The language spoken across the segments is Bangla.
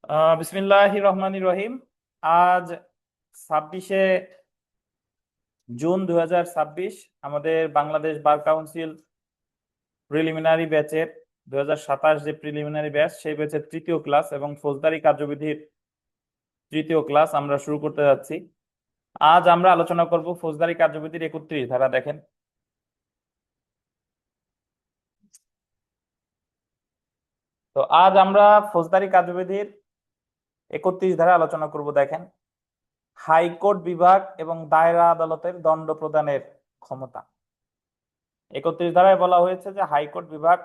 বিসমিল্লাহির রহমানির রহিম। আজ 26শে জুন 2026। আমাদের বাংলাদেশ বার কাউন্সিল প্রিলিমিনারি ব্যাচের 2027 যে প্রিলিমিনারি ব্যাচ, সেই ব্যাচের তৃতীয় ক্লাস এবং ফৌজদারি কার্যবিধির তৃতীয় ক্লাস আমরা শুরু করতে যাচ্ছি। আজ আমরা আলোচনা করব ফৌজদারি কার্যবিধির 31 ধারা। দেখেন, তো আজ আমরা ফৌজদারি কার্যবিধির 31 ধারা আলোচনা করব। দেখেন, হাইকোর্ট বিভাগ এবং দায়রা আদালতের দণ্ড প্রদানের ক্ষমতা। 31 ধারায় বলা হয়েছে যে হাইকোর্ট বিভাগ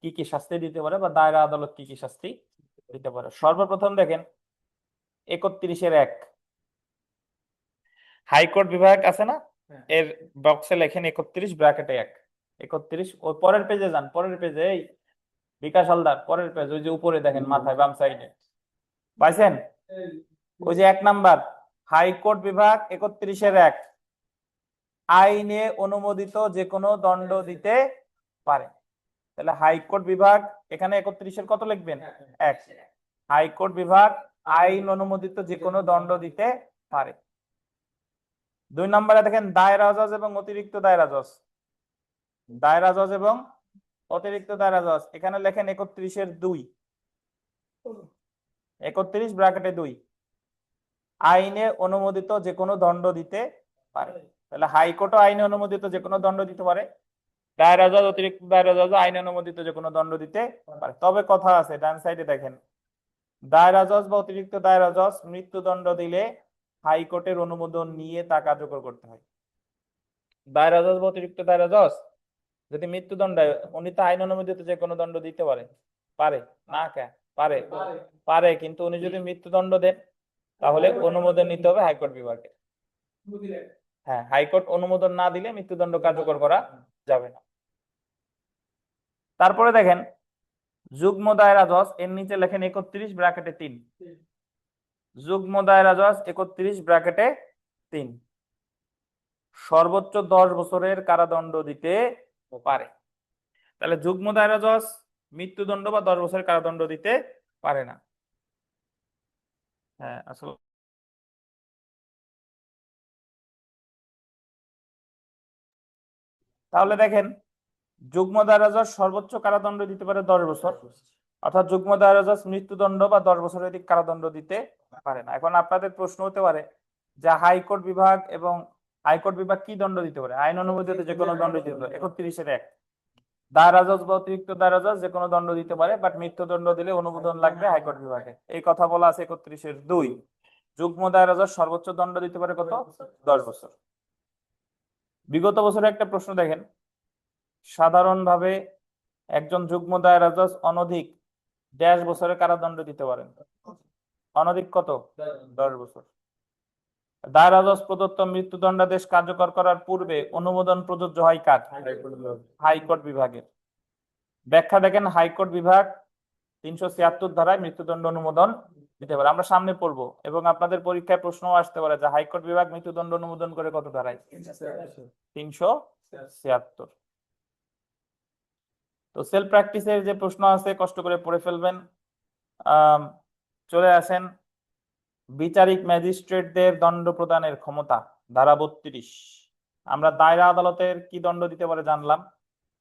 কি কি শাস্তি দিতে পারে বা দায়রা আদালত কি কি শাস্তি দিতে পারে। সর্বপ্রথম দেখেন 31-1 হাইকোর্ট বিভাগ আছে না, এর বক্সে লেখেন 31 ব্র্যাকেটে 1। 31 ওই পরের পেজে যান, পরের পেজে, এই বিকাশ হালদার পরের পেজ, ওই যে উপরে দেখেন মাথায় বাম সাইডে পাইছেন, ওই যে 1 নাম্বার হাইকোর্ট বিভাগ 31-1 আইনে অনুমোদিত যে কোনো দণ্ড দিতে পারে। তাহলে হাইকোর্ট বিভাগ এখানে 31-এর কত লিখবেন? 1। হাইকোর্ট বিভাগ আইন অনুমোদিত যে কোনো দণ্ড দিতে পারে। 2 নম্বরে দেখেন দায়রা জজ এবং অতিরিক্ত দায়রা জজ। দায়রা জজ এবং অতিরিক্ত দায়রা জজ এখানে লেখেন 31-2। 31 ব্র্যাকেটে 2 আইনে অনুমোদিত যে কোনো দণ্ড দিতে পারে। তাহলে হাইকোর্টও আইনে অনুমোদিত যে কোনো দণ্ড দিতে পারে, দায়রা জজ অতিরিক্ত দায়রা জজ আইন অনুমোদিত যে কোনো দণ্ড দিতে পারে। তবে কথা আছে, ডান সাইডে দেখেন, দায়রা জজ বা অতিরিক্ত দায়রা জজ মৃত্যুদণ্ড দিলে হাইকোর্টের অনুমোদন নিয়ে তা কার্যকর করতে হয়। দায়রা জজ বা অতিরিক্ত দায়রা জজ যদি মৃত্যুদণ্ড, উনি তো আইন অনুমোদিত যে কোনো দণ্ড দিতে পারে, পারে না? কে পারে? পারে, কিন্তু উনি যদি মৃত্যুদণ্ড দেন তাহলে অনুমোদন নিতে হবে হাইকোর্ট বিভাগে। হ্যাঁ, হাইকোর্ট অনুমোদন না দিলে মৃত্যুদণ্ড কার্যকর করা যাবে না। তারপরে দেখেন যুগ্ম দায়রা জজ, এর নিচে লেখেন 31 ব্র্যাকেটে 3। যুগ্ম দায়রা জজ 31 ব্র্যাকেটে 3 সর্বোচ্চ 10 বছরের কারাদণ্ড দিতে পারে। তাহলে যুগ্ম দায়রা জজ মৃত্যুদণ্ড বা 10 বছরের কারাদণ্ড দিতে পারে না। হ্যাঁ, আসলে তাহলে দেখেন যুগ্ম দায়রা জজ সর্বোচ্চ কারাদণ্ড দিতে পারে 10 বছর, অর্থাৎ যুগ্ম দায়রা জজ মৃত্যুদণ্ড বা 10 বছরের অধিক কারাদণ্ড দিতে পারে না। এখন আপনাদের প্রশ্ন হতে পারে যে হাইকোর্ট বিভাগ এবং হাইকোর্ট বিভাগ কি দণ্ড দিতে পারে? আইন অনুমোদিত যে কোনো দণ্ড দিতে পারে 31-1। দায়রা জজ বা অতিরিক্ত দায়রা জজ যে কোনো দণ্ড দিতে পারে, বাট মৃত্যুদণ্ড দিলে অনুমোদন লাগবে হাইকোর্ট বিভাগে। এই কথা বলা আছে 31-2। যুগ্ম দায়রা জজ সর্বোচ্চ দণ্ড দিতে পারে কত? 10 বছর। বিগত বছরে একটা প্রশ্ন দেখেন, সাধারণভাবে একজন যুগ্ম দায়রা জজ অনধিক 10 বছরের কারাদণ্ড দিতে পারেন। অনধিক কত? 10 বছর। দায়রা জজ প্রদত্ত মৃত্যুদণ্ডাদেশ কার্যকর করার পূর্বে অনুমোদন প্রযোজ্য হয় কার? হাইকোর্ট বিভাগের। ব্যাখ্যা দেখেন, হাইকোর্ট বিভাগ 376 ধারায় মৃত্যুদণ্ড অনুমোদন দিতে পারে। আমরা সামনে পড়বো এবং আপনাদের পরীক্ষায় প্রশ্নও আসতে পারে যে হাইকোর্ট বিভাগ মৃত্যুদণ্ড অনুমোদন করে কত ধারায়? 376। তো সেলফ প্র্যাকটিসের যে প্রশ্ন আছে কষ্ট করে পড়ে ফেলবেন। চলে আসেন বিচারিক ম্যাজিস্ট্রেটদের দণ্ড প্রদানের ক্ষমতা, ধারা 32। আমরা দায়রা আদালতের কি দণ্ড দিতে পারে জানলাম,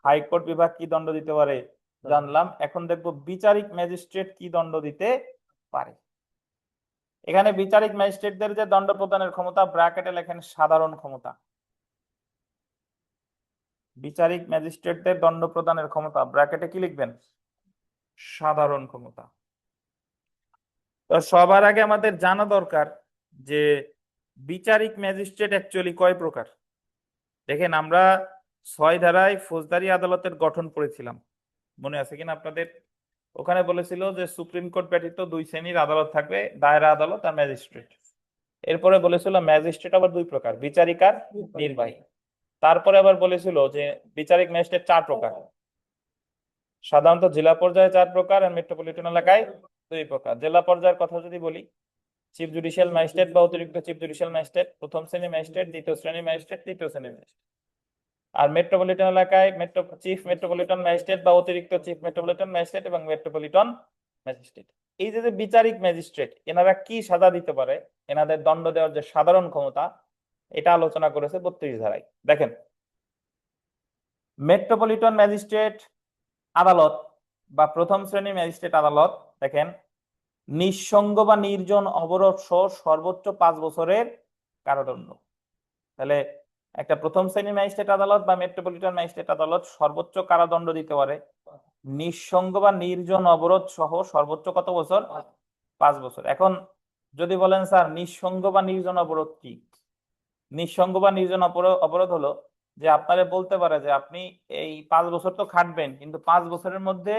হাইকোর্ট বিভাগ কি দণ্ড দিতে পারে জানলাম। এখন দেখব বিচারিক ম্যাজিস্ট্রেট কি দণ্ড দিতে পারে। এখানে বিচারিক ম্যাজিস্ট্রেটদের যে দণ্ড প্রদানের ক্ষমতা, ব্র্যাকেটে লেখেন সাধারণ ক্ষমতা। বিচারিক ম্যাজিস্ট্রেটদের দণ্ড প্রদানের ক্ষমতা ব্র্যাকেটে কি লিখবেন? সাধারণ ক্ষমতা। তো সবার আগে আমাদের জানা দরকার যে বিচারিক ম্যাজিস্ট্রেট অ্যাকচুয়ালি কয় প্রকার। দেখেন, আমরা 6 ধারায় ফৌজদারি আদালতের গঠন পড়েছিলাম, মনে আছে কিনা আপনাদের? ওখানে বলেছিল যে সুপ্রিম কোর্ট ব্যতীত 2 শ্রেণীর আদালত থাকবে, দায়রা আদালত আর ম্যাজিস্ট্রেট। এরপরে বলেছিল ম্যাজিস্ট্রেট আবার 2 প্রকার, বিচারিক আর নির্বাহী। তারপরে আবার বলেছিল যে বিচারিক ম্যাজিস্ট্রেট 4 প্রকার, সাধারণত জেলা পর্যায়ে 4 প্রকার আর মেট্রোপলিটন এলাকায় 2 প্রকার। জেলা পর্যায়ের কথা যদি বলি, চিফ জুডিশিয়াল ম্যাজিস্ট্রেট বা অতিরিক্ত চিফ জুডিশিয়াল ম্যাজিস্ট্রেট, প্রথম শ্রেণীর ম্যাজিস্ট্রেট, দ্বিতীয় শ্রেণীর ম্যাজিস্ট্রেট, তৃতীয় শ্রেণীর ম্যাজিস্ট্রেট। আর মেট্রোপলিটন এলাকায় চিফ মেট্রোপলিটন ম্যাজিস্ট্রেট বা অতিরিক্ত চিফ মেট্রোপলিটন ম্যাজিস্ট্রেট এবং মেট্রোপলিটন ম্যাজিস্ট্রেট। এই যে বিচারিক ম্যাজিস্ট্রেট এনারা কি সাজা দিতে পারে, এনাদের দণ্ড দেওয়ার যে সাধারণ ক্ষমতা, এটা আলোচনা করেছে 32 ধারায়। দেখেন, মেট্রোপলিটন ম্যাজিস্ট্রেট আদালত বা প্রথম শ্রেণীর ম্যাজিস্ট্রেট আদালত, দেখেন, নিঃসঙ্গ বা নির্জন অবরোধ সহ সর্বোচ্চ 5 বছরের কারাদণ্ড। তাহলে একটা প্রথম শ্রেণীর ম্যাজিস্ট্রেট আদালত বা মেট্রোপলিটন ম্যাজিস্ট্রেট আদালত সর্বোচ্চ কারাদণ্ড দিতে পারে নিঃসঙ্গ বা নির্জন অবরোধ সহ সর্বোচ্চ কত বছর? 5 বছর। এখন যদি বলেন স্যার নিঃসঙ্গ বা নির্জন অবরোধ কি? নিঃসঙ্গ বা নির্জন অবরোধ হলো যে আপনারে বলতে পারে যে আপনি এই 5 বছর তো খাটবেন, কিন্তু 5 বছরের মধ্যে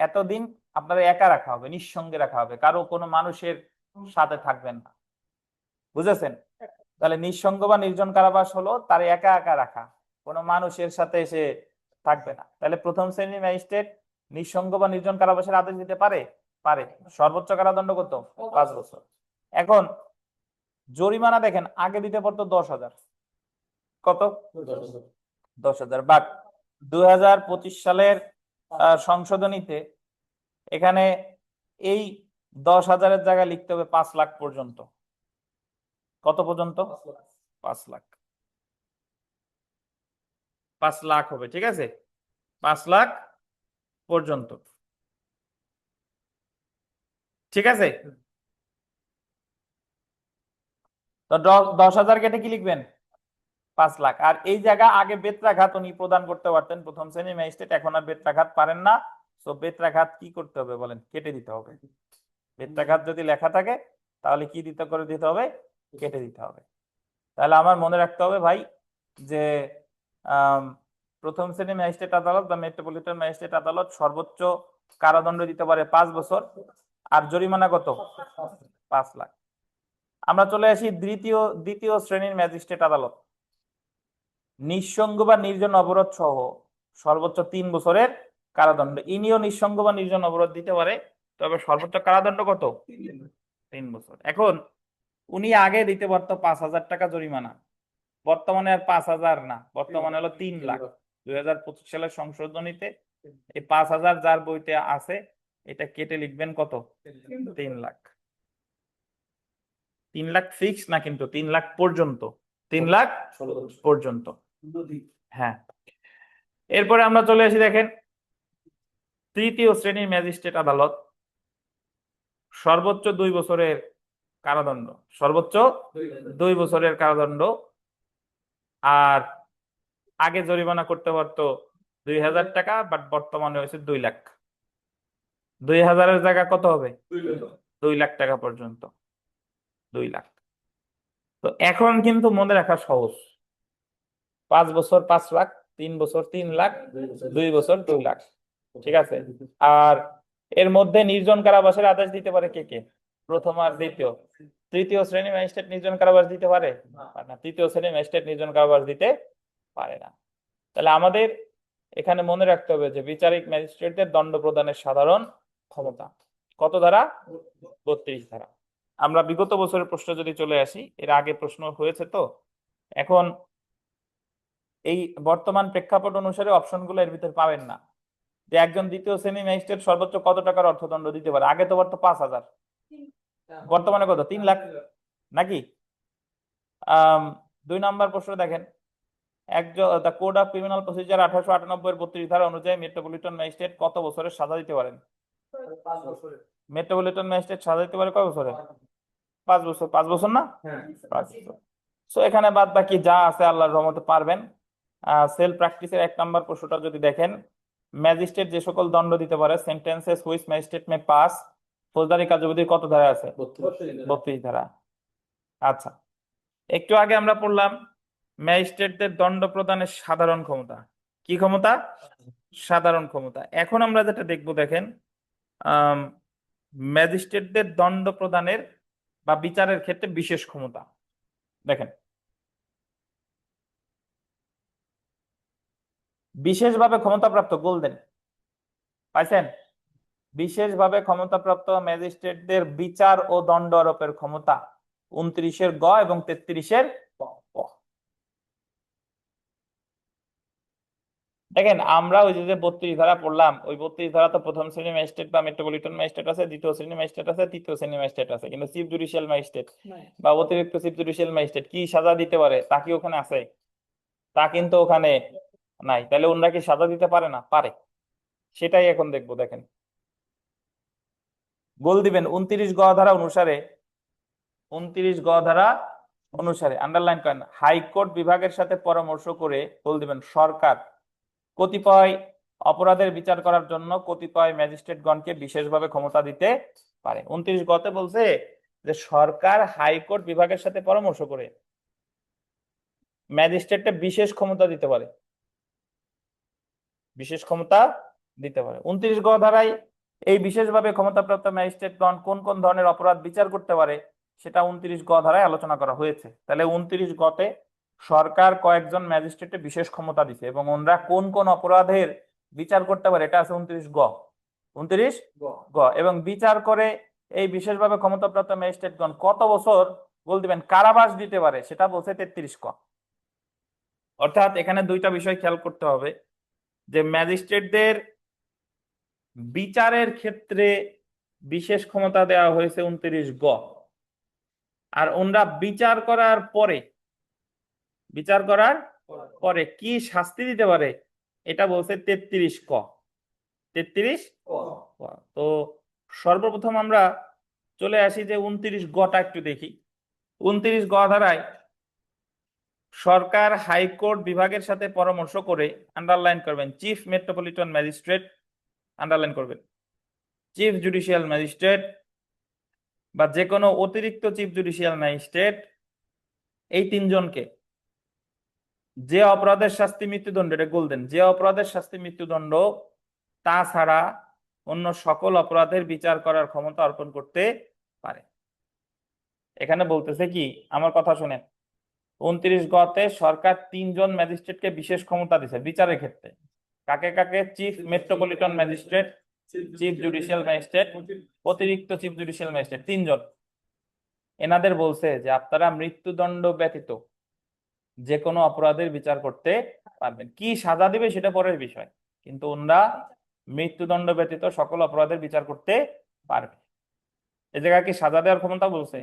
এতদিন আপনারা একা রাখা হবে, নিঃসঙ্গে রাখা হবে, কারো কোনো মানুষের সাথে থাকবেন না। বুঝেছেন? তাহলে নিঃসঙ্গ বা নির্জন কারাবাস হলো তার একা একা রাখা, কোনো মানুষের সাথে এসে থাকবে না। তাহলে প্রথম শ্রেণীর ম্যাজিস্ট্রেট নিঃসঙ্গ বা নির্জন কারাবাসের আদেশ দিতে পারে? পারে। সর্বোচ্চ কারাদণ্ড কত? 5 বছর। এখন জরিমানা দেখেন, আগে দিতে পারতো 10,000, কত? 10,000। বাট 2025 সালের সংশোধনীতে এখানে এই 10,000-এর জায়গায় লিখতে হবে 5 লাখ পর্যন্ত। কত পর্যন্ত? 5 লাখ। 5 লাখ হবে, ঠিক আছে? 5 লাখ পর্যন্ত, ঠিক আছে? তো 10,000 কেটে কি লিখবেন? 5 লাখ। আর এই জায়গা আগে বেত্রাঘাত উনি প্রদান করতে পারতেন প্রথম শ্রেণীর ম্যাজিস্ট্রেট, এখন আর বেত্রাঘাত পারেন না। তো বেত্রাঘাত কি করতে হবে বলেন? কেটে দিতে হবে। বেত্রাঘাত যদি লেখা থাকে তাহলে কি দিতে হবে? কেটে দিতে হবে। তাহলে আমার মনে রাখতে হবে ভাই যে প্রথম শ্রেণীর ম্যাজিস্ট্রেট আদালত বা মেট্রোপলিটন ম্যাজিস্ট্রেট আদালত সর্বোচ্চ কারাদণ্ড দিতে পারে 5 বছর, আর জরিমানা কত? 5 লাখ। আমরা চলে আসি দ্বিতীয় শ্রেণীর ম্যাজিস্ট্রেট আদালত। নিঃসঙ্গ বা নির্জন অবরোধ সহ সর্বোচ্চ 3 বছরের কারাদণ্ড। ইনিও নিঃসঙ্গ বা নির্জন অবরোধ দিতে পারে, তবে সর্বোচ্চ কারাদণ্ড কত? 3 বছর। এখন উনি আগে দিতে পারতো 5,000 টাকা জরিমানা, বর্তমানে আর 5,000 না, বর্তমানে হলো 3 লাখ। 2025 সালের সংশোধনীতে এই 5,000 যার বইতে আছে এটা কেটে লিখবেন কত? 3 লাখ। 3 লাখ ফিক্স না, কিন্তু 3 লাখ পর্যন্ত। 3 লাখ পর্যন্ত। হ্যাঁ। এরপরে আমরা চলে আসি, দেখেন, তৃতীয় শ্রেণীর ম্যাজিস্ট্রেট আদালত সর্বোচ্চ 2 বছরের কারাদণ্ড। সর্বোচ্চ 2 বছরের কারাদণ্ড। আর আগে জরিমানা করতে পারতো 2,000 টাকা, বাট বর্তমানে হয়েছে 2 লাখ। 2,000-এর জায়গা কত হবে? 2 লাখ টাকা পর্যন্ত। 2 লাখ। তো এখন কিন্তু মনে রাখা সহজ, 5 বছর 5 লাখ, 3 বছর 3 লাখ, 2 বছর 2 লাখ, ঠিক আছে? আর এর মধ্যে নির্জন কারাবাসের আদেশ দিতে পারে কে কে? প্রথম আর দ্বিতীয়। তৃতীয় শ্রেণী ম্যাজিস্ট্রেট নির্জন কারাবাস দিতে পারে না, তৃতীয় শ্রেণী ম্যাজিস্ট্রেট নির্জন কারাবাস দিতে পারে না। তাহলে আমাদের এখানে মনে রাখতে হবে যে বিচারিক ম্যাজিস্ট্রেটদের দণ্ড প্রদানের সাধারণ ক্ষমতা কত ধারা? 32 ধারা। আমরা বিগত বছরের প্রশ্ন যদি চলে আসি, এর আগে প্রশ্ন হয়েছে তো, এখন এই বর্তমান প্রেক্ষাপট অনুসারে অপশনগুলো এর ভিতরে পাবেন না যে একজন দ্বিতীয় শ্রেণী ম্যাজিস্ট্রেট সর্বোচ্চ কত টাকার অর্থদণ্ড দিতে পারে। আগে তো পারতো 5,000, বর্তমানে কত? 3 লাখ নাকি? 2 নম্বর প্রশ্ন দেখেন, the code of criminal procedure 1898 এর 32 ধারা অনুযায়ী মেট্রোপলিটন ম্যাজিস্ট্রেট কত বছরের সাজা দিতে পারেন? মেট্রোপলিটন ম্যাজিস্ট্রেট সাজা দিতে পারে কয় বছরে? 5 বছর। 5 বছর না? 5 বছর। সো এখানে বাদ বাকি যা আছে আল্লাহর রহমতে পারবেন। সেল প্র্যাকটিসের 1 নম্বর প্রশ্নটা যদি দেখেন, ম্যাজিস্ট্রেট যে সকল দণ্ড দিতে পারে, sentences which magistrate May pass, ফৌজদারি কার্যবিধির কত ধারা আছে? 32 ধারা। আচ্ছা, একটু আগে আমরা পড়লাম ম্যাজিস্ট্রেটদের দণ্ড প্রদানের সাধারণ ক্ষমতা। কি ক্ষমতা? সাধারণ ক্ষমতা। এখন আমরা যেটা দেখবো, দেখেন, ম্যাজিস্ট্রেটদের দণ্ড প্রদানের বা বিচারের ক্ষেত্রে বিশেষ ক্ষমতা। দেখেন, বিশেষভাবে ক্ষমতাপ্রাপ্ত, গোল্ডেন পাইছেন? বিশেষভাবে ক্ষমতাপ্রাপ্ত ম্যাজিস্ট্রেটদের বিচার ও দণ্ড আরোপের ক্ষমতা 29-এর গ এবং 33-এর প। দেখেন আমরা ওই যে 32 ধারা পড়লাম, ওই 32 ধারা তো প্রথম শ্রেণী ম্যাজিস্ট্রেট বা মেট্রোপলিটন ম্যাজিস্ট্রেট আছে, দ্বিতীয় শ্রেণী ম্যাজিস্ট্রেট আছে, তৃতীয় শ্রেণী ম্যাজিস্ট্রেট আছে, কিন্তু চিফ জুডিশিয়াল ম্যাজিস্ট্রেট বা অতিরিক্ত চিফ জুডিশিয়াল ম্যাজিস্ট্রেট কি সাজা দিতে পারে তা কি ওখানে আছে? তা কিন্তু ওখানে নাই। তাহলে ওনারা কি সাজা দিতে পারে না? পারে। সেটাই এখন দেখবো। দেখেন, গোল দিবেন 29 গ ধারা অনুসারে, 29 গ ধারা অনুসারে আন্ডারলাইন করেন, হাইকোর্ট বিভাগের সাথে পরামর্শ করে গোল দিবেন সরকার কতিপয় অপরাধের বিচার করার জন্য কতিপয় ম্যাজিস্ট্রেটগণকে বিশেষভাবে ক্ষমতা দিতে পারে। 29 গতে বলছে যে সরকার হাইকোর্ট বিভাগের সাথে পরামর্শ করে ম্যাজিস্ট্রেটকে বিশেষ ক্ষমতা দিতে পারে, বিশেষ ক্ষমতা দিতে পারে। 29 গ ধারায় এই বিশেষভাবে ক্ষমতাপ্রাপ্ত ম্যাজিস্ট্রেটগণ কোন কোন ধরনের অপরাধ বিচার করতে পারে সেটা 29 গ ধারায় আলোচনা করা হয়েছে। তাহলে 29 গতে সরকার কয়েকজন ম্যাজিস্ট্রেটে বিশেষ ক্ষমতা দিছে এবং ওনারা কোন কোন অপরাধের বিচার করতে পারে এটা আছে 29 গ। 29 গ এবং বিচার করে এই বিশেষভাবে ক্ষমতাপ্রাপ্ত ম্যাজিস্ট্রেটগণ কত বছর বল দিবেন কারাবাস দিতে পারে সেটা বলছে 33 ক। অর্থাৎ এখানে দুইটা বিষয় খেয়াল করতে হবে, যে ম্যাজিস্ট্রেটদের বিচারের ক্ষেত্রে বিশেষ ক্ষমতা দেওয়া হয়েছে 29 গ, আর ওনারা বিচার করার পরে, বিচার করার পরে কি শাস্তি দিতে পারে এটা বলছে 33 ক। 33 ক। তো সর্বপ্রথম আমরা চলে আসি যে 29 গটা একটু দেখি। 29 গ ধারায় সরকার হাইকোর্ট বিভাগের সাথে পরামর্শ করে, আন্ডারলাইন করবেন, চিফ মেট্রোপলিটন ম্যাজিস্ট্রেট, আন্ডারলাইন করবেন, চিফ জুডিশিয়াল ম্যাজিস্ট্রেট বা যে কোনো অতিরিক্ত চিফ জুডিশিয়াল ম্যাজিস্ট্রেট, এই তিনজনকে যে অপরাধের শাস্তি মৃত্যুদণ্ড, এটা গোল্ডেন, যে অপরাধের শাস্তি মৃত্যুদণ্ড তাছাড়া অন্য সকল অপরাধের বিচার করার ক্ষমতা অর্পণ করতে পারে। এখানে বলতেছে কি, আমার কথা শুনেন, 29 গতে সরকার তিনজন ম্যাজিস্ট্রেটকে বিশেষ ক্ষমতা দিছে বিচারের ক্ষেত্রে। কাকে কাকে? Chief metropolitan magistrate, chief judicial magistrate, অতিরিক্ত চিফ জুডিশিয়াল ম্যাজিস্ট্রেট, তিনজন। এনাদের বলছে যে আপনারা মৃত্যুদণ্ড ব্যতীত যে কোনো অপরাধের বিচার করতে পারবেন। কি সাজা দিবে সেটা পরের বিষয়, কিন্তু ওনারা মৃত্যুদণ্ড ব্যতীত সকল অপরাধের বিচার করতে পারবে। এই জায়গা কি সাজা দেওয়ার ক্ষমতা বলছে?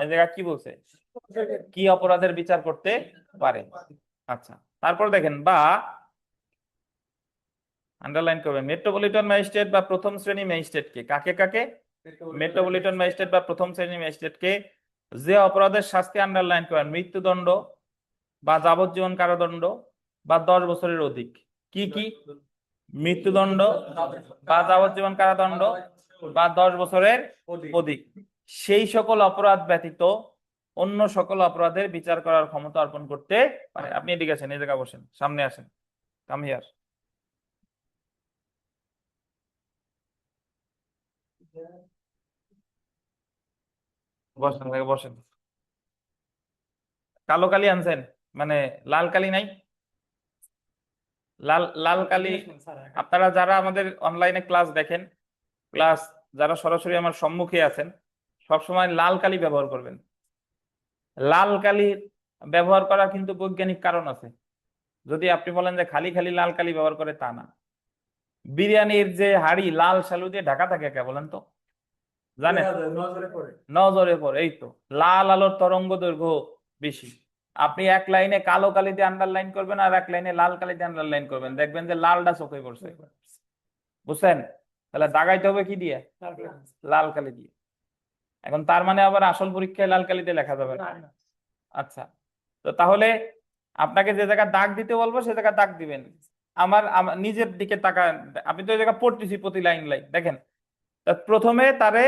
এই জায়গা কি বলছে? কি অপরাধের বিচার করতে পারে। আচ্ছা, তারপর দেখেন, বা আন্ডারলাইন করবেন, মেট্রোপলিটন ম্যাজিস্ট্রেট বা প্রথম শ্রেণী ম্যাজিস্ট্রেটকে, কাকে কাকে? মেট্রোপলিটন ম্যাজিস্ট্রেট বা প্রথম শ্রেণী ম্যাজিস্ট্রেটকে যে অপরাধের শাস্তি, আন্ডারলাইন করেন, মৃত্যুদণ্ড বা যাবজ্জীবন কারাদণ্ড বা 10 বছরের অধিক। কি কি? মৃত্যুদণ্ড বা যাবজ্জীবন কারাদণ্ড বা 10 বছরের অধিক, সেই সকল অপরাধ ব্যতীত অন্য সকল অপরাধের বিচার করার ক্ষমতা অর্পণ করতে পারে। আপনি এদিকে আছেন, এই জায়গায় বসেন, সামনে আসেন, কাম হিয়ার। বসেন, বসেন। কালো কালি আনছেন? মানে লাল কালি নাই? লাল লাল কালি, আপনারা যারা আমাদের অনলাইনে ক্লাস দেখেন, ক্লাস যারা সরাসরি আমার সম্মুখে আছেন, সবসময় লাল কালি ব্যবহার করবেন। লাল কালি ব্যবহার করার কিন্তু বৈজ্ঞানিক কারণ আছে। যদি আপনি বলেন যে খালি খালি লাল কালি ব্যবহার করে, তা না। বিরিয়ানির যে হাড়ি লাল সালু দিয়ে ঢাকা থাকে কে বলেন তো? জানেন? নজরে পড়ে, এই তো। লাল আলোর তরঙ্গ দৈর্ঘ্য বেশি। আপনি এক লাইনে কালো কালি দিয়ে আন্ডারলাইন করবেন আর এক লাইনে লাল কালি দিয়ে আন্ডারলাইন করবেন, দেখবেন যে লালটা চোখে পড়ছে। বুঝছেন? তাহলে দাগাইতে হবে কি দিয়ে? লাল কালি দিয়ে। এখন তার মানে আবার আসল পরীক্ষায় লাল কালি দিয়ে লেখা যাবে না? আচ্ছা, তো তাহলে আপনাকে যে জায়গায় দাগ দিতে বলবো সে জায়গায় দাগ দিবেন। আমার নিজের দিকে তাকা, আমি তো এই জায়গা পড়তেছি প্রতি লাইন লাইন। দেখেন, তা প্রথমে তারে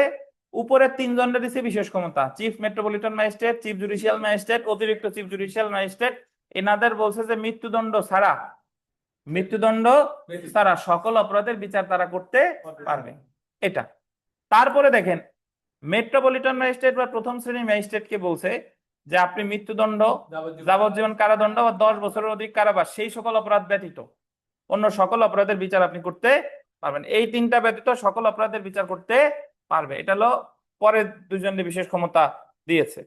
উপরের তিনজনের দিছে বিশেষ ক্ষমতা, chief metropolitan magistrate, chief judicial magistrate, অতিরিক্ত চিফ জুডিশিয়াল ম্যাজিস্ট্রেট। এনাদের বলছে যে মৃত্যুদণ্ড ছাড়া, মৃত্যুদণ্ড ছাড়া সকল অপরাধের বিচার তারা করতে পারবে। এটা। তারপরে দেখেন, মেট্রোপলিটন ম্যাজিস্ট্রেট বা প্রথম শ্রেণীর ম্যাজিস্ট্রেটকে বলছে যে আপনি মৃত্যুদণ্ড, যাবজ্জীবন কারাদণ্ড বা 10 বছরের অধিক কারাবাস, সেই সকল অপরাধ ব্যতীত অন্য সকল অপরাধের বিচার আপনি করতে পারবেন। এই তিনটা ব্যতীত সকল অপরাধের বিচার করতে পারবে। এটা হলো পরে দুজনের বিশেষ ক্ষমতা দিয়েছে।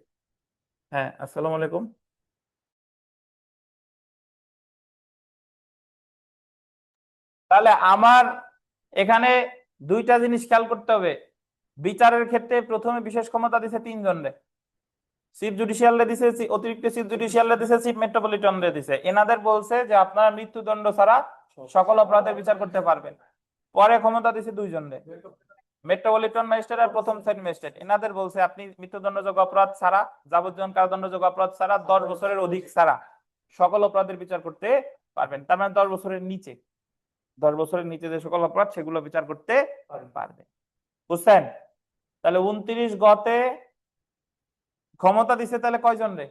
হ্যাঁ, আসসালামু আলাইকুম। তাহলে আমার এখানে দুইটা জিনিস খেয়াল করতে হবে। বিচারের ক্ষেত্রে প্রথমে বিশেষ ক্ষমতা দিছে তিনজন রে, চিফ জুডিশিয়াল রে দিছে, অতিরিক্ত চিফ জুডিশিয়াল রে দিছে, চিফ মেট্রোপলিটন রে দিছে। এনাদের বলছে যে আপনারা মৃত্যুদণ্ড ছাড়া সকল অপরাধের বিচার করতে পারবেন। পরে ক্ষমতা দিছে দুইজন রে, মেট্রোপলিটন ম্যাজিস্ট্রেট আর প্রথম শ্রেণী ম্যাজিস্ট্রেট। এনাদের বলছে আপনি মৃত্যুদণ্ডযোগ্য অপরাধ ছাড়া, যাবজ্জীবন কারাদণ্ডযোগ্য অপরাধ ছাড়া, 10 বছরের অধিক ছাড়া সকল অপরাধের বিচার করতে পারবেন। তার মানে 10 বছরের নিচে, 10 বছরের নিচে যে সকল অপরাধ সেগুলো বিচার করতে পারবে। বুঝছেন? তাহলে 29 গতে ক্ষমতা দিছে তাহলে কয়জন রে?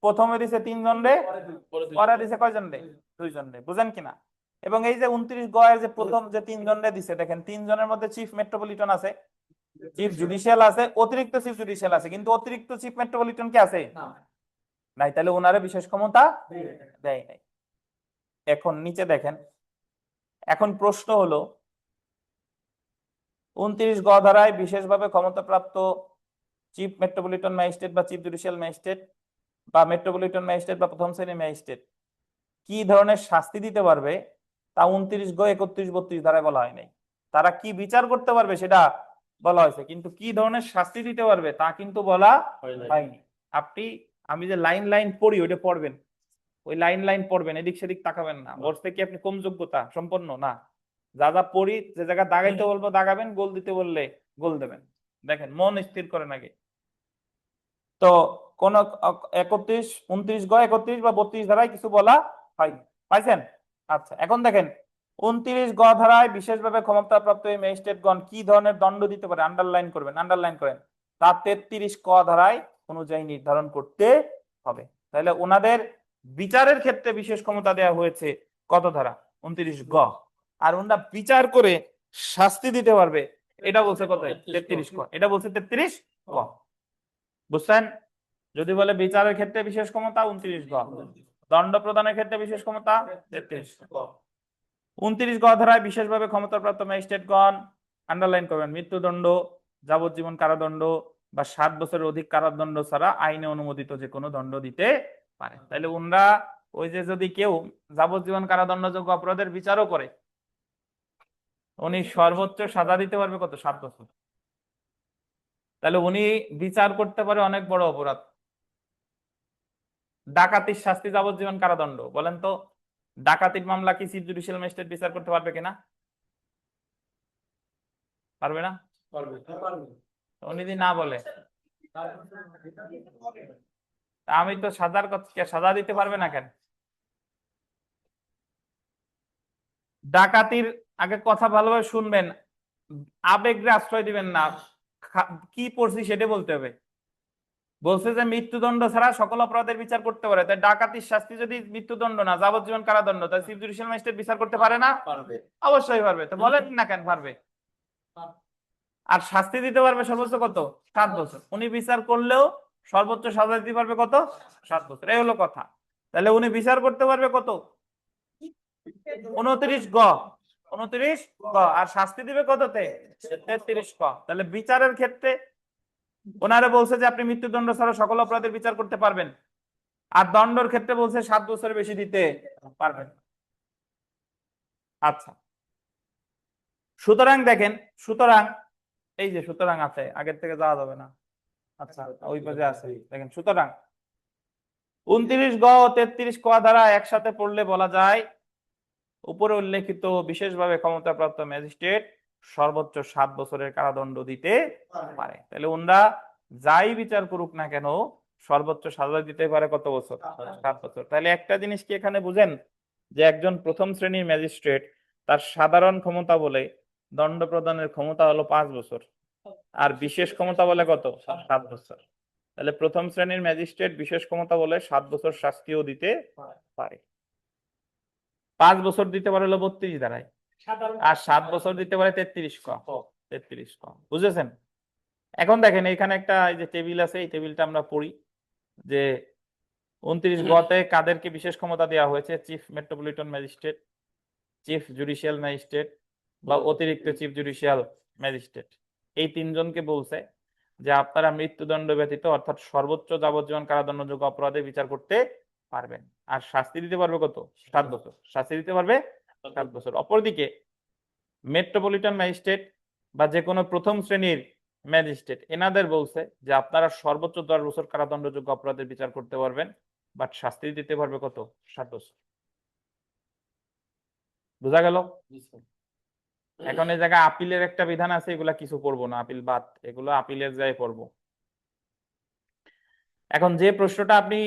প্রথমে দিছে তিনজন রে, পরে দিছে কয়জন রে? দুইজন রে। বুঝেন কিনা? এবং এই যে 29 গয়ের যে প্রথম যে তিনজন রে দিছে, দেখেন তিনজনের মধ্যে চিফ মেট্রোপলিটন আছে, চিফ জুডিশিয়াল আছে, অতিরিক্ত চিফ জুডিশিয়াল আছে, কিন্তু অতিরিক্ত চিফ মেট্রোপলিটন কি আছে? নাই। তাহলে ওনারে বিশেষ ক্ষমতা দেয় নাই। এখন নিচে দেখেন, এখন প্রশ্ন হলো 29 গ ধারায় বিশেষভাবে ক্ষমতাপ্রাপ্ত চিফ মেট্রোপলিটন ম্যাজিস্ট্রেট বা চিফ জুডিশিয়াল ম্যাজিস্ট্রেট বা মেট্রোপলিটন ম্যাজিস্ট্রেট বা প্রথম শ্রেণীর ম্যাজিস্ট্রেট কি ধরনের শাস্তি দিতে পারবে তা 29 গ 31 32 ধারায় বলা হয় নাই। তারা কি বিচার করতে পারবে সেটা বলা হয়েছে, কিন্তু কি ধরনের শাস্তি দিতে পারবে তা কিন্তু বলা হয়নি। আপনি আমি যে লাইন লাইন পড়ি ওইটা পড়বেন, ওই লাইন লাইন পড়বেন, এদিক সেদিক তাকাবেন না। ওর থেকে আপনি কম যোগ্যতা সম্পন্ন না। যা যা পড়ি, যে জায়গা দাগাইতে বলবো দাগাবেন, গোল দিতে বললে গোল দেবেন। দেখেন মন স্থির করেন আগে। তো কোন 31 29 গ 31 বা 32 ধারায় কিছু বলা হয়নি, পাইছেন? আচ্ছা, এখন দেখেন 29 গ ধারায় বিশেষভাবে ক্ষমতাপ্রাপ্ত এই ম্যাজিস্ট্রেটগণ কি ধরনের দণ্ড দিতে পারে, আন্ডারলাইন করবেন, আন্ডারলাইন করেন। তা 33 ক ধারায় অনুযায়ী নির্ধারণ করতে হবে। তাহলে ওনাদের বিচারের ক্ষেত্রে বিশেষ ক্ষমতা দেওয়া হয়েছে কত ধারা? 29 গ। আর ওনারা বিচার করে শাস্তি দিতে পারবে, এটা বলছে কত? 33 ক। এটা বলছে 33 ক। বুঝছেন? যদি বলে বিচারের ক্ষেত্রে বিশেষ ক্ষমতা 29 গ, দণ্ড প্রদানের ক্ষেত্রে বিশেষ ক্ষমতা 33 গ। 29 গ ধারায় বিশেষভাবে ক্ষমতাপ্রাপ্ত ম্যাজিস্ট্রেটগণ, আন্ডারলাইন করবেন, মৃত্যুদণ্ড, যাবজ্জীবন কারাদণ্ড বা 7 বছরের অধিক কারাদণ্ড ছাড়া আইনে অনুমোদিত যে কোনো দণ্ড দিতে পারে। তাহলে উনরা ওই যে যদি কেউ যাবজ্জীবন কারাদণ্ডযোগ্য অপরাধের বিচারও করে, উনি সর্বোচ্চ সাজা দিতে পারবে কত? 7 বছর। তাহলে উনি বিচার করতে পারে অনেক বড় অপরাধ। ডাকাতির শাস্তি যাবজ্জীবন কারাদণ্ড, বলেন তো ডাকাতির মামলা কি চিফ জুডিশিয়াল ম্যাজিস্ট্রেট বিচার করতে পারবে কিনা? পারবে না? উনি যদি না বলে, আমি তো সাজা দিতে পারবে না কেন? ডাকাতির আগে কথা ভালোভাবে শুনবেন, আবেগরে আশ্রয় দিবেন না। কি পড়ছি সেটা বলতে হবে। বলছে যে মৃত্যুদণ্ড ছাড়া সকল অপরাধের বিচার করতে পারে। তাই ডাকাতির শাস্তি যদি মৃত্যুদণ্ড না, যাবজ্জীবন কারাদণ্ড, তাই চিফ জুডিশিয়াল ম্যাজিস্ট্রেট বিচার করতে পারে না? অবশ্যই পারবে। তো বলেন না কেন পারবে? আর শাস্তি দিতে পারবে সর্বোচ্চ কত? 7 বছর। উনি বিচার করলেও সর্বোচ্চ সাজা দিতে পারবে কত? 7 বছর। এই হলো কথা। তাহলে উনি বিচার করতে পারবে কত? 29 গ, 29 গ। আর শাস্তি দিবে কততে? 33 ক। তাহলে বিচারের ক্ষেত্রে ওনারা বলছে যে আপনি মৃত্যুদণ্ড ছাড়া সকল অপরাধের বিচার করতে পারবেন, আর দণ্ডের ক্ষেত্রে বলছে 7 বছরের বেশি দিতে পারবেন। আচ্ছা, সুতরাং দেখেন, সুতরাং এই যে সুতরাং আছে, আগের থেকে যাওয়া যাবে না। আচ্ছা, ওই পেজে আছে দেখেন। সুতরাং 29 গ ও 33 ক ধারা একসাথে পড়লে বলা যায় উপরে উল্লেখিত বিশেষভাবে ক্ষমতাপ্রাপ্ত ম্যাজিস্ট্রেট সর্বোচ্চ 7 বছরের কারাদণ্ড দিতে পারে। তাহলে ওনারা যাই বিচার করুক না কেন সর্বোচ্চ সাজা দিতে পারে কত বছর? 7 বছর। তাহলে একটা জিনিস কি এখানে বুঝেন, যে একজন প্রথম শ্রেণীর ম্যাজিস্ট্রেট তার সাধারণ ক্ষমতা বলে দণ্ড প্রদানের ক্ষমতা হলো 5 বছর, আর বিশেষ ক্ষমতা বলে কত? 7 বছর। তাহলে প্রথম শ্রেণীর ম্যাজিস্ট্রেট বিশেষ ক্ষমতা বলে 7 বছর শাস্তিও দিতে পারে। 5 বছর দিতে পারে হলো 32 ধারায়, আর 7 বছর দিতে পারে 33 ক। 33 ক। বুঝেছেন? এখন দেখেন এখানে একটা এই যে টেবিল আছে, এই টেবিলটা আমরা পড়ি যে 29 গতে কাদেরকে বিশেষ ক্ষমতা দেওয়া হয়েছে? Chief metropolitan magistrate, chief judicial magistrate বা অতিরিক্ত চিফ জুডিশিয়াল ম্যাজিস্ট্রেট। এই তিনজনকে বলছে যে আপনারা মৃত্যুদণ্ড ব্যতীত অর্থাৎ সর্বোচ্চ যাবজ্জীবন কারাদণ্ডযোগ্য অপরাধে বিচার করতে পারবেন, আর শাস্তি দিতে পারবে কত? 7 বছর। শাস্তি দিতে পারবে 7 বছর। অপরদিকে মেট্রোপলিটন ম্যাজিস্ট্রেট বা যে কোনো প্রথম শ্রেণীর ম্যাজিস্ট্রেট এনাদের বলছে যে আপনারা সর্বোচ্চ 10 বছর কারাদণ্ডযোগ্য অপরাধের বিচার করতে পারবেন, বাট শাস্তি দিতে পারবে কত? 7 বছর। বোঝা গেল? এখন এই জায়গায় আপিলের একটা বিধান আছে, এগুলা কিছু পড়বো না, আপিল বাদ, এগুলো আপিলের জায়গায় পড়বো। এখন যে প্রশ্নটা আপনি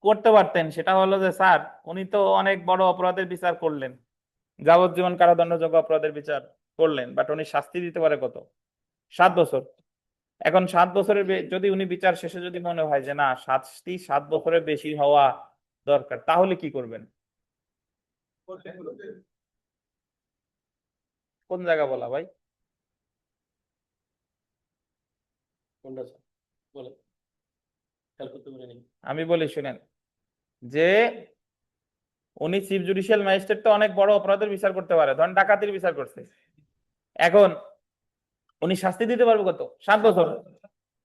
করতে পারতেন সেটা হলো যে স্যার উনি তো অনেক বড় অপরাধের বিচার করলেন, যাবজ্জীবন কারাদণ্ডযোগ্য অপরাধের বিচার করলেন, বাট উনি শাস্তি দিতে পারে কত? 7 বছর। এখন 7 বছরের যদি উনি বিচার শেষে যদি মনে হয় যে না শাস্তি 7 বছরের বেশি হওয়া দরকার, তাহলে কি করবেন? কোন জায়গা বলা ভাই? আমি বলি শুনেন, যে উনি চিফ জুডিশিয়াল ম্যাজিস্ট্রেট তো অনেক বড় অপরাধের বিচার করতে পারে, ধরেন ডাকাতির বিচার করছে, এখন উনি শাস্তি দিতে পারবে কত? 7 বছর।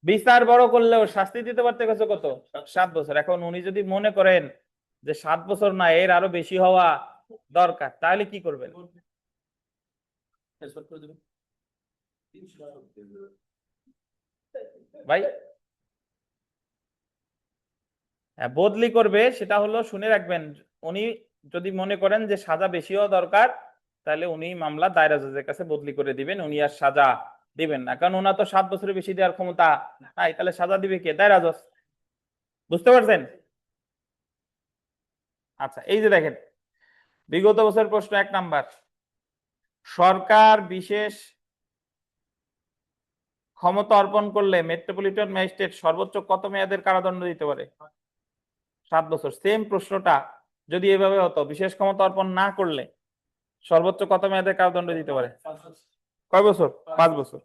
বিচার বড় করলেও শাস্তি দিতে পারতে গেছে কত? 7 বছর। এখন উনি যদি মনে করেন যে 7 বছর না এর আরো বেশি হওয়া দরকার, তাহলে কি করবেন ভাই? হ্যাঁ, বদলি করবে, সেটা হলো শুনে রাখবেন, উনি যদি মনে করেন যে সাজা বেশি হওয়া দরকার, তাহলে উনি মামলা দায়রা জজের কাছে বদলি করে দিবেন, উনি আর সাজা দিবেন না, কারণ ওনার তো 7 বছরের বেশি দেওয়ার ক্ষমতা নাই, তাহলে সাজা দিবে কে? দায়রা জজ। বুঝতে পারছেন? আচ্ছা, এই যে দেখেন বিগত বছর প্রশ্ন 1 নাম্বার, সরকার বিশেষ ক্ষমতা অর্পণ করলে মেট্রোপলিটন ম্যাজিস্ট্রেট সর্বোচ্চ কত মেয়াদের কারাদণ্ড দিতে পারে? 7 বছর। সেম প্রশ্নটা যদি এভাবে হতো, বিশেষ ক্ষমতা অর্পণ না করলে সর্বোচ্চ কত মেয়াদের কারাদণ্ড দিতে পারে? কয় বছর? 5 বছর।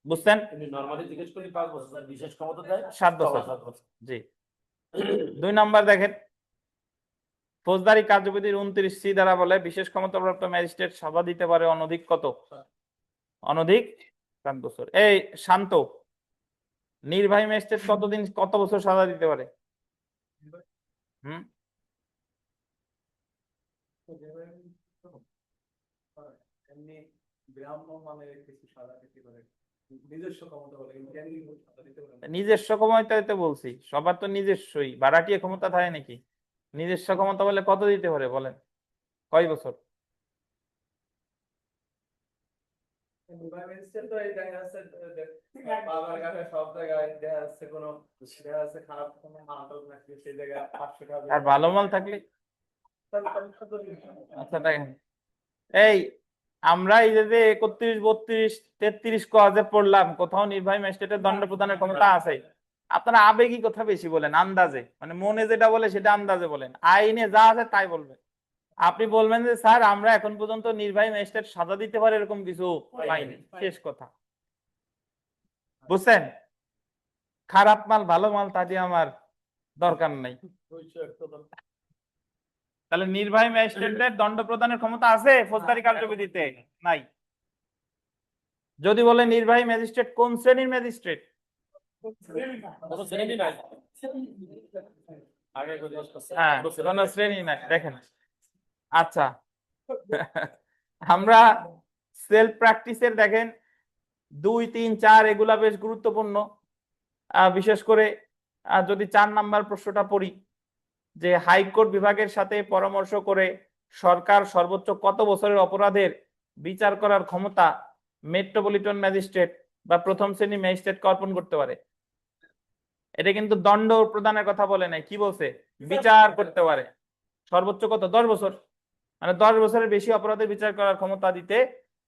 বুঝছেন? নরমালি জিজ্ঞেস করি 5 বছর, বিশেষ ক্ষমতা দেয় 7 বছর। জি। 2 নাম্বার দেখেন, ফৌজদারি কার্যবিধির 29C দ্বারা বলে বিশেষ ক্ষমতাপ্রাপ্ত ম্যাজিস্ট্রেট সাজা দিতে পারে অনধিক কত? অনধিক 7 বছর। এই শান্ত, নির্বাহী ম্যাজিস্ট্রেট কতদিন কত বছর সাজা দিতে পারে? হুম, নিজস্ব ক্ষমতা বলছি, সবার তো নিজস্বই, ভাড়াটিয়া ক্ষমতা থাকে নাকি? নিজস্ব ক্ষমতা বলে কত দিতে পারে বলেন? কয় বছর? আর ভালো মাল থাকলে? আচ্ছা দেখেন, এই আমরা এই যে 31, 32, 33 যে পড়লাম, কোথাও নির্বাহী ম্যাজিস্ট্রেটের দণ্ড প্রদানের ক্ষমতা আছে? আপনারা আবেগী কথা বেশি বলেন, আন্দাজে, মানে মনে যেটা বলে সেটা আন্দাজে বলেন, আইনে যা আছে তাই বলবেন। আপনি বলবেন যে স্যার আমরা এখন পর্যন্ত নির্বাহী ম্যাজিস্ট্রেট সাজা দিতে পারে এরকম কিছু পাইনি, শেষ কথা। বুঝছেন? খারাপ মাল ভালো মাল তা দিয়ে আমার দরকার নাই। তাহলে নির্বাহী ম্যাজিস্ট্রেটের দণ্ড প্রদানের ক্ষমতা আছে ফৌজদারি কার্যবিধিতে? নাই। যদি বলে নির্বাহী ম্যাজিস্ট্রেট কোন শ্রেণীর ম্যাজিস্ট্রেট? হ্যাঁ, কোন শ্রেণী নাই। দেখেন, আচ্ছা আমরা সেলফ প্র্যাকটিসের দেখেন 2, 3, 4 এগুলা বেশ গুরুত্বপূর্ণ। বিশেষ করে যদি 4 নাম্বার প্রশ্নটা পড়ি, যে হাইকোর্ট বিভাগের সাথে পরামর্শ করে সরকার সর্বোচ্চ কত বছরের অপরাধের বিচার করার ক্ষমতা মেট্রোপলিটন ম্যাজিস্ট্রেট বা প্রথম শ্রেণী ম্যাজিস্ট্রেটকে অর্পণ করতে পারে? এটা কিন্তু দণ্ড প্রদানের কথা বলে নাই, কি বলছে? বিচার করতে পারে। সর্বোচ্চ কত? 10 বছর। মানে 10 বছরের বেশি অপরাধের বিচার করার ক্ষমতা দিতে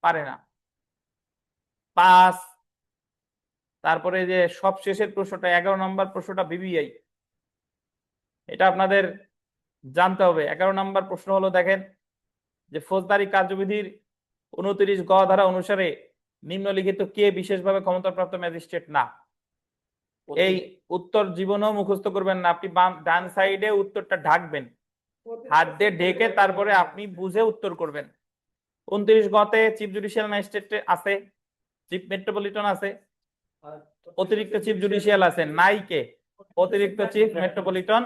পারে না। 5। তারপরে যে সব শেষের প্রশ্নটা 11 নম্বর প্রশ্নটা বিবিআই, এটা আপনাদের জানতে হবে। 11 নম্বর প্রশ্ন হলো দেখেন, যে ফৌজদারি কার্যবিধির 29 গ ধারা অনুসারে নিম্নলিখিত কে বিশেষভাবে ক্ষমতাপ্রাপ্ত ম্যাজিস্ট্রেট না? এই উত্তর জীবনেও মুখস্থ করবেন না, আপনি ডান সাইডে উত্তরটা ঢাকবেন, হাত দিয়ে ঢেকে তারপরে আপনি বুঝে উত্তর করবেন। 29 গতে চিফ জুডিশিয়াল ম্যাজিস্ট্রেট আছে, চিফ মেট্রোপলিটন আছে, অতিরিক্ত চিফ জুডিশিয়াল আছে, নাই কে? অতিরিক্ত চিফ মেট্রোপলিটন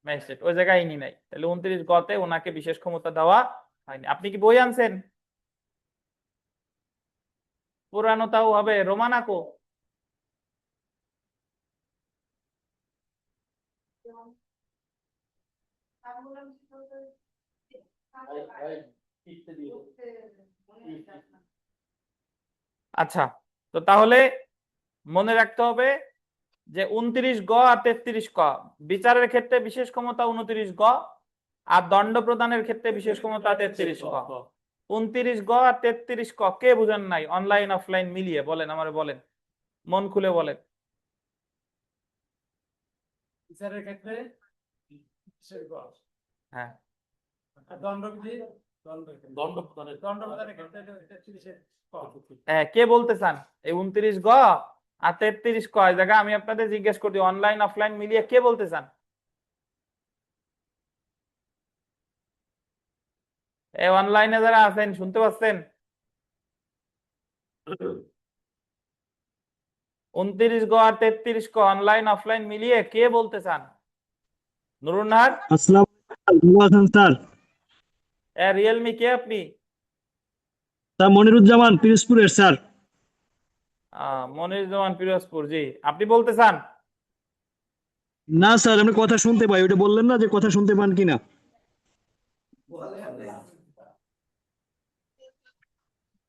ম্যাজিস্ট্রেট, ওই জায়গায় ইনি নাই। তাহলে 29 গতে ওনাকে বিশেষ ক্ষমতা দেওয়া হয়নি। আপনি কি বই আনছেন? পুরানো তাও হবে। রোমানাকো আচ্ছা, তো তাহলে মনে রাখতে হবে যে 29 গ আর 33 ক বিচারের ক্ষেত্রে বিশেষ ক্ষমতা 29 গ আর দণ্ড প্রদানের ক্ষেত্রে বিশেষ ক্ষমতা 33 ক। 29 গ আর 33 ক কে বুঝেন নাই? অনলাইন অফলাইন মিলিয়ে বলেন, আমারে বলেন, মন খুলে বলেন। বিচারের ক্ষেত্রে হ্যাঁ, দণ্ডবিধি দণ্ড প্রদানের ক্ষেত্রে 33 ক। হ্যাঁ, কে বলতে চান এই 29 গ আর 33 ক? এই জায়গা আমি আপনাদের জিজ্ঞেস করছি, অনলাইন অফলাইন মিলিয়ে কে বলতে চান? এই অনলাইনে যারা আছেন শুনতে পাচ্ছেন? 29 গ আর 33 ক অনলাইন অফলাইন মিলিয়ে কে বলতে চান? নুরুন নাহার? আসসালামু আলাইকুম, ভালো আছেন স্যার? রিয়েলমি কে আপনি? স্যার মনিরুজ্জামান পিরোজপুরের স্যার। মনিরুজ্জামান পিরোজপুর, জি। আপনি বলতে চান? না স্যার, আমি কথা শুনতে পাই, ওইটা বললেন না যে কথা শুনতে পান কিনা।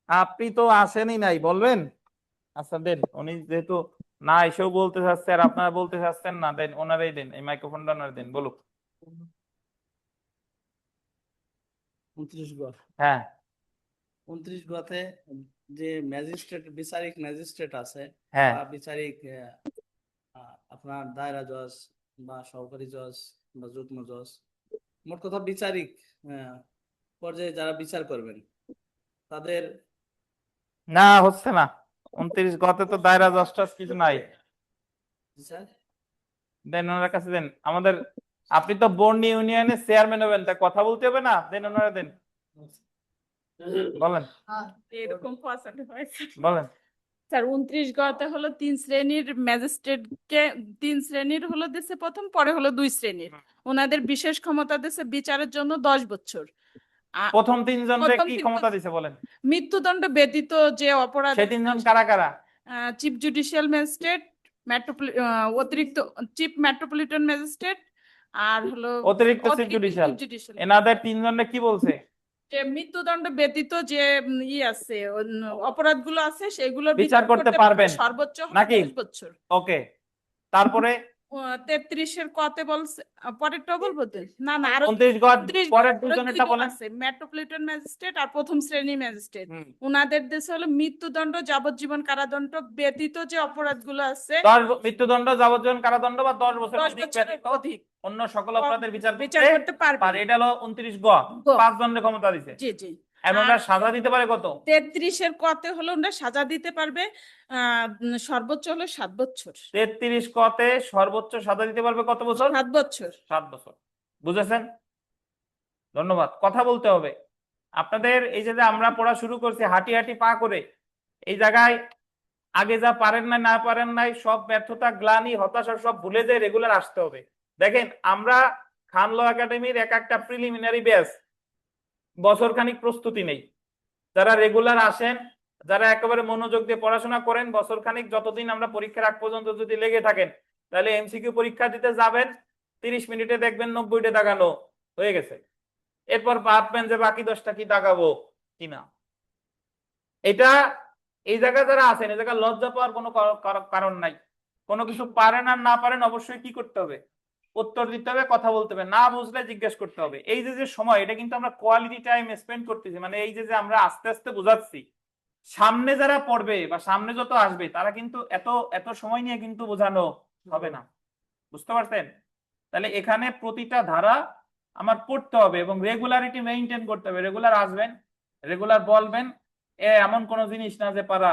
আপনি তো আসেনই নাই, বলবেন? আচ্ছা দেন, উনি যেহেতু না এসেও বলতে চাচ্ছে আর আপনারা বলতে চাচ্ছেন না, দেন ওনারাই দেন, এই মাইক্রোফোনটা ওনারা দেন, বলুক। 29 গড়। হ্যাঁ, 29 গড়ে যে ম্যাজিস্ট্রেট, বিচারিক ম্যাজিস্ট্রেট আছে হ্যাঁ, বা বিচারিক আপনার দায়রা জজ বা সহকারী জজ বা যুগ্ম জজ, মোট কথা বিচারিক পর্যায়ে যারা বিচার করবেন তাদের না হচ্ছে না। 29 গতে তো দায়রা জজ টজ কিছু নাই। বিচার দেন ওনার কাছে দেন। আমাদের আপনি তো বর্ণি ইউনিয়নের চেয়ারম্যান হবেন, তা কথা বলতে হবে না? দেন ওনারা দেন, বলেন এরকম ফসলে হয়েছে বলেন। স্যার। 29 গতে হলো 3 শ্রেণীর ম্যাজিস্ট্রেট কে, 3 শ্রেণীর হলো দেশে প্রথম, পরে হলো 2 শ্রেণীর। ওনাদের বিশেষ ক্ষমতা দেশে বিচারের জন্য 10 বছর। প্রথম তিনজনকে প্রথম কি তিনজন- ক্ষমতা দিছে বলেন? মৃত্যুদণ্ড ব্যতীত যে অপরাধ, সেই তিনজন কারা কারা? চিফ জুডিশিয়াল ম্যাজিস্ট্রেট, অতিরিক্ত চিফ মেট্রোপলিটন ম্যাজিস্ট্রেট, আর হলো অতিরিক্ত চিফ জুডিশিয়াল। জুডিশিয়াল। এনাদের তিনজনে কি বলছে? যে মৃত্যুদণ্ড ব্যতীত যে আছে অপরাধগুলো আছে সেগুলোর বিচার করতে পারবেন সর্বোচ্চ হলো নাকি? 10 বছর। ওকে, তারপরে 33-এর কতে বলছে, পরেরটা বলবো তো? না না, আরো 29 গড় 29 পরের আরো দুজনেরটা দুইজন বলেন। আছে, মেট্রোপলিটন ম্যাজিস্ট্রেট আর প্রথম শ্রেণী ম্যাজিস্ট্রেট। হুম। উনাদের দেশে হলো মৃত্যুদণ্ড, যাবজ্জীবন কারাদণ্ড ব্যতীত যে অপরাধগুলো আছে, মৃত্যুদণ্ড, যাবজ্জীবন কারাদণ্ড বা 10 বছর 10 অধিক বছরের ব্যতীত অধিক অন্য সকল অপরাধের বিচার বিচার করতে পারবে। পারে। এটা হলো 29 গ। গ। 5 জনের ক্ষমতা দিছে। জি জি। এখন ওরা সাজা দিতে পারে কত? 33-এর কতে হলো ওরা সাজা দিতে পারবে সর্বোচ্চ হলো 7 বছর। 33 কতে সর্বোচ্চ সাজা দিতে পারবে কত বছর? 7 বছর। 7 বছর। বুঝেছেন? ধন্যবাদ। কথা বলতে হবে আপনাদের। এই যে আমরা পড়া শুরু করছি হাঁটি হাঁটি পা করে, এই জায়গায় আগে যা পারেন না, না পারেন নাই, সব ব্যর্থতা, গ্লানি, হতাশা সব ভুলে যায়, রেগুলার আসতে হবে। দেখেন, আমরা খান ল একাডেমির এক একটা প্রিলিমিনারি ব্যাচ বছর খানিক প্রস্তুতি নেই। যারা রেগুলার আসেন, যারা একেবারে মনোযোগ দিয়ে পড়াশোনা করেন, বছর খানিক যতদিন আমরা পরীক্ষার আগ পর্যন্ত যদি লেগে থাকেন, তাহলে এমসিকিউ পরীক্ষা দিতে যাবেন, 30 মিনিটে দেখবেন 90টা দাগানো হয়ে গেছে। এরপর ভাববেন যে বাকি 10টা কি দাগাবো কিনা। এটা এই জায়গায় যারা আছেন, এই জায়গায় লজ্জা পাওয়ার কোনো কারণ নাই। কোনো কিছু পারেন আর না পারেন, অবশ্যই কি করতে হবে? উত্তর দিতে হবে, কথা বলতে হবে, না বুঝলে জিজ্ঞেস করতে হবে। এই যে সময়, এটা কিন্তু আমরা কোয়ালিটি টাইম স্পেন্ড করতেছি, মানে এই যে আমরা আস্তে আস্তে বোঝাচ্ছি। সামনে যারা পড়বে বা সামনে যত আসবে, তারা কিন্তু এত এত সময় নিয়ে কিন্তু বোঝানো হবে না। বুঝতে পারছেন? তাহলে এখানে প্রতিটা ধারা আমার পড়তে হবে এবং রেগুলারিটি মেইনটেইন করতে হবে। রেগুলার আসবেন, রেগুলার বলবেন। এমন কোনো জিনিস না যে পারা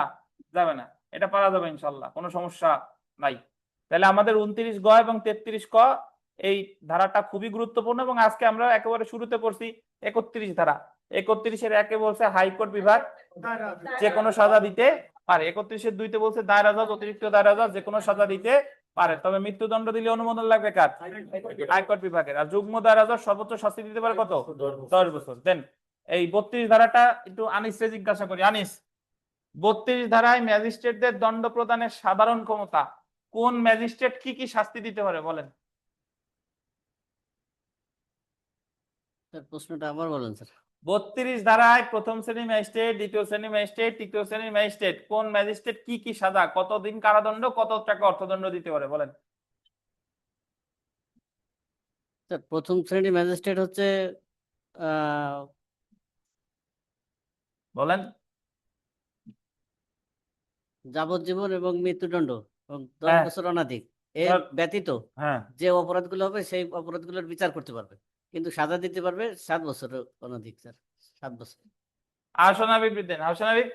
যাবে না, এটা পারা যাবে ইনশাল্লাহ, কোনো সমস্যা নাই। তাহলে আমাদের 29 গ এবং 33 ক এই ধারাটা খুবই গুরুত্বপূর্ণ এবং আজকে আমরা একেবারে শুরুতে পড়ছি 31 ধারা। 31-এর 1-এ বলছে হাইকোর্ট বিভাগ যে কোনো সাজা দিতে পারে। 31-এর 2-তে বলছে দায়রা জজ, অতিরিক্ত দায়রা জজ যে কোনো সাজা দিতে পারে, তবে মৃত্যুদণ্ড দিলে অনুমোদন লাগবে কার? হাইকোর্ট বিভাগের। আর যুগ্ম দায়রা জজ সর্বোচ্চ শাস্তি দিতে পারে কত? 10 বছর। দেন এই 32 ধারাটা একটু আনিসকে জিজ্ঞাসা করি। আনিস, 32 ধারায় ম্যাজিস্ট্রেটদের দণ্ড প্রদানের সাধারণ ক্ষমতা, কোন ম্যাজিস্ট্রেট কি কি শাস্তি দিতে পারে বলেন? স্যার প্রশ্নটা আবার বলেন স্যার। 32 ধারায় প্রথম শ্রেণী ম্যাজিস্ট্রেট, দ্বিতীয় শ্রেণী ম্যাজিস্ট্রেট, তৃতীয় শ্রেণীর ম্যাজিস্ট্রেট, কোন ম্যাজিস্ট্রেট কি কি সাজা, কতদিন কারাদণ্ড, কত টাকা অর্থদণ্ড দিতে পারে বলেন? স্যার প্রথম শ্রেণীর ম্যাজিস্ট্রেট হচ্ছে বলেন। যাবজ্জীবন এবং মৃত্যুদণ্ড এবং 10 হ্যাঁ। বছর অনধিক এর ধর- ব্যতীত হ্যাঁ, যে অপরাধগুলো হবে সেই অপরাধগুলোর বিচার করতে পারবে, কিন্তু সাজা দিতে পারবে 7 বছর অনধিক স্যার, 7 বছর। আহসান হাবিব বিদ্যেন, আহসান হাবিব।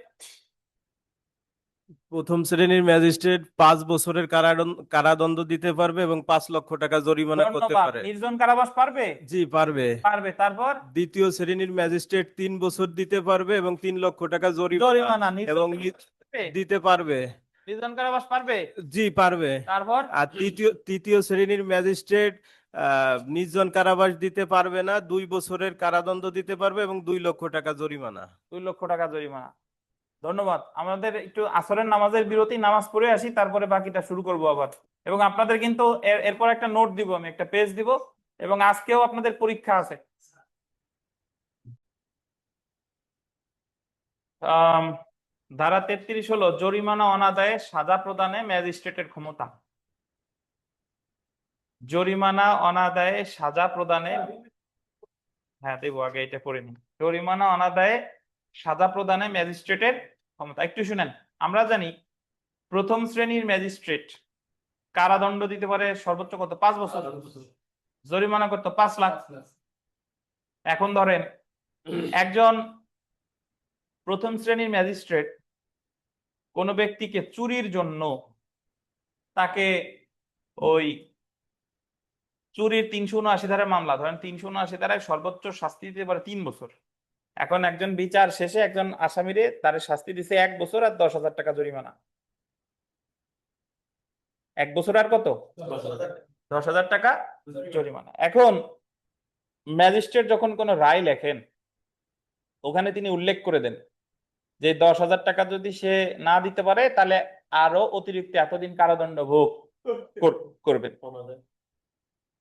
প্রথম শ্রেণীর ম্যাজিস্ট্রেট 5 বছরের কারাদণ্ড দিতে পারবে এবং 5 লক্ষ টাকা জরিমানা করতে ধন্যবাদ। পারে। নির্জন কারাবাস পারবে? জি পারবে। পারবে। তারপর দ্বিতীয় শ্রেণীর ম্যাজিস্ট্রেট 3 বছর দিতে পারবে এবং 3 লক্ষ টাকা জরিমানা জরিমানা নির্জন এবং পারবে? দিতে পারবে। নির্জন কারাবাস পারবে? জি পারবে। তারপর আর তৃতীয় শ্রেণীর ম্যাজিস্ট্রেট নির্জন কারাবাস দিতে পারবে না, 2 বছরের কারাদণ্ড দিতে পারবে এবং 2 লক্ষ টাকা জরিমানা। 2 লক্ষ টাকা জরিমানা। ধন্যবাদ। আমাদের একটু আসরের নামাজের বিরতি, নামাজ পড়ে আসি, তারপরে বাকিটা শুরু করব আবার। এবং আপনাদের কিন্তু এরপর একটা নোট দিব, আমি একটা পেজ দিব, এবং আজকেও আপনাদের পরীক্ষা আছে। ধারা 33 হলো জরিমানা অনাদায়ে সাজা প্রদানে ম্যাজিস্ট্রেটের ক্ষমতা। জরিমানা অনাদায়ে সাজা প্রদানে, হ্যাঁ দেবো, আগে এটা পড়ে নিই। জরিমানা অনাদায়ে সাজা প্রদানে ম্যাজিস্ট্রেটের ক্ষমতা। একটু শুনেন, আমরা জানি প্রথম শ্রেণীর ম্যাজিস্ট্রেট কারাদণ্ড দিতে পারে সর্বোচ্চ কত? 5 বছর। জরিমানা করতো 5 লাখ। এখন ধরেন একজন প্রথম শ্রেণীর ম্যাজিস্ট্রেট কোন ব্যক্তিকে চুরির জন্য তাকে ওই চুরির 379 ধারার মামলা, ধরেন 379 ধারায় সর্বোচ্চ শাস্তি দিতে পারে 3 বছর। এখন একজন বিচার শেষে একজন আসামিরে তার শাস্তি দিছে 1 বছর আর 10,000 টাকা জরিমানা। 1 বছর আর কত? 10,000 টাকা জরিমানা। এখন ম্যাজিস্ট্রেট যখন কোনো রায় লেখেন, ওখানে তিনি উল্লেখ করে দেন যে 10,000 টাকা যদি সে না দিতে পারে তাহলে আরো অতিরিক্ত এতদিন কারাদণ্ড ভোগ করবেন।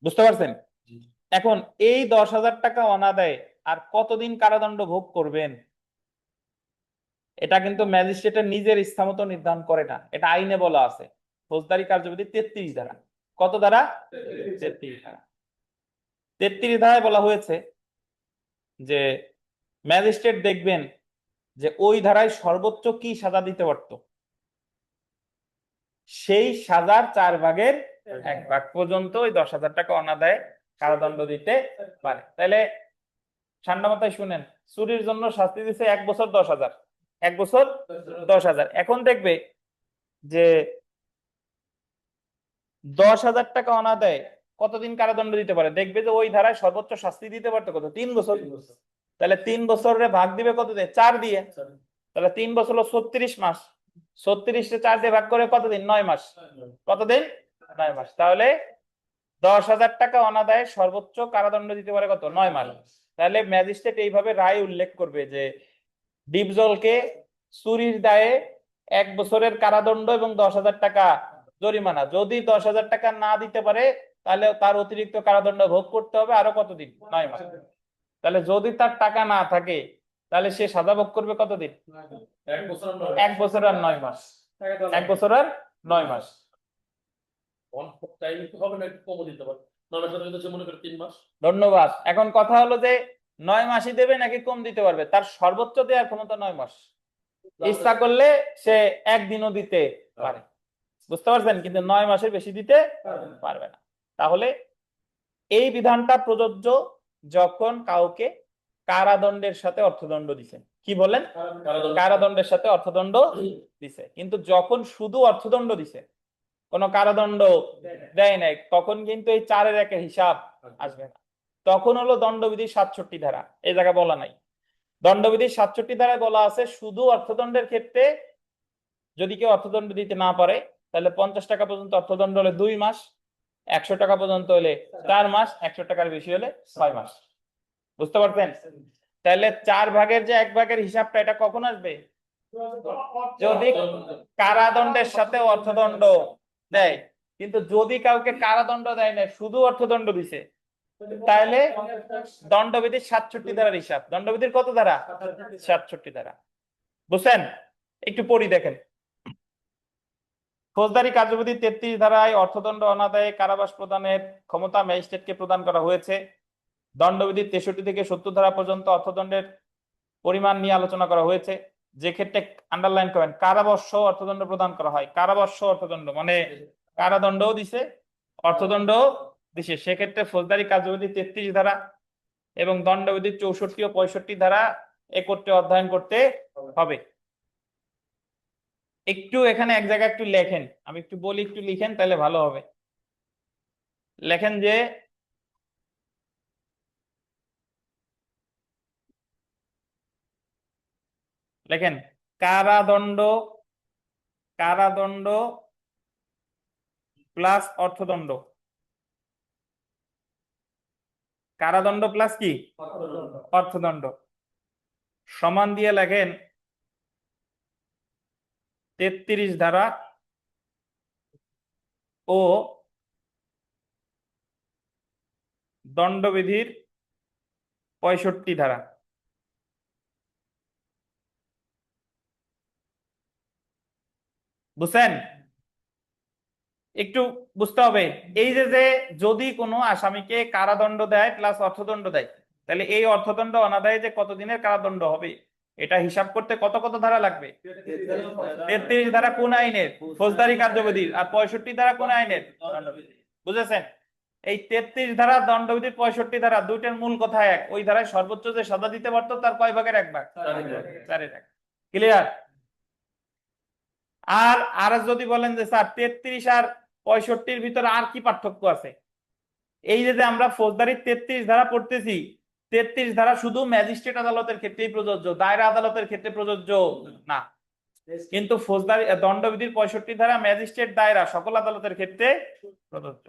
বুঝতে পারছেন? এখন এই 10,000 টাকা অনাদায়ে আর কতদিন কারাদণ্ড ভোগ করবেন, এটা কিন্তু ম্যাজিস্ট্রেটের নিজের ইচ্ছা মতো নির্ধারণ করে না, এটা আইনে বলা আছে। ফৌজদারি কার্যবিধি 33 ধারা। কত ধারা? 33 ধারা। 33 ধারায় বলা হয়েছে যে ম্যাজিস্ট্রেট দেখবেন যে ওই ধারায় সর্বোচ্চ কি সাজা দিতে পারত, সেই সাজার 4 ভাগের 1 ভাগ পর্যন্ত ওই 10,000 টাকা অনাদায়ে কারাদণ্ড দিতে পারে। তাহলে ঠান্ডা মাথায় শুনেন, চুরির জন্য শাস্তি দিচ্ছে 1 বছর 10,000, 1 বছর 10,000। এখন দেখবে যে 10,000 টাকা অনাদায়ে কতদিন কারাদণ্ড দিতে পারে, দেখবে যে ওই ধারায় সর্বোচ্চ শাস্তি দিতে পারতো কত? 3 বছর। তাহলে 3 বছরে ভাগ দিবে কত দিয়ে? 4 দিয়ে। তাহলে 3 বছর হলো 36 মাস। 36 4 দিয়ে ভাগ করে কতদিন? 9 মাস। কতদিন? 9 মাস। তাহলে 10,000 টাকা অনাদায়ে সর্বোচ্চ কারাদণ্ড দিতে পারে কত? 9 মাস। তাহলে ম্যাজিস্ট্রেট এইভাবে রায় উল্লেখ করবে যে ডিপজলকে চুরির দায়ে 1 বছরের কারাদণ্ড এবং 10,000 টাকা জরিমানা। যদি 10,000 টাকা না দিতে পারে তাহলে তার অতিরিক্ত কারাদণ্ড ভোগ করতে হবে আরো কতদিন? 9 মাস। তাহলে যদি তার টাকা না থাকে তাহলে সে সাজা ভোগ করবে কতদিন? 1 বছর আর 9 মাস। 1 বছর আর 9 মাস। ধন্যবাদ। এখন কথা হলো যে 9 মাসই দেবে নাকি কম দিতে পারবে? তার সর্বোচ্চ দেওয়ার ক্ষমতা 9 মাস। ইচ্ছা করলে সে 1 দিনও দিতে পারে। বুঝতে পারছেন? কিন্তু 9 মাসের বেশি দিতে পারবে না। তাহলে এই বিধানটা প্রযোজ্য যখন কাউকে কারাদণ্ডের সাথে অর্থদণ্ড দিছে। কি বলেন? কারাদণ্ডের সাথে অর্থদণ্ড দিছে। কিন্তু যখন শুধু অর্থদণ্ড দিছে, কোনো কারাদণ্ড দেয় নাই, তখন কিন্তু এই 4-এর 1-এর হিসাব আসবে না। তখন হলো দণ্ডবিধি 67 ধারা, এই জায়গায় বলা নাই। দণ্ডবিধি 67 ধারায় বলা আছে শুধু অর্থদণ্ডের ক্ষেত্রে যদি কেউ অর্থদণ্ড দিতে না পারে তাহলে 50 টাকা পর্যন্ত অর্থদণ্ড হলে 2 মাস, 100 টাকা পর্যন্ত হলে 4 মাস, 100 টাকার বেশি হলে 6 মাস। বুঝতে পারছেন? তাহলে 4 ভাগের যে 1 ভাগের হিসাবটা এটা কখন আসবে? যদি কারাদণ্ডের সাথে অর্থদণ্ড দেয়। কিন্তু যদি কাউকে কারাদণ্ড দেয় না, শুধু অর্থদণ্ড দিছে, তাহলে দণ্ডবিধির 67 ধারার হিসাব। দণ্ডবিধির কত ধারা? 67 ধারা। বুঝছেন? একটু পড়ি দেখেন। ফৌজদারি কার্যবিধি 33 ধারায় অর্থদণ্ড অনাদায়ে কারাবাস প্রদানের ক্ষমতা ম্যাজিস্ট্রেটকে প্রদান করা হয়েছে। দণ্ডবিধি 63 থেকে 70 ধারা পর্যন্ত অর্থদণ্ডের পরিমাণ নিয়ে আলোচনা করা হয়েছে। যে ক্ষেত্রে আন্ডারলাইন করেন, কারাবর্ষ অর্থদণ্ড প্রদান করা হয়। কারাবর্ষ অর্থদণ্ড মানে কারাদণ্ডও দিছে, অর্থদণ্ডও দিছে। সেক্ষেত্রে ফৌজদারি কার্যবিধি 33 ধারা এবং দণ্ডবিধি 64 ও 65 ধারা একত্রে অধ্যয়ন করতে হবে। একটু এখানে এক জায়গায় একটু লেখেন, আমি একটু বলি, একটু লিখেন তাহলে ভালো হবে। লেখেন যে লেখেন কারাদণ্ড, কারাদণ্ড প্লাস অর্থদণ্ড। কারাদণ্ড প্লাস কি? অর্থদণ্ড সমান দিয়ে লেখেন 33 ধারা ও দণ্ডবিধির 65 ধারা। বুঝছেন? একটু বুঝতে হবে এই যে যদি কোনো আসামিকে কারাদণ্ড দেয় প্লাস অর্থদণ্ড দেয়, তাহলে এই অর্থদণ্ড অনাদায়ে যে কতদিনের কারাদণ্ড হবে এটা হিসাব করতে কত কত ধারা লাগবে? 33 ধারা কোন আইনের? ফৌজদারি কার্যবিধির। আর 65 ধারা কোন আইনের? বুঝেছেন? এই 33 ধারা দণ্ডবিধির 65 ধারা দুইটার মূল কথা এক। ওই ধারায় সর্বোচ্চ যে সাজা দিতে পারতো তার কয় ভাগের 1 ভাগ? 4 ভাগ। ক্লিয়ার? আর যদি বলেন যে স্যার 33 আর 65 ভিতরে আর কি পার্থক্য আছে, এই যে আমরা ফৌজদারি 33 ধারা পড়তেছি, 33 ধারা শুধু ম্যাজিস্ট্রেট আদালতের ক্ষেত্রেই প্রযোজ্য, দায়রা আদালতের ক্ষেত্রে প্রযোজ্য না। কিন্তু ফৌজদারি দণ্ডবিধির 65 ধারা ম্যাজিস্ট্রেট, দায়রা সকল আদালতের ক্ষেত্রে প্রযোজ্য।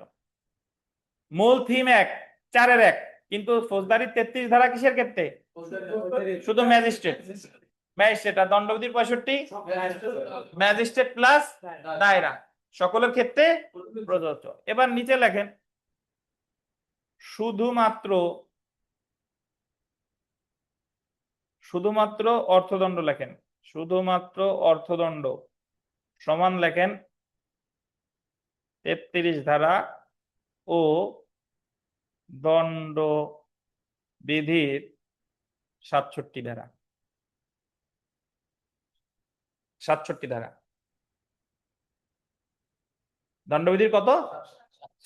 মূল থিম এক, 4-এর 1। কিন্তু ফৌজদারি 33 ধারা কিসের ক্ষেত্রে? শুধু ম্যাজিস্ট্রেট, ম্যাজিস্ট্রেট। আর দণ্ডবিধির 65 ম্যাজিস্ট্রেট প্লাস দায়রা সকলের ক্ষেত্রে প্রযোজ্য। এবার নিচে লেখেন শুধুমাত্র অর্থদণ্ড লেখেন, শুধুমাত্র অর্থদণ্ড সমান লেখেন 33 ধারা ও দণ্ডবিধির 67 ধারা। 67 ধারা দণ্ডবিধির কত?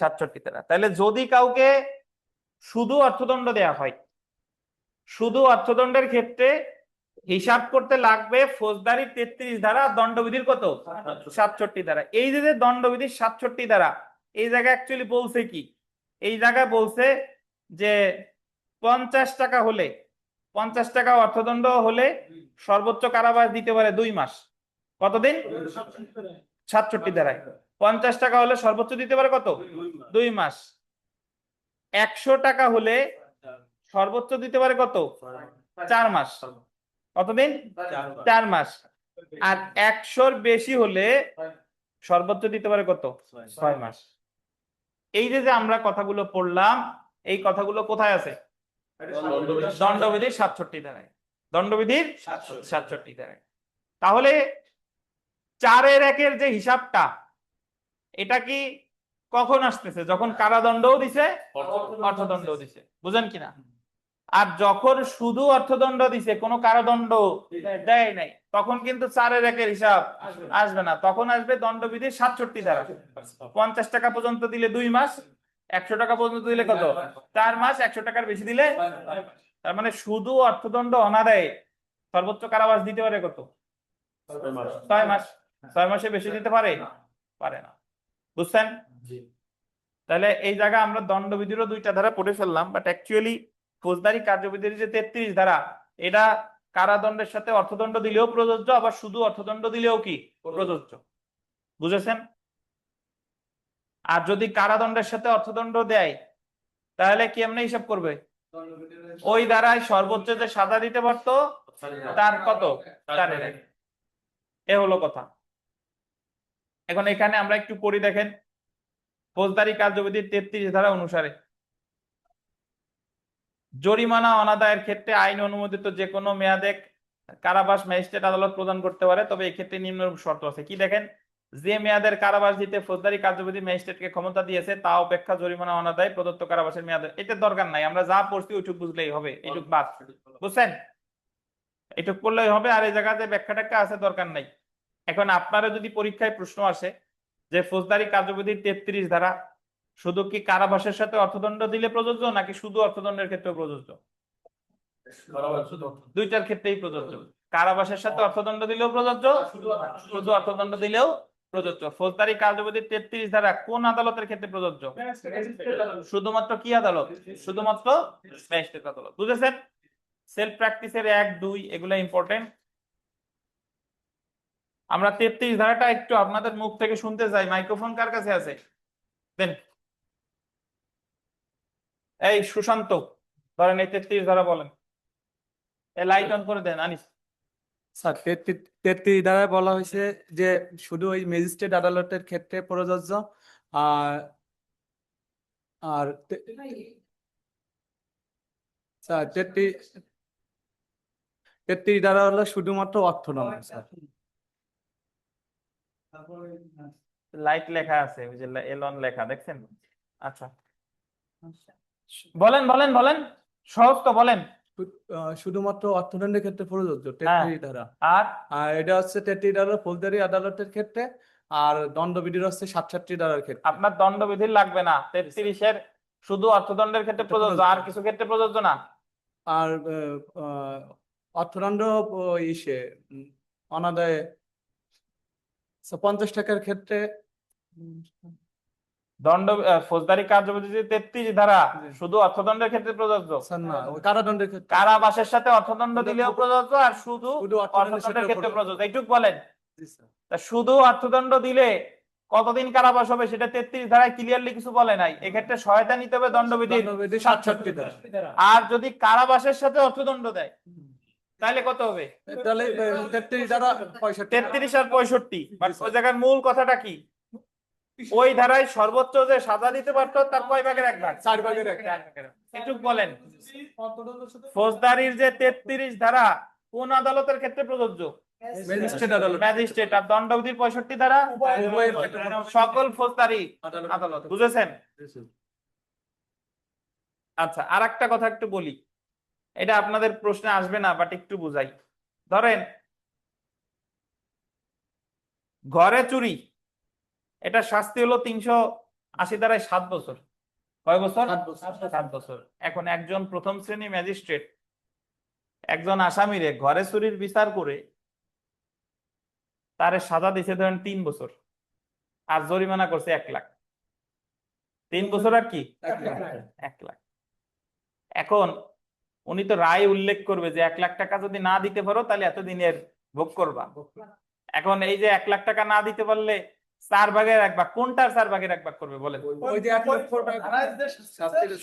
67 ধারা। তাহলে যদি কাউকে শুধু অর্থদণ্ড দেয়া হয়, শুধু অর্থদণ্ডের ক্ষেত্রে হিসাব করতে লাগবে ফৌজদারি 33 ধারা, দণ্ডবিধির কত? 67 ধারা। এই যে দণ্ডবিধির 67 ধারা, এই জায়গায় অ্যাকচুয়ালি বলছে কি? এই জায়গায় বলছে যে 50 টাকা হলে, 50 টাকা অর্থদণ্ড হলে সর্বোচ্চ কারাবাস দিতে পারে 2 মাস। কতদিন? 67 ধারায় 50 টাকা হলে সর্বোচ্চ দিতে পারে কত? 2 মাস। 100 টাকা হলে সর্বোচ্চ দিতে পারে কত? 4 মাস। কতদিন? 4 মাস। আর 100-র বেশি হলে সর্বোচ্চ দিতে পারে কত? 6 মাস। এই যে আমরা কথাগুলো পড়লাম, এই কথাগুলো কোথায় আছে? দণ্ডবিধির 67 ধারায়। দণ্ডবিধির 67 ধারায়। তাহলে 4-এর 1-এর যে হিসাবটা, এটা কি কখন আসতেছে? যখন কারাদণ্ডও দিছে, অর্থদণ্ডও দিছে। বুঝেন কিনা? আর যখন শুধু অর্থদণ্ড দিছে, কোনো কারাদণ্ড দেয় নাই, তখন কিন্তু 4-এর 1-এর হিসাব আসবে না। তখন আসবে দণ্ডবিধির 67 ধারা। 50 টাকা পর্যন্ত দিলে 2 মাস, 100 টাকা পর্যন্ত দিলে কত? 4 মাস, 100 টাকার বেশি দিলে। তার মানে শুধু অর্থদণ্ড অনাদায়ে সর্বোচ্চ কারাবাস দিতে পারে কত? 6 মাস। 6 মাসে বেশি দিতে পারে? পারে না। বুঝছেন? তাহলে এই জায়গা আমরা দণ্ডবিধিরও 2টা ধারা পড়ে ফেললাম, বাট অ্যাকচুয়ালি ফৌজদারি কার্যবিধির যে 33 ধারা, এটা কারাদণ্ডের সাথে অর্থদণ্ড দিলেও প্রযোজ্য, আবার শুধু অর্থদণ্ড দিলেও কি প্রযোজ্য। বুঝেছেন? আর যদি কারাদণ্ডের সাথে অর্থদণ্ড দেয়, তাহলে কেমনে হিসাব করবে? ওই ধারায় সর্বোচ্চ যে সাজা দিতে পারতো তার কত 4 এক। এ হলো কথা। এখন এখানে আমরা একটু পড়ি, দেখেন ফৌজদারি কার্যবিধির 33 ধারা অনুসারে জরিমানা অনাদায়ের ক্ষেত্রে আইন অনুমোদিত যে কোনো মেয়াদে কারাবাস ম্যাজিস্ট্রেট আদালত প্রদান করতে পারে, তবে এই ক্ষেত্রে নিম্নরূপ শর্ত আছে। কি দেখেন, যে মেয়াদের কারাবাস দিতে ফৌজদারি কার্যবিধি ম্যাজিস্ট্রেটকে ক্ষমতা দিয়েছে তা অপেক্ষা জরিমানা অনাদায় প্রদত্ত কারাবাসের মেয়াদ, এটা দরকার নাই, আমরা যা পড়ছি ওইটুক বুঝলেই হবে, এইটুক বাদ, বুঝছেন? এইটুক পড়লেই হবে, আর এই জায়গাতে ব্যাখ্যা ট্যাখ্যা আছে দরকার নাই। এখন আপনারা যদি পরীক্ষায় প্রশ্ন আসে যে ফৌজদারি কার্যবিধির 33 ধারা শুধু কি কারাবাসের সাথে অর্থদণ্ড দিলে প্রযোজ্য নাকি শুধু অর্থদণ্ডের ক্ষেত্রে প্রযোজ্য? দুইটার ক্ষেত্রেই প্রযোজ্য। কারাবাসের সাথে অর্থদণ্ড দিলেও প্রযোজ্য, শুধু অর্থদণ্ড দিলেও প্রযোজ্য। ফৌজদারি কার্যবিধির 33 ধারা কোন আদালতের ক্ষেত্রে প্রযোজ্য? শুধুমাত্র কি আদালত? শুধুমাত্র ম্যাজিস্ট্রেট আদালত। বুঝেছেন? সেলফ প্র্যাকটিসের 1, 2 এগুলো ইম্পর্টেন্ট। আমরা 33 ধারাটা একটু আপনাদের মুখ থেকে শুনতে চাই। মাইক্রোফোন কার কাছে আছে? দেন। এই সুশান্ত, ধরেন এই 33 ধারা বলেন। লাইট অন করে দেন আনিস। স্যার 33 ধারায় বলা হয়েছে যে শুধু ওই ম্যাজিস্ট্রেট আদালতের ক্ষেত্রে প্রযোজ্য। আর আর স্যার 33 ধারা হলো শুধুমাত্র অর্থদণ্ড স্যার। লাইট লেখা আছে, ওই যে এলন লেখা দেখছেন? আচ্ছা বলেন বলেন বলেন, সহজ তো বলেন। শুধুমাত্র অর্থদণ্ডের ক্ষেত্রে প্রযোজ্য হ্যাঁ। 33 ধারা। আর আর এটা হচ্ছে 33 ধারা ফৌজদারি আদালতের ক্ষেত্রে, আর দণ্ডবিধির হচ্ছে 67 ধারার ক্ষেত্রে। আপনার দণ্ডবিধি লাগবে না, 33-এর শুধু অর্থদণ্ডের ক্ষেত্রে প্রযোজ্য, আর কিছু ক্ষেত্রে প্রযোজ্য না। আর অর্থদণ্ড ইসে অনাদায়ে 50 টাকার ক্ষেত্রে দণ্ড ফৌজদারি কার্যবিধি 33 ধারা শুধু অর্থদণ্ডের ক্ষেত্রে প্রযোজ্য, স্যার না, ওই কারাদণ্ডের ক্ষেত্রে। কারাবাসের সাথে অর্থদণ্ড দিলেও প্রযোজ্য, আর শুধু শুধু অর্থদণ্ডের অর্থদণ্ডের ক্ষেত্রে ক্ষেত্রে প্রযোজ্য। এইটুক বলেন। জি স্যার। তা শুধু অর্থদণ্ড দিলে কতদিন কারাবাস হবে সেটা 33 ধারায় ক্লিয়ারলি কিছু বলে নাই। এক্ষেত্রে সহায়তা নিতে হবে দণ্ডবিধির। দণ্ডবিধি 67 ধারা। আর যদি কারাবাসের সাথে অর্থদণ্ড দেয় তাহলে কত হবে? তাহলে 33 ধারা 65 33 আর 65। বাট ওই জায়গার মূল কথাটা কি? ওই ধারায় সর্বোচ্চ যে সাজা দিতে পারতো তার কয় ভাগের 1 ভাগ? 4 ভাগের 1 ভাগ। একটু বলেন, ফৌজদারির যে 33 ধারা কোন আদালতের ক্ষেত্রে প্রযোজ্য? ম্যাজিস্ট্রেট আদালত। ম্যাজিস্ট্রেট। আর দণ্ডবিধির 65 ধারা উভয়ের ক্ষেত্রে সকল ফৌজদারি আদালত। আদালত। বুঝেছেন? জি স্যার। আচ্ছা, আর একটা কথা একটু বলি, এটা আপনাদের প্রশ্নে আসবে না, বাট একটু বুঝাই। ধরেন ঘরে চুরি, এটা শাস্তি হলো 380 ধারায় 7 বছর। কয় বছর? 7 বছর। এখন একজন প্রথম শ্রেণী ম্যাজিস্ট্রেট একজন আসামিরে ঘরে চুরির বিচার করে তারে সাজা দিয়েছে ধরেন 3 বছর, আর জরিমানা করছে 1 লাখ। 3 বছর আর কি 1 লাখ। এখন উনি তো রায় উল্লেখ করবে যে 1 লাখ টাকা যদি না দিতে পারো তাহলে এতদিনের ভোগ করবা। এখন এই যে 1 লাখ টাকা না দিতে পারলে 4 ভাগের 1 ভাগ, কোনটার 4 ভাগের 1 ভাগ করবে বলেন? ওই যে 1 লক্ষ টাকা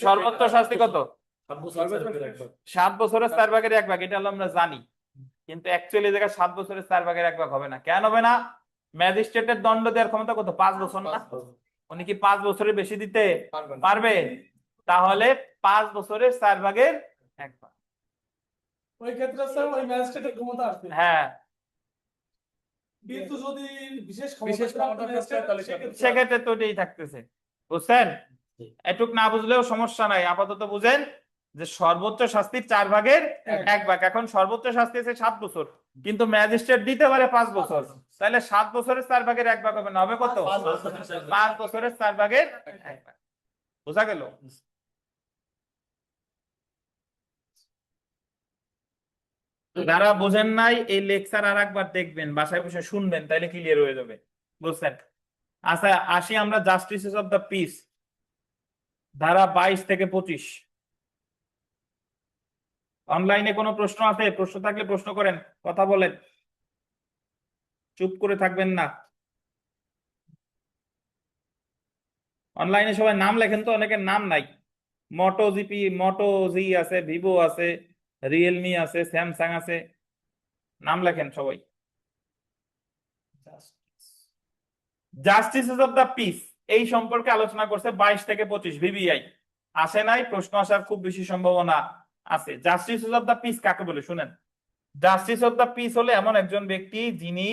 সর্বোচ্চ শাস্তি কত? 7 বছরের 4 ভাগের 1 ভাগ। এটা হলো আমরা জানি, কিন্তু অ্যাকচুয়ালি এই জায়গায় 7 বছরের 4 ভাগের 1 ভাগ হবে না। কেন হবে না? ম্যাজিস্ট্রেটের দণ্ড দেওয়ার ক্ষমতা কত? 5 বছর না? উনি কি 5 বছরের বেশি দিতে পারবে? তাহলে 5 বছরের 4 ভাগের 1 ভাগ। ওই ক্ষেত্রে স্যার ওই ম্যাজিস্ট্রেটের ক্ষমতা আসবে। হ্যাঁ, কিন্তু যদি বিশেষ বিশেষ ক্ষমতা থাকে তাহলে সেক্ষেত্রে তো এটাই থাকতেছে। বুঝছেন? এটুক না বুঝলেও সমস্যা নাই, আপাতত বুঝেন যে সর্বোচ্চ শাস্তির 4 ভাগের 1 ভাগ। এখন সর্বোচ্চ শাস্তি আছে 7 বছর, কিন্তু ম্যাজিস্ট্রেট দিতে পারে 5 বছর। তাহলে 7 বছরের 4 ভাগের 1 ভাগ হবে না, হবে কত? 5 বছরের 4 ভাগের 1 ভাগ। বোঝা গেল? যারা বোঝেন নাই এই লেকচার আর একবার দেখবেন, বাসায় বসে শুনবেন, তাহলে ক্লিয়ার হয়ে যাবে। বুঝছেন? আচ্ছা, আসি আমরা জাস্টিসেস অফ দ্য পিস, ধারা 22 থেকে 25। অনলাইনে কোনো প্রশ্ন আছে? প্রশ্ন থাকলে প্রশ্ন করেন, কথা বলেন, চুপ করে থাকবেন না। অনলাইনে সবাই নাম লেখেন তো, অনেকের নাম নাই। মোটো জিপি, মোটো জি আছে, ভিভো আছে, রিয়েলমি আছে, স্যামসাং আছে, নাম লেখেন সবাই। জাস্টিসেস অফ দ্য পিস এই সম্পর্কে আলোচনা করছে 22 থেকে 25 ভিভিআই আসে নাই, প্রশ্ন আসার খুব বেশি সম্ভাবনা আছে। জাস্টিসেস অফ দ্য পিস কাকে বলে শুনেন। জাস্টিস অফ দ্য পিস হলে এমন একজন ব্যক্তি যিনি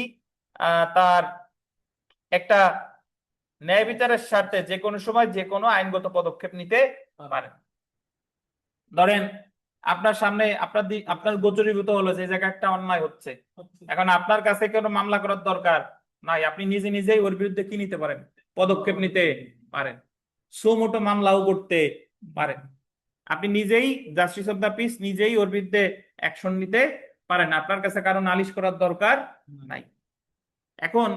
তার একটা ন্যায় বিচারের স্বার্থে যে কোনো সময় যে কোনো আইনগত পদক্ষেপ নিতে পারেন। ধরেন আপনার সামনে আপনার গোচরীভূত হলো যে জায়গায় একটা অন্যায় হচ্ছে, এখন আপনার কাছে কোনো মামলা করার দরকার নাই, আপনি নিজে নিজেই ওর বিরুদ্ধে কি নিতে পারেন, পদক্ষেপ নিতে পারেন, সুমোটো মামলাও করতে পারেন। আপনি নিজেই জাস্টিস অফ দ্য পিস, নিজেই ওর বিরুদ্ধে অ্যাকশন নিতে পারেন, আপনার কাছে কারো নালিশ করার দরকার নাই। এখন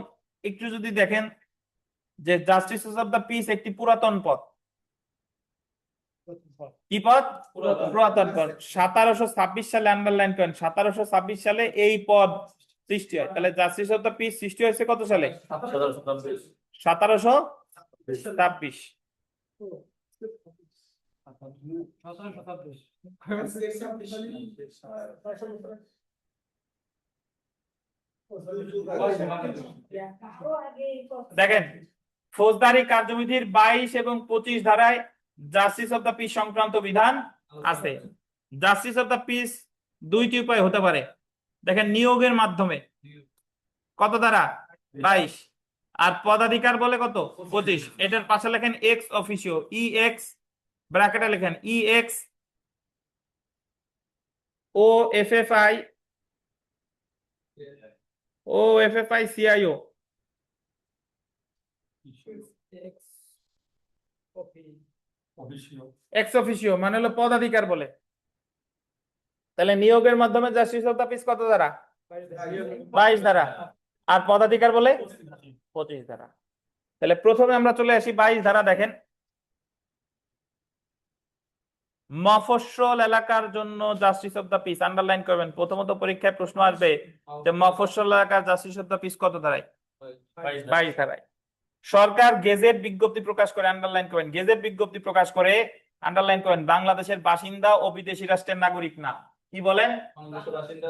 একটু যদি দেখেন যে জাস্টিস অফ দ্য পিস একটি পুরাতন পদ। কি পদ? পুরাতন পদ। 1726 সালে আন্ডারলাইন করেন, 1726 সালে এই পদ সৃষ্টি হয়। তাহলে জাস্টিস অফ দ্য পিস সৃষ্টি হয়েছে কত সালে? 1726। দেখেন ফৌজদারি কার্যবিধির 22 এবং 25 ধারায় জাস্টিস অফ দ্য পিস সংক্রান্ত বিধান আছে। জাস্টিস অফ দ্য পিস দুইটি উপায় হতে পারে। দেখেন নিয়োগের মাধ্যমে, কত ধারা? 22। আর পদাধিকার বলে কত? 25। এটার পাশে লেখেন এক্স অফিসিও, ই এক্স ব্র্যাকেটে লেখেন E X O F F I CIO, ex officio মানে হলো পদাধিকার বলে। তাহলে নিয়োগের মাধ্যমে জাস্টিস অফ দ্য পিস কত ধারা? 22 ধারা। আর পদাধিকার বলে 25 ধারা। তাহলে প্রথমে আমরা চলে আসি 22 ধারা। দেখেন মফস্বল এলাকার জন্য justice of the piece underline করবেন। প্রথমত পরীক্ষায় প্রশ্ন আসবে যে মফস্বল এলাকার জাস্টিস অফ দ্য পিস কত ধারায়? 22 ধারায়। সরকার গেজেট বিজ্ঞপ্তি প্রকাশ করে, আন্ডারলাইন করেন, গেজেট বিজ্ঞপ্তি প্রকাশ করে, আন্ডারলাইন করেন, বাংলাদেশের বাসিন্দা ও বিদেশি রাষ্ট্রের নাগরিক না। কি বলেন?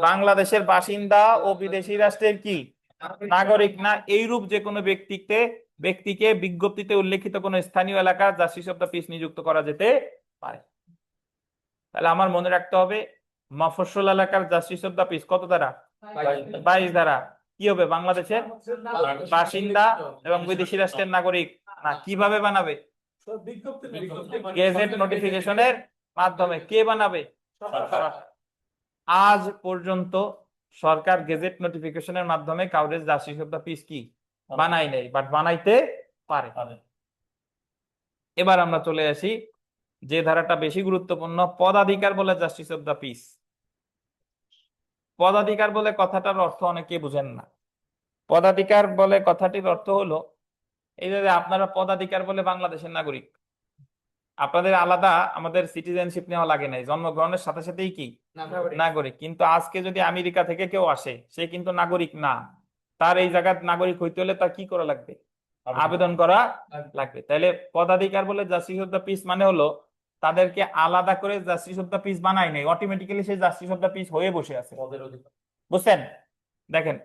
বাংলাদেশের বাসিন্দা ও বিদেশি রাষ্ট্রের কি নাগরিক না, এইরূপ যে কোনো ব্যক্তিকে বিজ্ঞপ্তিতে উল্লেখিত কোন স্থানীয় এলাকার জাস্টিস অফ দ্য পিস নিযুক্ত করা যেতে পারে। তাহলে আমার মনে রাখতে হবে মফস্বল এলাকার জাস্টিস অফ দ্য পিস কত ধারা? 22 ধারা। কি হবে? বাংলাদেশের বাসিন্দা এবং বিদেশি রাষ্ট্রের নাগরিক না। কিভাবে বানাবে? গেজেট নোটিফিকেশনের মাধ্যমে। কে বানাবে? আজ পর্যন্ত সরকার গেজেট নোটিফিকেশনের মাধ্যমে কাউরে জাস্টিস অফ দ্য পিস কি বানাই নাই, বাট বানাইতে পারে। এবার আমরা চলে আসি যে ধারাটা বেশি গুরুত্বপূর্ণ, পদাধিকার বলে জাস্টিস অফ দ্য পিস। পদাধিকার বলে কথাটার অর্থ অনেকে বুঝেন না। পদাধিকার বলে কথাটির অর্থ হলো এই যে আপনারা পদাধিকার বলে বাংলাদেশের নাগরিক, আপনাদের আলাদা আমাদের সিটিজেনশিপ নেওয়া লাগে নাই, জন্মগ্রহণের সাথে সাথেই কি নাগরিক। কিন্তু আজকে যদি আমেরিকা থেকে কেউ আসে, সে কিন্তু নাগরিক না, তার এই জায়গার নাগরিক হইতে হলে তার কি করা লাগবে? আবেদন করা লাগবে। তাহলে পদাধিকার বলে জাস্টিস অফ দ্য পিস মানে হলো তাদেরকে আলাদা করে জাস্টিস অফ দ্য পিস বানাই নাই, অটোমেটিক্যালি সেই জাস্টিস অফ দ্য পিস হয়ে বসে আছে। বুঝছেন? দেখেন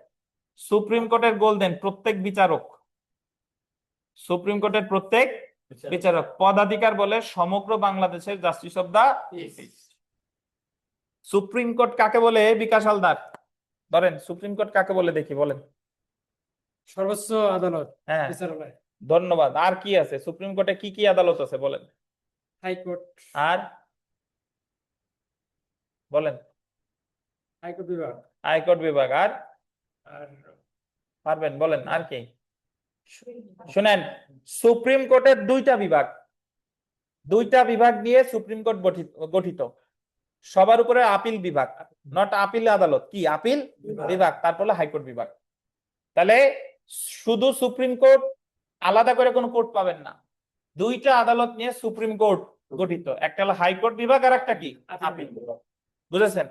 সুপ্রিম কোর্টের গোল্ডেন প্রত্যেক বিচারক, সুপ্রিম কোর্টের প্রত্যেক বিচারক পদাধিকার বলে সমগ্র বাংলাদেশের justice of the peace. Supreme court কাকে বলে? বিকাশ হালদার ধরেন সুপ্রিম কোর্ট কাকে বলে দেখি, বলেন। সর্বোচ্চ আদালত, হ্যাঁ, বিচারালয়, ধন্যবাদ। আর কি আছে সুপ্রিম কোর্টে? কি কি আদালত আছে বলেন? হাইকোর্ট, আর বলেন। হাইকোর্ট বিভাগ, হাইকোর্ট বিভাগ। আর আর পারবেন বলেন আর কি? শুনেন, সুপ্রিম কোর্টের দুইটা বিভাগ নিয়ে সুপ্রিম কোর্ট গঠিত। সবার উপরে আপিল বিভাগ, নট আপিল আদালত, কি আপিল বিভাগ, তারপর হাইকোর্ট বিভাগ। তাহলে শুধু সুপ্রিম কোর্ট, আলাদা করে কোনো কোর্ট পাবেন না। দুইটা আদালত নিয়ে সুপ্রিম কোর্ট গঠিত, একটা হলো হাইকোর্ট বিভাগ আর একটা কি আপিল বিভাগ। বুঝেছেন?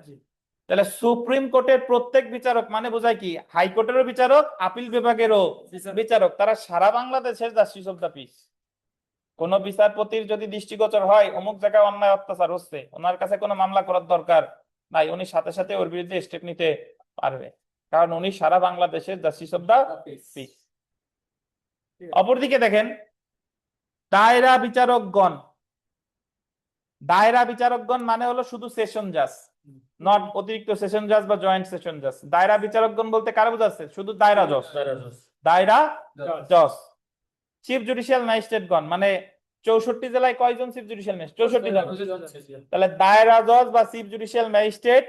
তাহলে সুপ্রিম কোর্টের প্রত্যেক বিচারক মানে বোঝায় কি হাইকোর্টেরও বিচারক, আপিল বিভাগেরও বিচারক, তারা সারা বাংলাদেশের জাস্টিস অফ দ্য পিস। কোন বিচারপতির যদি দৃষ্টিগোচর হয় অমুক জায়গায় অন্যায় অত্যাচার হচ্ছে, ওনার কাছে কোনো মামলা করার দরকার নাই, উনি সাথে সাথে ওর বিরুদ্ধে স্টেপ নিতে পারবে, কারণ উনি সারা বাংলাদেশের জাস্টিস অফ দা পিস। অপরদিকে দেখেন দায়রা বিচারকগণ, দায়রা বিচারকগণ মানে হলো শুধু সেশন জাজ, নট অতিরিক্ত সেশন জাজ বা জয়েন্ট সেশন জাজ। দায়রা বিচারকগণ বলতে কারা বোঝাচ্ছে? শুধু দায়রা জজ, দায়রা জজ। চিফ জুডিশিয়াল ম্যাজিস্ট্রেটগণ মানে 64 জেলায় কয়জন চিফ জুডিশিয়াল ম্যাজিস্ট্রেট? 64 জন। তাহলে দায়রা জজ বা চিফ জুডিশিয়াল ম্যাজিস্ট্রেট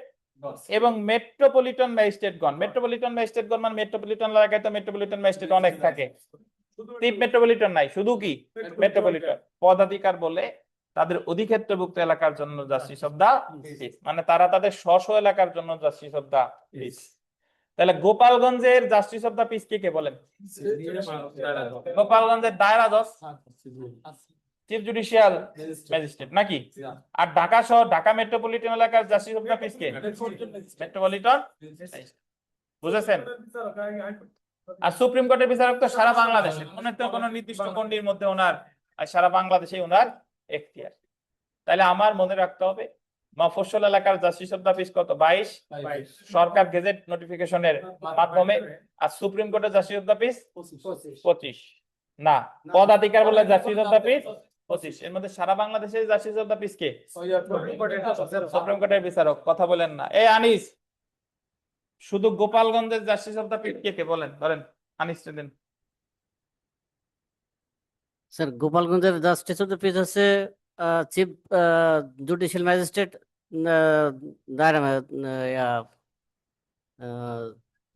এবং মেট্রোপলিটন ম্যাজিস্ট্রেটগণ। মেট্রোপলিটন ম্যাজিস্ট্রেটগণ মানে মেট্রোপলিটন এলাকায় তো মেট্রোপলিটন ম্যাজিস্ট্রেট অনেক থাকে, চিফ মেট্রোপলিটন নাই, শুধু কি মেট্রোপলিটন। পদাধিকার বলে তাদের অধিক্ষেত্রভুক্ত এলাকার জন্য জাস্টিস অফ দা পিস, মানে তারা তাদের স্ব এলাকার জন্য জাস্টিস অফ দা পিস। তাহলে গোপালগঞ্জের জাস্টিস অফ দা পিস কে কে বলেন? গোপালগঞ্জের দায়রা জজ, চিফ জুডিশিয়াল ম্যাজিস্ট্রেট নাকি? আর ঢাকা শহর, ঢাকা মেট্রোপলিটন এলাকার জাস্টিস অফ দা পিস কে? মেট্রোপলিটন। বুঝেছেন? আর সুপ্রিম কোর্টের বিচারক তো সারা বাংলাদেশে, ওনার তো কোনো নির্দিষ্ট গণ্ডির মধ্যে ওনার, আর সারা বাংলাদেশে ওনার এখতিয়ার। তাহলে আমার মনে রাখতে হবে মফস্বল এলাকার জাস্টিস অফ দা পিস কত? 22 সরকার গেজেট নোটিফিকেশনের মাধ্যমে। আর সুপ্রিম কোর্টের জাস্টিস অফ দা পিস 25 না, পদাধিকার বলে জাস্টিস অফ দা পিস 25। এর মধ্যে সারা বাংলাদেশের জাস্টিস অফ দা পিস কে? সুপ্রিম কোর্টের বিচারক। কথা বলেন না। এই আনিস, শুধু গোপালগঞ্জের জাস্টিস অফ দা পিস কে কে বলেন? বলেন আনিস দিন। স্যার গোপালগঞ্জের জাস্টিস অফ দ্য পিস হচ্ছে চিফ জুডিশিয়াল ম্যাজিস্ট্রেট, দায়রা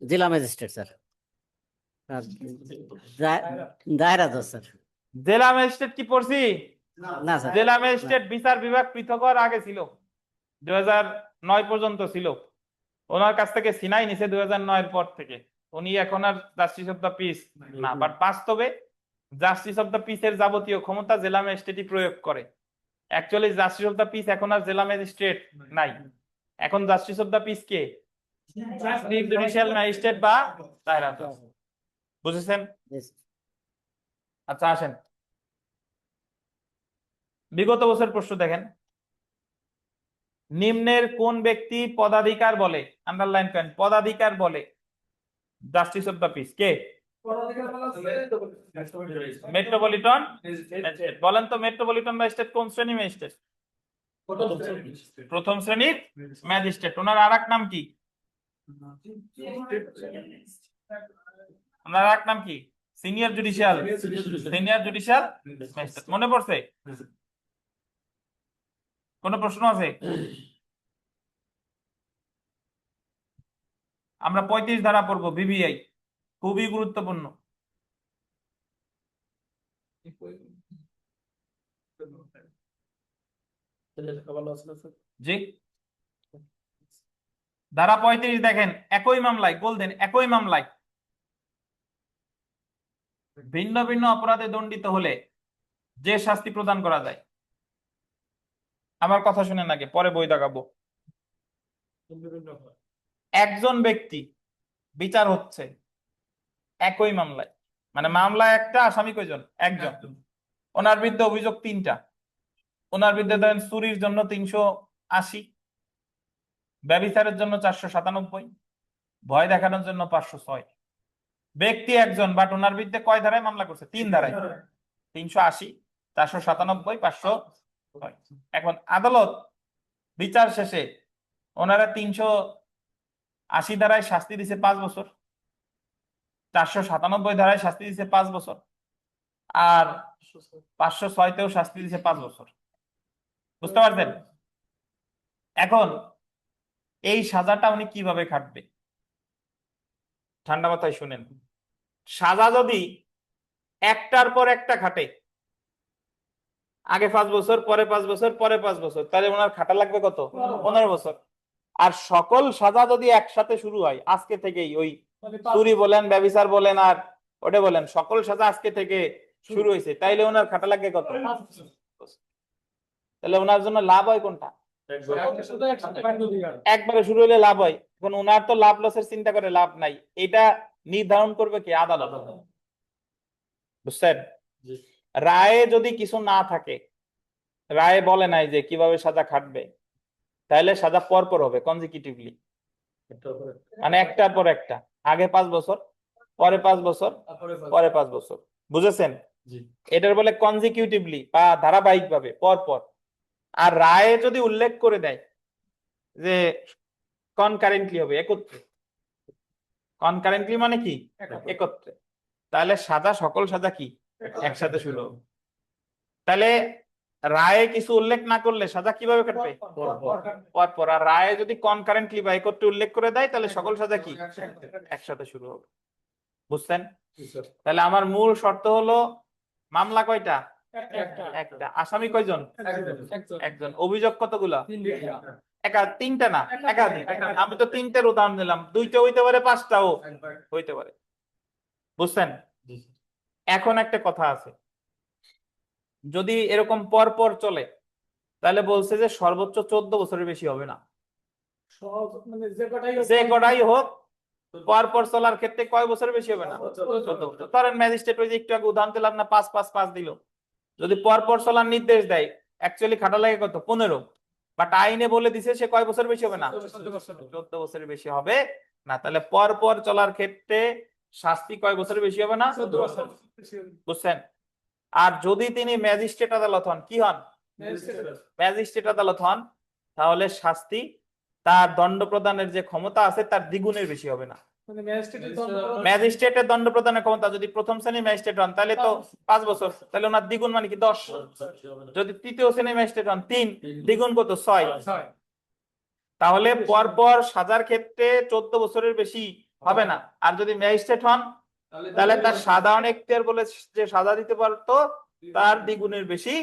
জেলা ম্যাজিস্ট্রেট স্যার, দায়রা জজ স্যার। জেলা ম্যাজিস্ট্রেট কি পড়ছি? না স্যার, জেলা ম্যাজিস্ট্রেট বিচার বিভাগ পৃথক হওয়ার আগে ছিল, 2009 পর্যন্ত ছিল। ওনার কাছ থেকে সিনাই নিছে 2009 এর পর থেকে। উনি এখন আর জাস্টিস অফ দা পিস না, বাট বাস্তবে জাস্টিস অফ দা পিস এর যাবতীয় ক্ষমতা জেলা ম্যাজিস্ট্রেটই প্রয়োগ করে। Actually justice of the peace এখন আর জেলা ম্যাজিস্ট্রেট নাই, এখন জাস্টিস অফ দা পিস কে? চিফ জুডিশিয়াল ম্যাজিস্ট্রেট বা দায়রা জজ। বুঝেছেন? Yes. আচ্ছা আসেন বিগত বছর প্রশ্ন দেখেন। নিম্নের কোন ব্যক্তি পদাধিকার বলে, আন্ডারলাইন করেন, পদাধিকার বলে জাস্টিস অফ দা পিস কে? Metropolitan magistrate. বলেন তো মেট্রোপলিটন ম্যাজিস্ট্রেট কোন শ্রেণী ম্যাজিস্ট্রেট? প্রথম শ্রেণীর ম্যাজিস্ট্রেট। ওনার আরেক নাম কি? ওনার আরেক নাম কি? Senior judicial, senior judicial magistrate. মনে পড়ছে? কোন প্রশ্ন আছে? আমরা 35 ধারা পড়বো, বিবিআই, খুবই গুরুত্বপূর্ণ। জি, ধারা 35 দেখেন, একই মামলায় গোলদেন, একই মামলায় ভিন্ন ভিন্ন অপরাধে দণ্ডিত হলে যে শাস্তি প্রদান করা যায়। আমার কথা শুনেন আগে, পরে বই দেখাবো। একজন ব্যক্তি বিচার হচ্ছে একই মামলায়, মানে মামলা একটা, আসামি কয়জন? একজন। ওনার বিরুদ্ধে অভিযোগ 3টা। ওনার বিরুদ্ধে ধরেন চুরির জন্য 380, ব্যভিচারের জন্য 497, ভয় দেখানোর জন্য 506। ব্যক্তি একজন, বাট ওনার বিরুদ্ধে কয় ধারায় মামলা করছে? 3 ধারায়, 380, 497, 506। এখন আদালত বিচার শেষে ওনারা 380 ধারায় শাস্তি দিছে 5 বছর, 497 ধারায় শাস্তি দিছে 5 বছর, আর 506তেও শাস্তি দিছে 5 বছর। বুঝতে পারছেন? এখন এই সাজাটা উনি কিভাবে খাটবে? ঠান্ডা মাথায় শুনেন। সাজা যদি একটার পর একটা খাটে, আগে 5 বছর, পরে 5 বছর, পরে 5 বছর, তাহলে ওনার খাটা লাগবে কত? 15 বছর। আর সকল সাজা যদি একসাথে শুরু হয় আজকে থেকেই, ওই চুরি বলেন, ব্যভিচার বলেন, আর ওটা বলেন, সকল সাজা আজকে থেকে শুরু হয়েছে, তাইলে ওনার খাটা লাগবে কত? তাহলে ওনার জন্য লাভ হয় কোনটা? একবারে শুরু হলে লাভ হয়। এখন ওনার তো লাভ লসের চিন্তা করে লাভ নাই, এটা নির্ধারণ করবে কি? আদালত। বুঝছেন? রায়ে যদি কিছু না থাকে, রায়ে বলে নাই যে কিভাবে সাজা খাটবে, তাহলে সাজা পর পর হবে কনজিকিউটিভলি, মানে একটার পর একটা, আগে 5 বছর, পরে 5 বছর, পরে 5 বছর। বুঝেছেন? এটার বলে কনজিকিউটিভলি বা ধারাবাহিক ভাবে পর পর। আর রায়ে যদি উল্লেখ করে দেয় যে কনকারেন্টলি হবে, একত্রে, কনকারেন্টলি মানে কি একত্রে, তাহলে সাজা সকল সাজা কি একসাথে শুরু হবে। তাহলে রায়ে কিছু উল্লেখ না করলে সাজা কিভাবে কাটবে? পর পর। আর রায়ে যদি কনকারেন্টলি বা একত্রে উল্লেখ করে দেয় তাহলে সকল সাজা কি একসাথে শুরু হবে। বুঝছেন? তাহলে আমার মূল শর্ত হলো মামলা কয়টা? একটা। আসামি কয়জন? একজন। অভিযোগ কতগুলা? তিনটা না, একাধিক। আমি তো 3টের উদাহরণ দিলাম, 2টা হইতে পারে, 5টাও হইতে পারে। বুঝছেন? এখন একটা কথা আছে, যদি এরকম পর পর চলে তাহলে বলছে যে সর্বোচ্চ 14 বছরের বেশি হবে না। মানে যে কটাই হোক, যে কটাই হোক, পর পর চলার ক্ষেত্রে কয় বছরের বেশি হবে না? 14 বছর। ধরেন ম্যাজিস্ট্রেট ওই যে একটু আগে উদাহরণ দিলাম না, 5 দিল, যদি পর পর চলার নির্দেশ দেয়, অ্যাকচুয়ালি খাটা লাগে কত? 15, বাট আইনে বলে দিছে সে কয় বছর বেশি হবে না? 14 বছরের বেশি হবে না। তাহলে পর পর চলার ক্ষেত্রে শাস্তি কয় বছরের বেশি হবে না? 14 বছর। বুঝছেন? আর যদি তিনি ম্যাজিস্ট্রেট আদালত হন, কি হন? ম্যাজিস্ট্রেট আদালত হন, তাহলে শাস্তি তার দণ্ড প্রদানের যে ক্ষমতা আছে তার দ্বিগুণের বেশি হবে না। মানে ম্যাজিস্ট্রেটের দণ্ড ম্যাজিস্ট্রেটের দণ্ড প্রদানের ক্ষমতা যদি প্রথম শ্রেণীর ম্যাজিস্ট্রেট হন তাহলে তো 5 বছর, তাহলে ওনার দ্বিগুণ মানে কি 10। যদি তৃতীয় শ্রেণীর ম্যাজিস্ট্রেট হন 3, দ্বিগুণ কত? 6। তাহলে পর পর সাজার ক্ষেত্রে 14 বছরের বেশি হবে না। আর যদি ম্যাজিস্ট্রেট হন তাহলে তার সাধারণ এখতিয়ার বলে যে সাজা দিতে পারতো তার দ্বিগুণের বেশি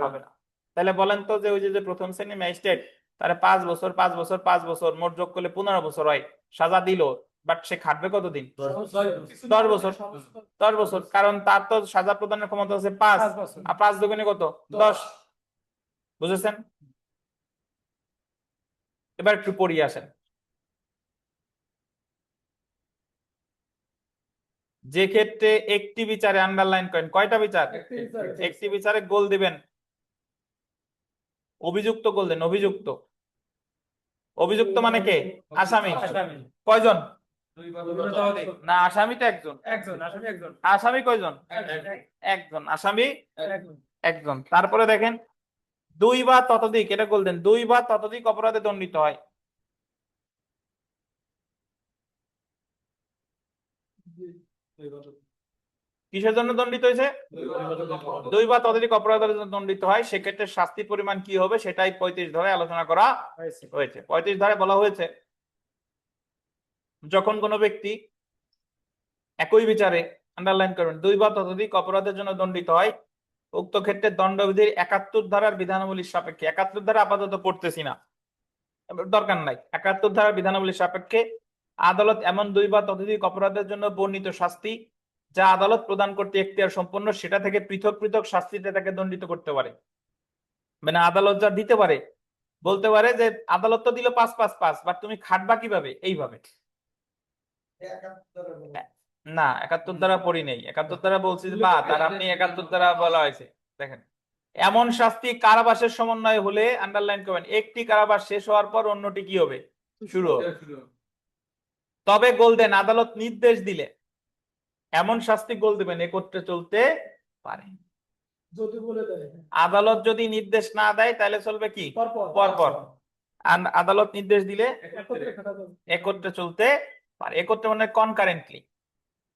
হবে না। তাহলে বলেন তো যে ওই যে প্রথম শ্রেণীর ম্যাজিস্ট্রেট তারে 5 বছর 5 বছর 5 বছর মোট যোগ করলে 15 বছর হয়, সাজা দিল, বাট সে খাটবে কতদিন? 10 বছর। 10 বছর, কারণ তার তো সাজা প্রদানের ক্ষমতা আছে 5, আর 5 দুগুণে কত? 10। বুঝেছেন? এবার একটু পড়িয়ে আসেন। যে ক্ষেত্রে একটি বিচারে, আন্ডারলাইন করেন, কয়টা বিচার? একটি বিচারে গোল দিবেন, অভিযুক্ত গোল দেন, অভিযুক্ত। অভিযুক্ত মানে কে? আসামি। কয়জন? না, আসামি তো একজন। আসামি কয়জন? একজন। আসামি একজন। তারপরে দেখেন 2 বা ততোধিক, এটা গোল দেন, 2 বা ততোধিক অপরাধে দণ্ডিত হয়। কিসের জন্য দণ্ডিত হয়েছে? 2 বা ততোধিক অপরাধের জন্য দণ্ডিত হয়। সেক্ষেত্রে শাস্তির পরিমাণ কি হবে সেটাই 35 ধারায় আলোচনা করা হয়েছে। 35 ধারায় বলা হয়েছে, যখন কোনো ব্যক্তি একই বিচারে, আন্ডারলাইন করবেন, 2 বা ততোধিক অপরাধের জন্য দণ্ডিত হয়, উক্ত ক্ষেত্রে দণ্ডবিধির 71 ধারার বিধানাবলীর সাপেক্ষে, 71 ধারা আপাতত পড়তেছি না, দরকার নাই, 71 ধারার বিধানাবলীর সাপেক্ষে আদালত এমন 2 বা ততোধিক অপরাধের জন্য বর্ণিত শাস্তি যা আদালত প্রদান করতে এখতিয়ার সম্পন্ন সেটা থেকে পৃথক পৃথক শাস্তিতে তাকে দণ্ডিত করতে পারে। মানে আদালত যা দিতে পারে, বলতে পারে যে আদালত তো দিল 5 বাট তুমি খাটবা কিভাবে? এইভাবে। না, 71 ধারা পড়ি নেই, 71 ধারা বলছি যে বা তার আপনি 71 ধারা বলা হয়েছে। দেখেন, এমন শাস্তি কারাবাসের সমন্বয় হলে, আন্ডারলাইন করবেন, একটি কারাবাস শেষ হওয়ার পর অন্যটি কি হবে? শুরু হবে। তবে গোল দেন, আদালত নির্দেশ দিলে এমন শাস্তি গোল দেবেন একত্রে চলতে পারে। যদি বলে দেয়, আদালত যদি নির্দেশ না দেয় তাহলে চলবে কি? পরপর। আদালত নির্দেশ দিলে একত্রে খাটা যাবে। একত্রে চলতে পারে। একত্রে মানে কনকারেন্টলি,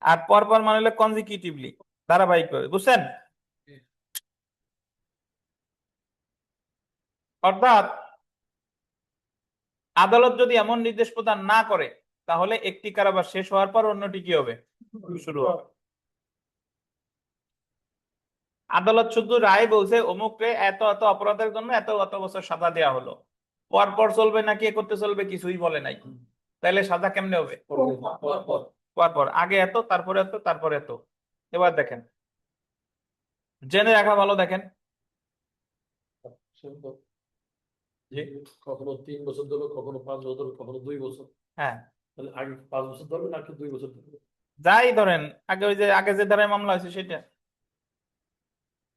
আর পরপর মানে হলো কনজিকিউটিভলি, ধারাবাহিকভাবে। বুঝছেন? অর্থাৎ আদালত যদি এমন নির্দেশ প্রদান না করে তাহলে একটি কারাবাস শেষ হওয়ার পর অন্যটি কি হবে? শুরু হবে। আদালত শুধু রায় বলছে অমুককে এত এত অপরাধের জন্য এত এত বছর সাজা দেওয়া হলো, পরপর চলবে নাকি একত্রে চলবে কিছুই বলে নাই, তাহলে সাজা কেমনে হবে? পরপর, আগে এত, তারপরে এত, তারপরে এত। এবার দেখেন, জেনে রাখা ভালো, দেখেন কখনো 3 বছর ধরবে, কখনো 5 বছর ধরবে, কখনো 2 বছর। হ্যাঁ, তাহলে আগে 5 বছর ধরবে নাকি 2 বছর ধরবে? যাই ধরেন, আগে ওই যে আগে যে ধারায় মামলা হয়েছে সেটা।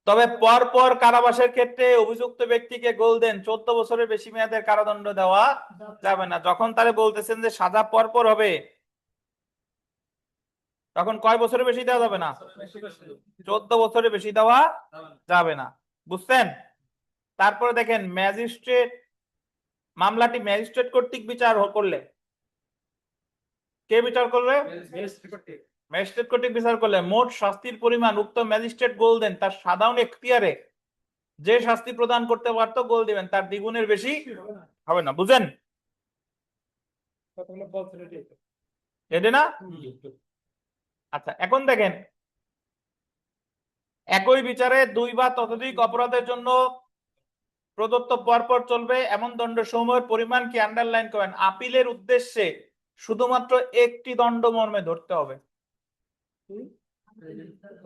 তবে পর পর কারাবাসের ক্ষেত্রে অভিযুক্ত ব্যক্তিকে গোল্ডেন 14 বছরের বেশি মেয়াদের কারাদণ্ড দেওয়া যাবে না। যখন তারা বলতেছেন যে সাজা পর পর হবে, তখন কয় বছরের বেশি দেওয়া যাবে না? 14 বছরের বেশি দেওয়া যাবে না। বুঝছেন? তারপরে দেখেন ম্যাজিস্ট্রেট, মামলাটি ম্যাজিস্ট্রেট কর্তৃক বিচার করলে, কে বিচার করলে? ম্যাজিস্ট্রেট কর্তৃক বিচার করলে মোট শাস্তির পরিমাণ উক্ত ম্যাজিস্ট্রেট গোল দেন তার সাধারণ এখতিয়ারে যে শাস্তি প্রদান করতে পারতো গোল দিবেন, তার দ্বিগুণের বেশি হবে না। বুঝেন এটা না? আচ্ছা, এখন দেখেন একই বিচারে 2 বা ততোধিক অপরাধের জন্য প্রদত্ত পরপর চলবে এমন দণ্ডসমূহের পরিমাণ কি আন্ডারলাইন করেন। আপিলের উদ্দেশ্যে শুধুমাত্র একটি দণ্ড মর্মে ধরতে হবে।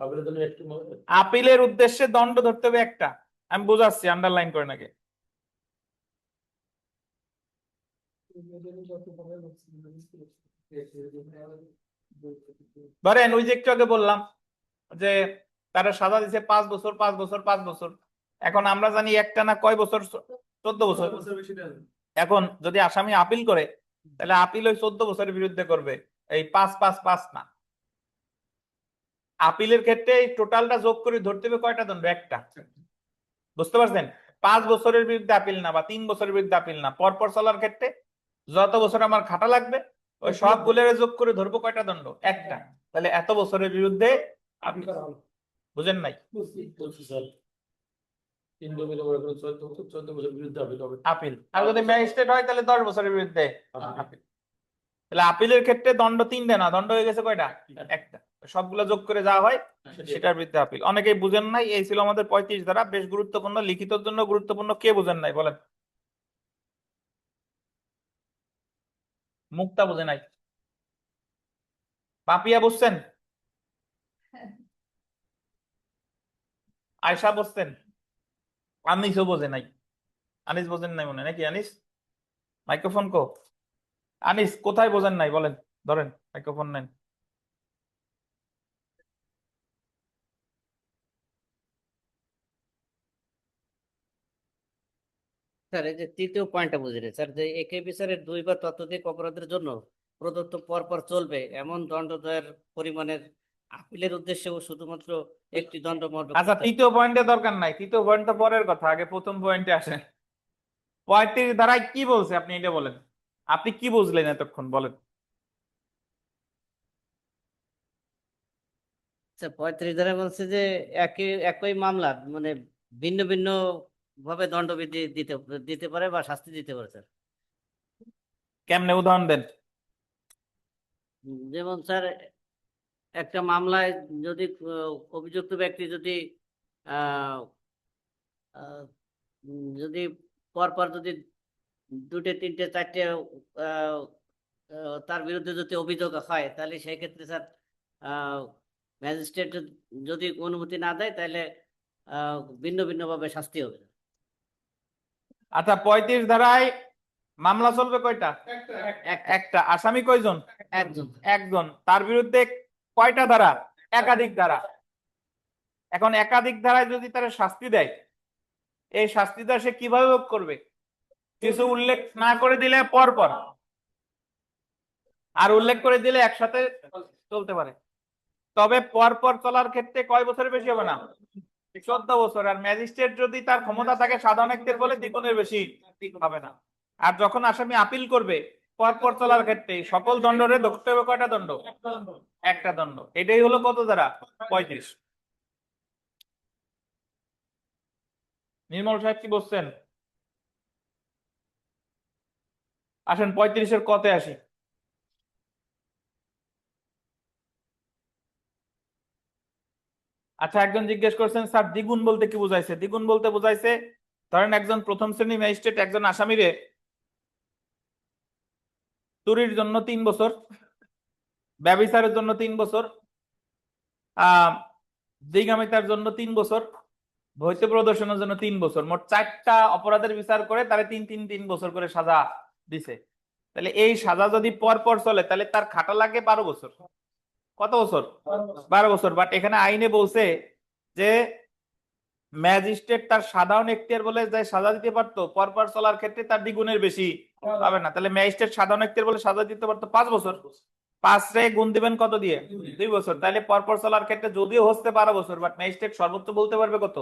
আবেদনের একটু আপিলের উদ্দেশ্যে দণ্ড ধরতে হবে একটা। আমি বুঝাচ্ছি, আন্ডারলাইন করে নাকি। ধরেন ওই যে একটু আগে বললাম যে তারা সাজা দিছে 5 বছর 5 বছর 5 বছর। এখন আমরা জানি একটা না কয় বছর, 14 বছর। এখন যদি আসামি আপিল করে তাহলে আপিল ওই 14 বছরের বিরুদ্ধে করবে, এই 5-5-5 না। আপিলের ক্ষেত্রে এই টোটালটা যোগ করে ধরতে হবে কয়টা দণ্ড? একটা। বুঝতে পারছেন? 5 বছরের বিরুদ্ধে আপিল না বা 3 বছরের বিরুদ্ধে আপিল না, পরপর চলার ক্ষেত্রে যত বছর আমার খাটা লাগবে ওই সবগুলোর যোগ করে ধরবো কয়টা দণ্ড? একটা। তাহলে এত বছরের বিরুদ্ধে আপিল। বুঝেন নাই? বলছি স্যার 3 জমির মনে করেন 14 বছর বিরুদ্ধে আপিল হবে। আপিল। আর যদি ম্যাজিস্ট্রেট হয় তাহলে 10 বছরের বিরুদ্ধে আপিল। তাহলে আপিলের ক্ষেত্রে দণ্ড 3টে না, দণ্ড হয়ে গেছে কয়টা? একটা। সবগুলো যোগ করে যা হয় সেটার বিরুদ্ধে আপিল। অনেকেই বুঝেন নাই, এই ছিল আমাদের 35 ধারা, বেশ গুরুত্বপূর্ণ, লিখিতর জন্য গুরুত্বপূর্ণ। কে বুঝেন নাই বলেন? মুক্তা বুঝে নাই? পাপিয়া বুঝছেন? আয়সা বুঝছেন? আনিসও বোঝে নাই? আনিস বোঝেন নাই মনে হয় নাকি? আনিস মাইক্রোফোন কো? আনিস কোথায় বোঝেন নাই বলেন? ধরেন মাইক্রোফোন নেন। স্যার এই যে তৃতীয় পয়েন্টটা বুঝলেন স্যার, যে একই বিচারের 2 বা ততোধিক অপরাধের জন্য প্রদত্ত পরপর চলবে এমন দণ্ডের পরিমাণের আপিলের উদ্দেশ্যেও শুধুমাত্র একটি দণ্ড মর্মে আচ্ছা, তৃতীয় পয়েন্টে দরকার নাই, তৃতীয় পয়েন্ট তো পরের কথা, আগে প্রথম পয়েন্টে আসেন। 35 ধারায় কি বলছে আপনি এটা বলেন। আপনি কি বুঝলেন এতক্ষণ বলেন? আচ্ছা, 35 ধারা বলছে যে একই মামলার মানে ভিন্ন ভিন্ন ভাবে দণ্ডবিধি দিতে দিতে পারে বা শাস্তি দিতে পারে স্যার। কেমনে উদাহরণ দেন? যেমন স্যার একটা মামলায় যদি অভিযুক্ত ব্যক্তি যদি আহ আহ, যদি পরপর যদি 2টে 3টে 4টে তার বিরুদ্ধে যদি অভিযোগ হয় তাহলে সেই ক্ষেত্রে স্যার ম্যাজিস্ট্রেট যদি অনুমতি না দেয় তাহলে ভিন্ন ভিন্ন ভাবে শাস্তি হবে। আচ্ছা, 35 ধারায় মামলা চলবে কয়টা? একটা। আসামি কয়জন? একজন। একজন। তার বিরুদ্ধে কয়টা ধারা? একাধিক ধারা। এখন একাধিক ধারায় যদি তারা শাস্তি দেয়, এই শাস্তিটা সে কিভাবে ভোগ করবে? কিছু উল্লেখ না করে দিলে পরপর, আর উল্লেখ করে দিলে একসাথে চলতে পারে। তবে পরপর চলার ক্ষেত্রে কয় বছরের বেশি হবে না? 14 বছর। আর ম্যাজিস্ট্রেট যদি তার ক্ষমতা থাকে সাধারণ এখতিয়ার বলে দ্বিগুণের বেশি হবে না। আর যখন আসামি আপিল করবে পরপর চলার ক্ষেত্রে সকল দণ্ডরে ধরতে হবে কয়টা দণ্ড? একটা দণ্ড। এটাই হলো কত ধারা? 35। নির্মল সাহেব কি বলছেন? আসেন 35-এর কতে আসি। আচ্ছা, একজন জিজ্ঞেস করছেন স্যার দ্বিগুণ বলতে কি বুঝাইছে? দ্বিগুণ বলতে বুঝাইছে ধরেন একজন প্রথম শ্রেণী ম্যাজিস্ট্রেট একজন আসামিরে চুরির জন্য 3 বছর, ব্যভিচারের জন্য 3 বছর, দ্বিগামিতার জন্য 3 বছর, ভৌত প্রদর্শনের জন্য 3 বছর, মোট 4টা অপরাধের বিচার করে তারে 3 বছর করে সাজা দিছে। তাহলে এই সাজা যদি পর পর চলে তাহলে তার খাটা লাগে 12 বছর। কত বছর? 12 বছর। বাট এখানে আইনে বলছে যে ম্যাজিস্ট্রেট তার সাধারণ এখতিয়ার বলে যে সাজা দিতে পারতো পরপর চলার ক্ষেত্রে তার দ্বিগুণের বেশি পাবে না, তাহলে ম্যাজিস্ট্রেট সাধারণ এখতিয়ার বলে সাজা দিতে পারতো 5 বছর, 5 রে গুণ দিবেন কত দিয়ে 2 বছর, তাহলে পরপর চলার ক্ষেত্রে যদিও হচ্ছে 12 বছর, বাট ম্যাজিস্ট্রেট সর্বোচ্চ বলতে পারবে কত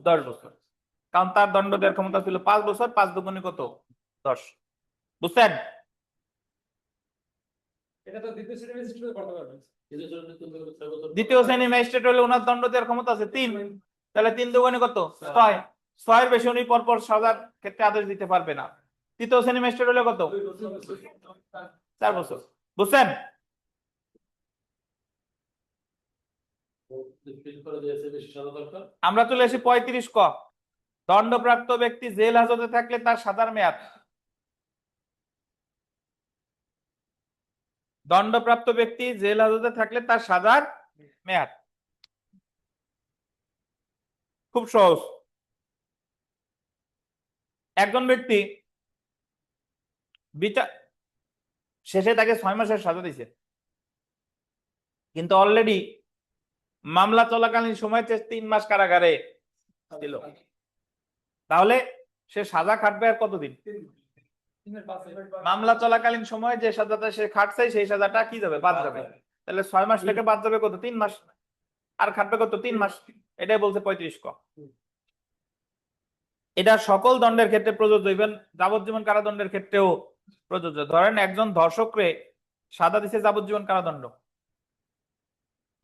10 বছর, কারণ তার দণ্ড দেওয়ার ক্ষমতা ছিল 5 বছর, 5 দুগুণে কত 10। বুঝছেন? এটা তো দ্বিতীয় শ্রেণীর ম্যাজিস্ট্রেট করতে পারবে। দ্বিতীয় শ্রেণী ম্যাজিস্ট্রেট হলে ওনার দণ্ড দেওয়ার ক্ষমতা আছে 3, তাহলে 3 দুগুণে কত 6, 6 এর বেশি উনি পরপর সাজার ক্ষেত্রে আদেশ দিতে পারবে না। তৃতীয় শ্রেণী ম্যাজিস্ট্রেট হলে কত 4 বছর। বুঝছেন? আমরা চলে আসি 35 ক। দণ্ডপ্রাপ্ত ব্যক্তি জেল হাজতে থাকলে তার সাজার মেয়াদ। দণ্ডপ্রাপ্ত ব্যক্তি জেল হাজতে থাকলে তার সাজার মেয়াদ খুব সহজ। একজন ব্যক্তি বিচার শেষে তাকে 6 মাসের সাজা দিয়েছে, কিন্তু অলরেডি মামলা চলাকালীন সময় 3 মাস কারাগারে ছিল, তাহলে সে সাজা খাটবে আর কতদিন? মামলা চলাকালীন সময় যে সাজাটা সে খাটছে সেই সাজাটা কি যাবে বাদ যাবে, তাহলে 6 মাস থেকে বাদ যাবে কত 3 মাস, আর খাটবে কত 3 মাস। এটাই বলছে 35 ক। এটা সকল দণ্ডের ক্ষেত্রে প্রযোজ্য, ইভেন যাবজ্জীবন কারাদণ্ডের ক্ষেত্রেও প্রযোজ্য। ধরেন একজন ধর্ষকরে সাজা দিছে যাবজ্জীবন কারাদণ্ড,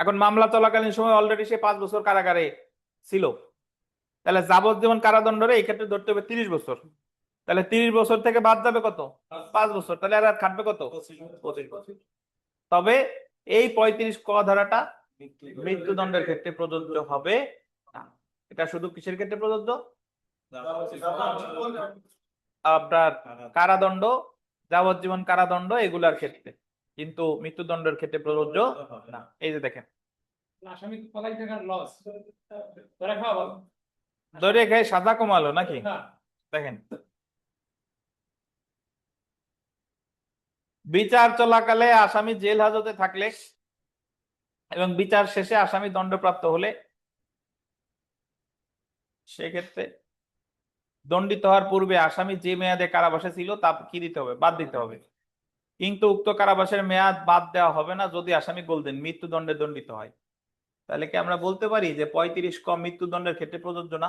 এখন মামলা চলাকালীন সময় অলরেডি সে 5 বছর কারাগারে ছিল, তাহলে যাবজ্জীবন কারাদণ্ডরে এই ক্ষেত্রে ধরতে হবে 30 বছর, তাহলে 30 বছর থেকে বাদ যাবে কত 5 বছর, তাহলে আর খাটবে কত 25 বছর। তবে এই 35 ক ধারাটা মৃত্যুদণ্ডের ক্ষেত্রে প্রযোজ্য হবে না। এটা শুধু কিসের ক্ষেত্রে প্রযোজ্য? আপনার কারাদণ্ড, যাবজ্জীবন কারাদণ্ড এগুলার ক্ষেত্রে, কিন্তু মৃত্যুদণ্ডের ক্ষেত্রে প্রযোজ্য না। এই যে দেখেন, আসামি পলাই টাকার লস ধরে খাওয়া ভালো ধরে গায়ে সাজা কমালো নাকি? না। দেখেন, বিচার চলাকালে আসামি জেল হাজতে থাকলে এবং বিচার শেষে আসামি দণ্ডপ্রাপ্ত হলে সেক্ষেত্রে দণ্ডিত হওয়ার পূর্বে আসামি যে মেয়াদে কারাবাসে ছিল তা কি দিতে হবে? বাদ দিতে হবে। কিন্তু উক্ত কারাবাসের মেয়াদ বাদ দেওয়া হবে না যদি আসামি গোল্ডেন মৃত্যুদণ্ডে দণ্ডিত হয়। তাহলে কি আমরা বলতে পারি যে 35 ক মৃত্যুদণ্ডের ক্ষেত্রে প্রযোজ্য না?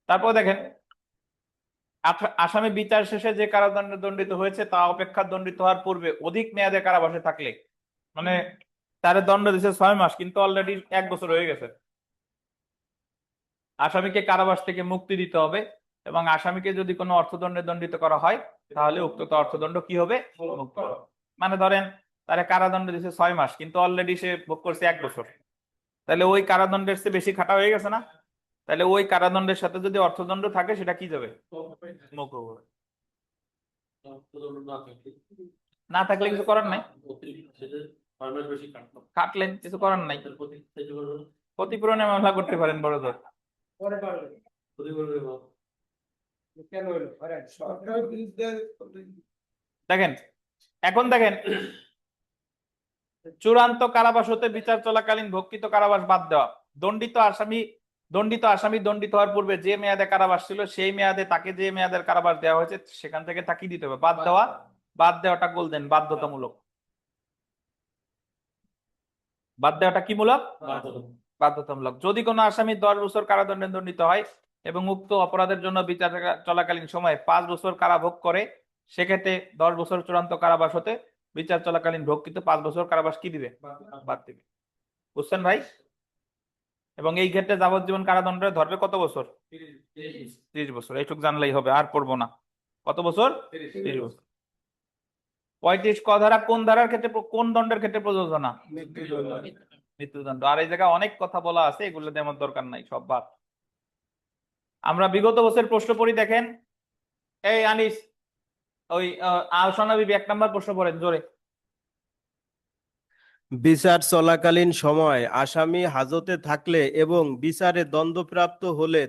তারপর দেখেন, আসামি বিচার শেষে যে কারাদণ্ডে দণ্ডিত হয়েছে তা অপেক্ষা দণ্ডিত হওয়ার পূর্বে অধিক মেয়াদে কারাবাসে থাকলে, মানে তার দণ্ড দিচ্ছে 6 মাস কিন্তু অলরেডি 1 বছর হয়ে গেছে, আসামিকে কারাবাস থেকে মুক্তি দিতে হবে, এবং আসামিকে যদি কোনো অর্থদণ্ডে দণ্ডিত করা হয় তাহলে উক্ত অর্থদণ্ড কি হবে? মুক্ত হবে। মানে ধরেন তারে কারাদণ্ড দিচ্ছে 6 মাস কিন্তু অলরেডি সে ভোগ করছে 1 বছর, তাহলে ওই কারাদণ্ডের চেয়ে বেশি খাটা হয়ে গেছে না? তাহলে ওই কারাদণ্ডের সাথে যদি অর্থদণ্ড থাকে সেটা কি যাবে? মুক্ত হবে। না থাকলে কিছু করার নাই, কাটলেন কিছু করার নাই, ক্ষতিপূরণে মামলা করতে পারেন বড় ধর। পরে পারবে কেন হলো সরকারের বিরুদ্ধে দেখেন, এখন দেখেন, চূড়ান্ত কারাবাস হতে বিচার চলাকালীন ভোগকৃত কারাবাস বাদ দেওয়া। দণ্ডিত আসামি দণ্ডিত হওয়ার পূর্বে যে মেয়াদে কারাবাস ছিল সেই মেয়াদে তাকে যে মেয়াদের কারাবাস দেওয়া হয়েছে সেখান থেকে তাকে দিতে হবে। বাদ দেওয়াটা গোল্ডেন বাধ্যতামূলক। বাদ দেওয়াটা কি মূলক? বাধ্যতামূলক। যদি কোনো আসামি 10 বছর কারাদণ্ডে দণ্ডিত হয় এবং উক্ত অপরাধের জন্য বিচার চলাকালীন সময়ে 5 বছর কারাভোগ করে, সেক্ষেত্রে 10 বছর চূড়ান্ত কারাবাস হতে বিচার চলাকালীন ভোগকৃত 5 বছর কারাবাস কি দিবে? বাদ দিবে। বুঝছেন ভাই? এবং এই ক্ষেত্রে যাবজ্জীবন কারাদণ্ডে ধরবে কত বছর? 30 বছর। এইটুক জানলেই হবে, আর পড়বো না। কত বছর? 30 বছর। 35 ক ধারা কোন ধারার ক্ষেত্রে, কোন দণ্ডের ক্ষেত্রে প্রযোজ্য না? মৃত্যুদণ্ড। আর এই জায়গায় অনেক কথা বলা আছে, এগুলো আমার দরকার নাই, সব বাদ। আমরা বিগত বছর প্রশ্ন পড়ি, দেখেন এই আনিস ওই আলোচনা 1 নাম্বার প্রশ্ন পড়েন জোরে। বিচার চলাকালীন সময় আসামি হাজতে থাকলে এবং বিচারে দণ্ডপ্রাপ্ত হলে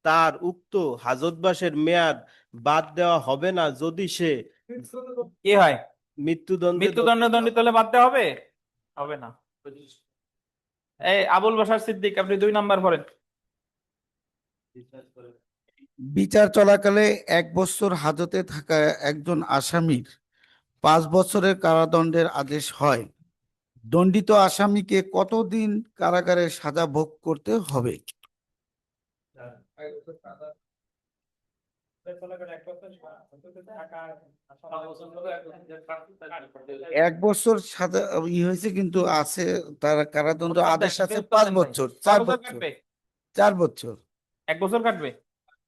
তার উক্ত হাজতবাসের মেয়াদ বাদ দেওয়া হবে না যদি সে কি হয়? মৃত্যুদণ্ডে মৃত্যুদণ্ডে দণ্ডিত হলে বাদ দেওয়া হবে? হবে না। এই আবুল বাশার সিদ্দিক, আপনি 2 নাম্বার পড়েন। বিচার চলাকালে 1 বছর হাজতে থাকা একজন আসামির 5 বছরের কারাদণ্ডের আদেশ হয়, দণ্ডিত আসামিকে কতদিন কারাগারে সাজা ভোগ করতে হবে? 1 বছর সাজা হয়েছে, কিন্তু আছে তার কারাদণ্ড আদেশ আছে 5 বছর, 4 বছর, 4 বছর, 1 বছর কাটবে,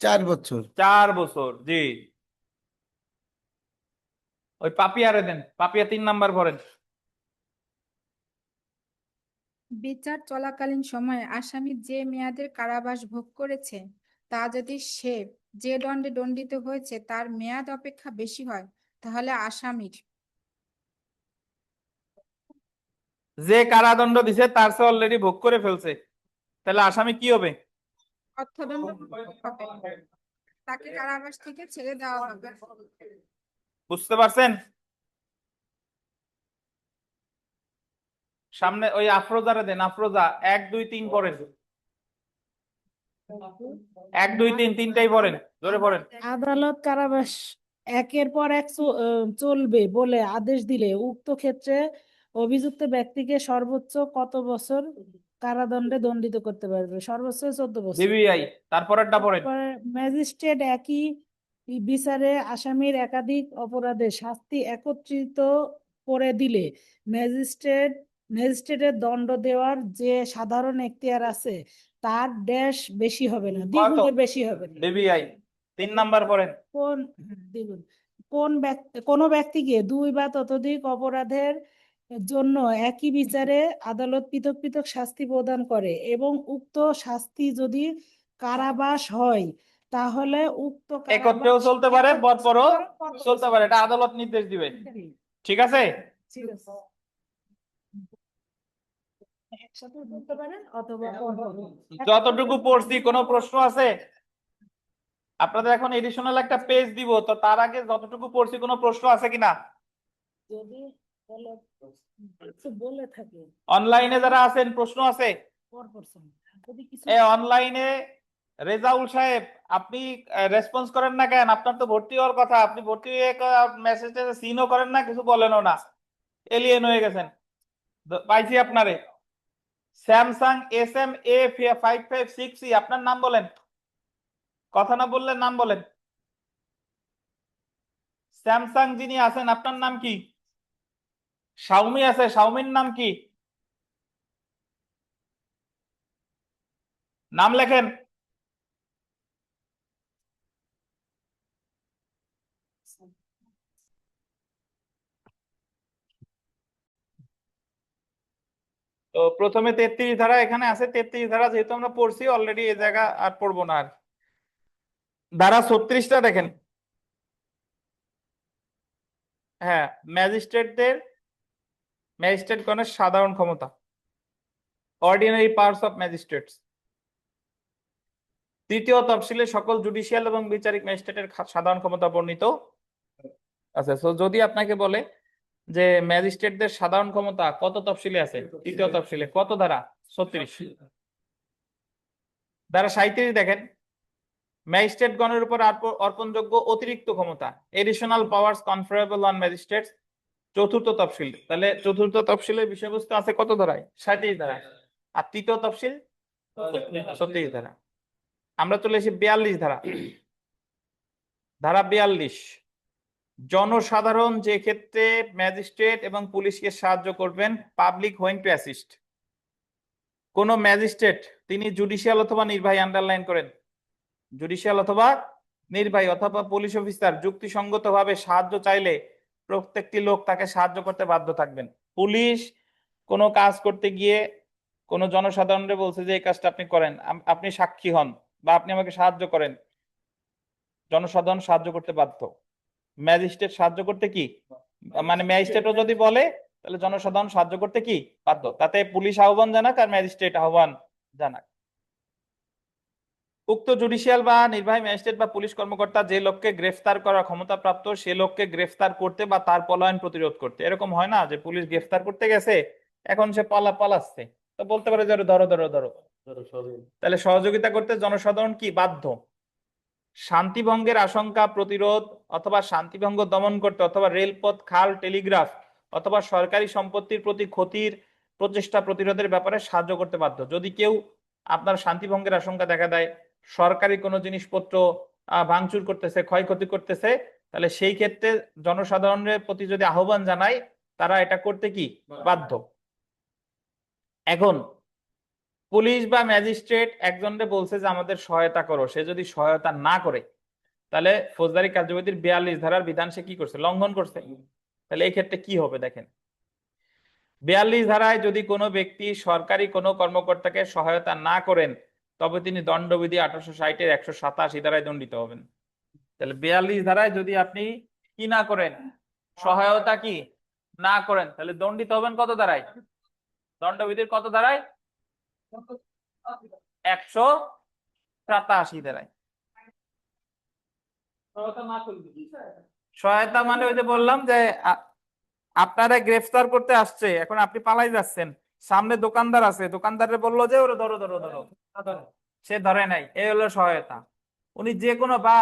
4 বছর। 4 বছর। জি, ওই পাপিয়ারে দেন, পাপিয়া 3 নাম্বার পড়েন। বিচার চলাকালীন সময়ে আসামি যে মেয়াদের কারাবাস ভোগ করেছে তা যদি সে যে দণ্ডে দণ্ডিত হয়েছে তার মেয়াদ অপেক্ষা বেশি হয়, তাহলে আসামির যে কারাদণ্ড দিছে তার সে অলরেডি ভোগ করে ফেলছে, তাহলে আসামি কি হবে? অর্থদণ্ড হবে। তাকে কারাবাস থেকে ছেড়ে দেওয়া হবে। বুঝতে পারছেন? সামনে ওই আফরোজারে দেন, আফরোজা 1 2 3 পড়েন, 1 2 3 তিনটাই পড়েন, জোরে পড়েন। আদালত কারাবাস একের পর এক চলবে বলে আদেশ দিলে উক্ত ক্ষেত্রে অভিযুক্ত ব্যক্তিকে সর্বোচ্চ কত বছর কারাদণ্ডে দণ্ডিত করতে পারবে? সর্বোচ্চ 14 বছর। সিবিআই তারপরেরটা পড়েন। ম্যাজিস্ট্রেট একই বিচারে আসামির একাধিক অপরাধের শাস্তি একত্রিত করে দিলে ম্যাজিস্ট্রেটের দণ্ড দেওয়ার যে সাধারণ এখতিয়ার আছে তার ড্যাশ বেশি হবে না, দ্বিগুণের বেশি হবে না। সিবিআই 3 নাম্বার পড়েন। দ্বিগুণ। কোন ব্যক্তিকে 2 বা ততোধিক অপরাধের জন্য একই বিচারে আদালত পৃথক পৃথক শাস্তি প্রদান করে এবং উক্ত শাস্তি যদি কারাবাস হয় তাহলে উক্ত একত্রেও চলতে পারে, পরপরও চলতে পারে, এটা আদালত নির্দেশ দিবে। ঠিক আছে? ঠিক আছে, একসাথে বলতে পারেন অথবা যতটুকু পড়ছি কোনো প্রশ্ন আছে? আপনাদের এখন এডিশনাল একটা পেজ দিব, তো তার আগে যতটুকু পড়ছি কোনো প্রশ্ন আছে কিনা? যদি বলে থাকে অনলাইনে যারা আছেন প্রশ্ন আছে? যদি কিছু অনলাইনে রেজাউল সাহেব, আপনি রেসপন্স করেন না কেন? আপনার তো ভর্তি হওয়ার কথা, আপনি ভর্তি হয়ে মেসেজ সিনও করেন না, কিছু বলেনও না, এলিয়েন হয়ে গেছেন। পাইছি আপনারে। স্যামসাং SMA-5556E, আপনার নাম বলেন, কথা না বললে নাম বলেন। স্যামসাং যিনি আছেন আপনার নাম কি? শাওমি আছে, শাওমির নাম কি? নাম লেখেন। তো প্রথমে 33 ধারা এখানে আছে, 33 ধারা যেহেতু আমরা পড়ছি অলরেডি, এই জায়গা আর পড়বো না। আর ধারা 36টা দেখেন। হ্যাঁ, ম্যাজিস্ট্রেটগণের সাধারণ ক্ষমতা, অর্ডিনারি পাওয়ারস অফ ম্যাজিস্ট্রেটস। 3য় তফসিলে সকল জুডিশিয়াল এবং বিচারিক ম্যাজিস্ট্রেটের সাধারণ ক্ষমতা বর্ণিত আছে। সো যদি আপনাকে বলে যে ম্যাজিস্ট্রেটদের সাধারণ ক্ষমতা কত তফসিলে আছে, 3য় তফসিলে কত ধারা? 36। ধারা 37 দেখেন, ম্যাজিস্ট্রেটগণের উপর অর্পণযোগ্য অতিরিক্ত ক্ষমতা, এডিশনাল পাওয়ারস কনফারেবল অন ম্যাজিস্ট্রেটস, 4র্থ তফসিল। তাহলে 4র্থ তফসিলের বিষয়বস্তু আছে কত ধারায়? 37 ধারায়। আর 3য় তফসিল 36 ধারা। আমরা চলে এসে 42 ধারা। ধারা 42, জনসাধারণ যে ক্ষেত্রে ম্যাজিস্ট্রেট এবং পুলিশকে সাহায্য করবেন, পাবলিক হোয়েন টু অ্যাসিস্ট। কোন ম্যাজিস্ট্রেট তিনি জুডিশিয়াল অথবা নির্বাহী, আন্ডারলাইন করেন, জুডিশিয়াল অথবা নির্বাহী অথবা পুলিশ অফিসার যুক্তিসঙ্গতভাবে সাহায্য চাইলে প্রত্যেকটি লোক তাকে সাহায্য করতে বাধ্য থাকবেন। পুলিশ কোনো কাজ করতে গিয়ে কোনো জনসাধারণের বলছে যে এই কাজটা আপনি করেন, আপনি সাক্ষী হন বা আপনি আমাকে সাহায্য করেন, জনসাধারণ সাহায্য করতে বাধ্য। ম্যাজিস্ট্রেট সাহায্য করতে কি মানে ম্যাজিস্ট্রেটও যদি বলে তাহলে জনসাধারণ সাহায্য করতে কি বাধ্য। তাতে পুলিশ আহ্বান জানাক আর ম্যাজিস্ট্রেট আহ্বান জানাক। উক্ত জুডিশিয়াল বা নির্বাহী ম্যাজিস্ট্রেট বা পুলিশ কর্মকর্তা যে লোককে গ্রেফতার করার ক্ষমতা প্রাপ্ত, সে লোককে গ্রেফতার করতে বা তার পলায়ন প্রতিরোধ করতে। এরকম হয় না যে পুলিশ গ্রেফতার করতে গেছে, এখন সে পালাচ্ছে, তো বলতে পারে যে ধরো ধরো ধরো, তাহলে সহযোগিতা করতে জনসাধারণ কি বাধ্য? শান্তিভঙ্গের আশঙ্কা প্রতিরোধ অথবা শান্তিভঙ্গ দমন করতে অথবা রেলপথ, খাল, টেলিগ্রাফ অথবা সরকারি সম্পত্তির প্রতি ক্ষতির প্রচেষ্টা প্রতিরোধের ব্যাপারে সাহায্য করতে বাধ্য। যদি কেউ আপনার শান্তিভঙ্গের আশঙ্কা দেখা দেয়, সরকারি কোনো জিনিসপত্র ভাঙচুর করতেছে, ক্ষয়ক্ষতি করতেছে, তাহলে সেই ক্ষেত্রে জনসাধারণের প্রতি যদি আহ্বান জানায়, তারা এটা করতে কি বাধ্য। এখন পুলিশ বা ম্যাজিস্ট্রেট একজনকে বলছে যে আমাদের সহায়তা করো, সে যদি সহায়তা না করে, তাহলে ফৌজদারি কার্যবিধির 42 ধারার বিধান সে কি করছে? লঙ্ঘন করছে। তাহলে এই ক্ষেত্রে কি হবে দেখেন, 42 ধারায় যদি কোনো ব্যক্তি সরকারি কোনো কর্মকর্তাকে সহায়তা না করেন, তবে তিনি দণ্ডবিধি 1860-এর 187 ধারায় দণ্ডিত হবেন। তাহলে 42 ধারায় যদি আপনি কি না করেন, সহায়তা কি না করেন, তাহলে দণ্ডিত হবেন কত ধারায়? দণ্ডবিধির কত ধারায়? 187 ধারায়। সহায়তা মানে ওই যে বললাম যে আপনারা গ্রেফতার করতে আসছে, এখন আপনি পালাই যাচ্ছেন, সামনে দোকানদার আছে, দোকানদারে বললো যে ওরা ধরো ধরো ধরো, সে ধরে নাই, এই হলো সহায়তা। উনি যে কোনো বা